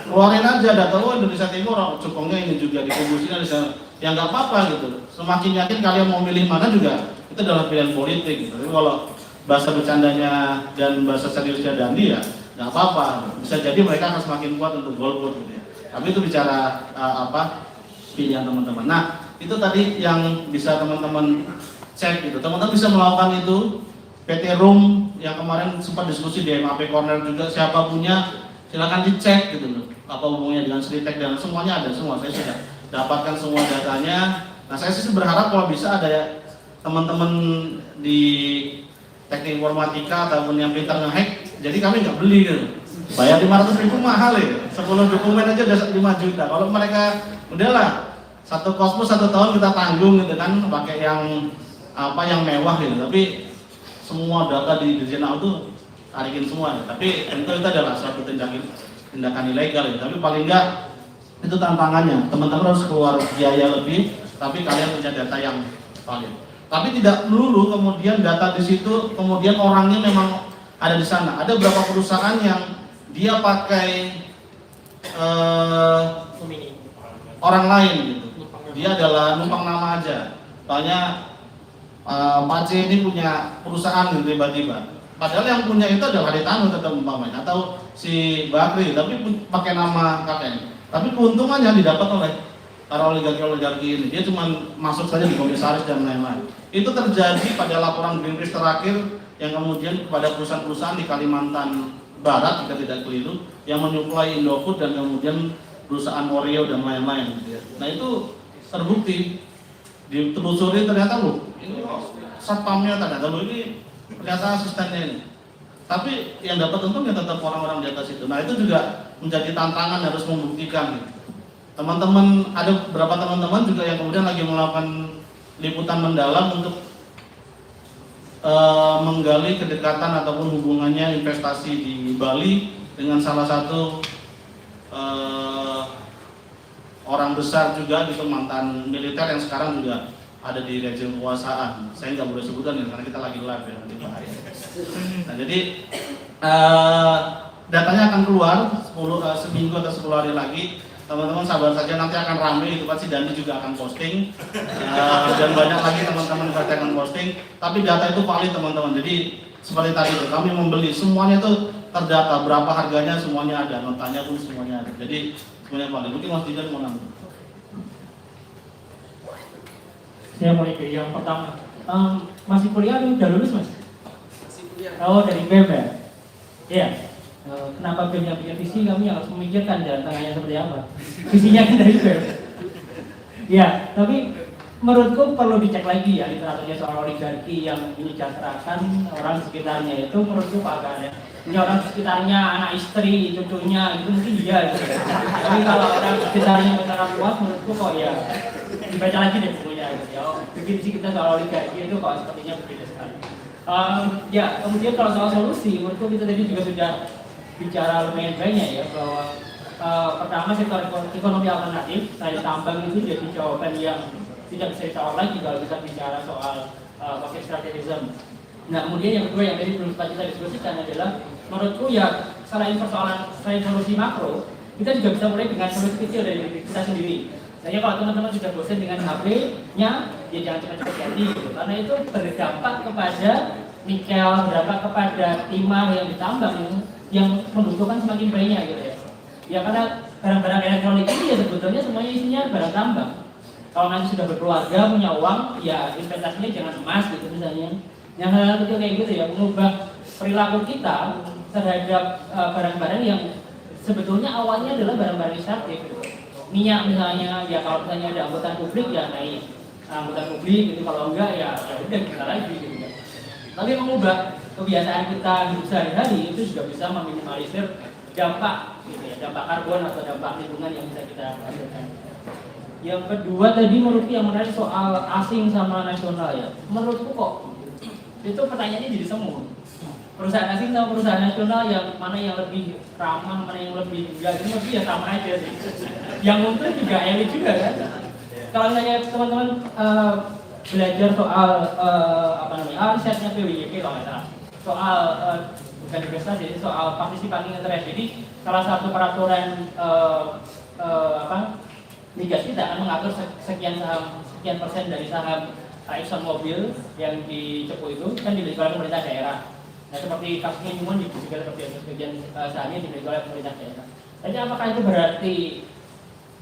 Keluarin aja data Indonesia Timur, cukongnya ini juga dikombusinya di sana. Ya nggak apa-apa gitu. Semakin yakin kalian mau milih mana juga itu adalah pilihan politik gitu. Tapi kalau bahasa bercandanya dan bahasa seriusnya Dandi ya nggak apa-apa. Bisa jadi mereka akan semakin kuat untuk golput gitu ya. Tapi itu bicara pilihan teman-teman. Nah, itu tadi yang bisa teman-teman cek gitu. Teman-teman bisa melakukan itu. PT Room yang kemarin sempat diskusi di MAP Corner juga, siapa punya silakan dicek gitu loh. Apa hubungannya dengan Sritek dan semuanya ada semua. Saya sudah dapatkan semua datanya. Nah, saya sih berharap kalau bisa ada ya, teman-teman di teknik informatika ataupun yang pintar nge-hack, jadi kami nggak beli gitu. Bayar 500.000 mahal ya. 10 dokumen aja udah 5 juta. Kalau mereka udahlah satu kosmos 1 tahun kita tanggung gitu kan, pakai yang yang mewah gitu. Tapi semua data di Dirjen AU itu tarikin semua. Tapi tentu itu adalah suatu tindakan ilegal ya. Tapi paling enggak itu tantangannya. Teman-teman harus keluar biaya lebih, tapi kalian punya data yang valid. Tapi tidak melulu kemudian data di situ, kemudian orangnya memang ada di sana. Ada beberapa perusahaan yang dia pakai orang lain gitu. Dia adalah numpang nama aja. Soalnya Pak C ini punya perusahaan gitu tiba-tiba. Padahal yang punya itu adalah Haritanu tetap umpamanya atau si Bakri, tapi pakai nama kakeknya. Tapi keuntungannya didapat oleh para oligarki ini. Dia cuma masuk saja di komisaris dan lain-lain. Itu terjadi pada laporan Greenpeace terakhir yang kemudian kepada perusahaan-perusahaan di Kalimantan Barat jika tidak keliru yang menyuplai Indofood dan kemudian perusahaan Oreo dan lain-lain. Nah itu terbukti. Ditelusuri ternyata ini satpamnya ternyata ini ternyata asistennya ini. Tapi yang dapat untung ya tetap orang-orang di atas itu. Nah itu juga menjadi tantangan harus membuktikan. Teman-teman ada beberapa teman-teman juga yang kemudian lagi melakukan liputan mendalam untuk menggali kedekatan ataupun hubungannya investasi di Bali dengan salah satu orang besar juga gitu, mantan militer yang sekarang juga ada di rejim kekuasaan. Saya nggak boleh sebutkan ya karena kita lagi live ya nanti Pak Hari. Nah jadi datanya akan keluar seminggu atau 10 hari lagi. Teman-teman sabar saja, nanti akan ramai itu pasti Dandi juga akan posting dan banyak lagi teman-teman yang akan posting. Tapi data itu valid teman-teman. Jadi seperti tadi itu kami membeli semuanya itu terdata, berapa harganya semuanya ada, notanya pun semuanya ada. Jadi semuanya valid. Mungkin Mas Dijan mau nambah. Saya mulai dari yang pertama. Masih kuliah atau udah lulus Mas? Masih kuliah. Oh dari BEM ya? Iya. Kenapa BEM yang bikin visi, kami harus memikirkan jalan tengahnya seperti apa. Visinya kan dari BEM. Ya, tapi menurutku perlu dicek lagi ya literaturnya soal oligarki yang menyejahterakan orang sekitarnya itu menurutku agak ada. Ini orang sekitarnya, anak istri, cucunya itu mungkin dia gitu. Tapi kalau orang sekitarnya secara kuat menurutku kok ya dibaca lagi deh bukunya gitu ya. Bikin sih kita soal oligarki itu kok sepertinya berbeda sekali. Ya, kemudian kalau soal solusi, menurutku kita tadi juga sudah bicara lumayan banyak ya bahwa pertama sektor ekonomi alternatif, saya tambang itu jadi jawaban yang tidak bisa dijawab lagi kalau kita bicara soal market strategism. Nah kemudian yang kedua yang tadi belum sempat kita diskusikan adalah menurutku ya selain solusi makro, kita juga bisa mulai dengan solusi kecil dari diri kita sendiri. Misalnya kalau teman-teman sudah bosan dengan HP-nya, ya jangan cepat-cepat ganti gitu, karena itu berdampak kepada nikel, berdampak kepada timah yang ditambang yang membutuhkan semakin banyak gitu ya. Ya karena barang-barang elektronik ini ya sebetulnya semuanya isinya barang tambang. Kalau nanti sudah berkeluarga, punya uang, ya investasinya jangan emas gitu misalnya. Yang hal-hal kecil kayak gitu ya, mengubah perilaku kita terhadap barang-barang yang sebetulnya awalnya adalah barang-barang ekstraktif gitu. Minyak misalnya, ya kalau misalnya ada angkutan publik ya naik angkutan publik gitu, kalau enggak ya udah kita lagi gitu ya. Tapi mengubah kebiasaan kita hidup sehari-hari itu juga bisa meminimalisir dampak gitu ya, dampak karbon atau dampak lingkungan yang bisa kita hasilkan. Yang kedua tadi menurutku yang menarik soal asing sama nasional ya. Menurutku kok itu pertanyaannya jadi semu. Perusahaan asing sama perusahaan nasional yang mana yang lebih ramah, mana yang lebih enggak, itu lebih ya sama aja sih. Yang untung juga elit juga kan. Kalau misalnya teman-teman belajar soal risetnya PWYP kalau nggak salah, soal bukan investasi, soal participating interest. Jadi salah satu peraturan migas kita akan mengatur sekian persen dari saham Exxon Mobil yang di Cepu itu kan dimiliki oleh pemerintah daerah. Nah seperti kasusnya Newmont juga seperti itu, sebagian sahamnya dimiliki oleh pemerintah daerah. Jadi apakah itu berarti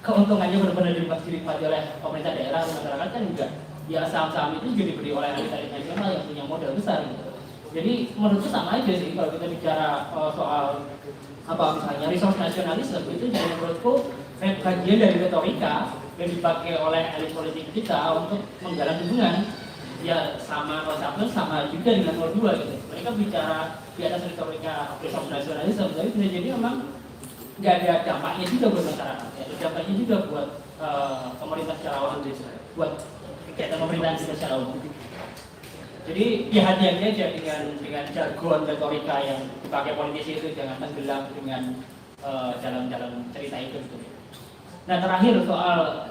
keuntungannya benar-benar dinikmati oleh pemerintah daerah atau masyarakat? Kan enggak. Ya saham-saham itu juga dibeli oleh elit-elit nasional yang punya modal besar gitu. Jadi menurutku sama aja sih kalau kita bicara soal misalnya resource nasionalisme itu jadi menurutku bagian dari retorika yang dipakai oleh elit politik kita untuk menggalang dukungan. Ya sama konsept sama juga dengan 02 gitu. Mereka bicara di atas retorika resource nasionalisme, tapi bisa jadi memang nggak ada dampaknya juga buat masyarakat. Ya, dampaknya juga buat pemerintah secara umum, buat kegiatan pemerintahan secara umum. Jadi hati-hati aja dengan jargon retorika yang dipakai politisi itu, jangan tenggelam dengan dalam cerita itu. Gitu. Nah terakhir soal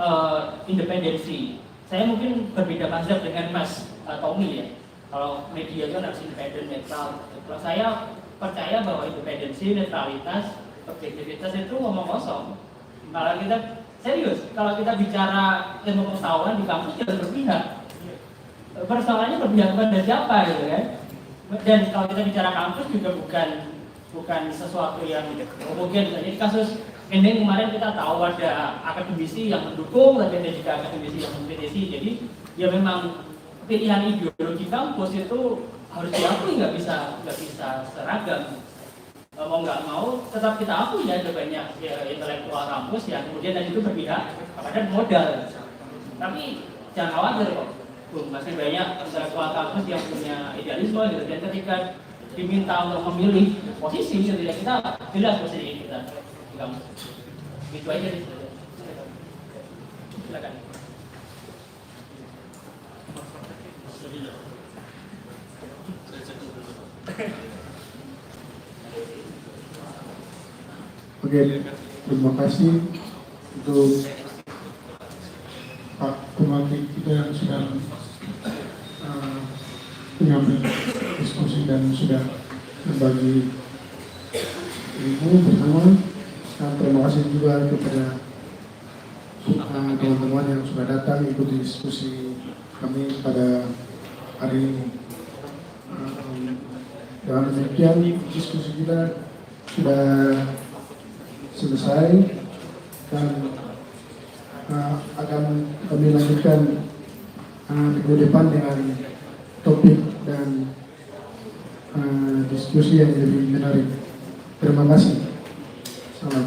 independensi, saya mungkin berbeda mazhab dengan Mas Tommy ya. Kalau media itu harus independen, netral. Kalau saya percaya bahwa independensi, netralitas, objektivitas itu ngomong kosong. Kalau kita serius, kalau kita bicara ilmu pengetahuan di kampus jangan berpihak. Persoalannya berpihak kepada siapa gitu kan? Dan kalau kita bicara kampus juga bukan sesuatu yang homogen. Jadi kasus ini kemarin kita tahu ada akademisi yang mendukung, tapi ada juga akademisi yang mengkritisi. Jadi ya memang pilihan ideologi kampus itu harus diakui, nggak bisa seragam. Mau nggak mau tetap kita akui ya ada banyak intelektual kampus yang kemudian dan itu berpihak kepada modal. Tapi jangan khawatir kok, masih banyak intelektual kampus yang punya idealisme gitu. Dan ketika diminta untuk memilih posisi, tidak kita jelas posisi kita di kampus. Gitu aja sih. Silakan. Oke, terima kasih untuk Pak Pemangkin kita yang sudah mengambil diskusi dan sudah berbagi ilmu bersama. Dan terima kasih juga kepada teman-teman yang sudah datang ikuti diskusi kami pada hari ini. Dengan demikian diskusi kita sudah selesai dan akan kami lanjutkan minggu depan dengan topik dan diskusi yang lebih menarik. Terima kasih. Salam.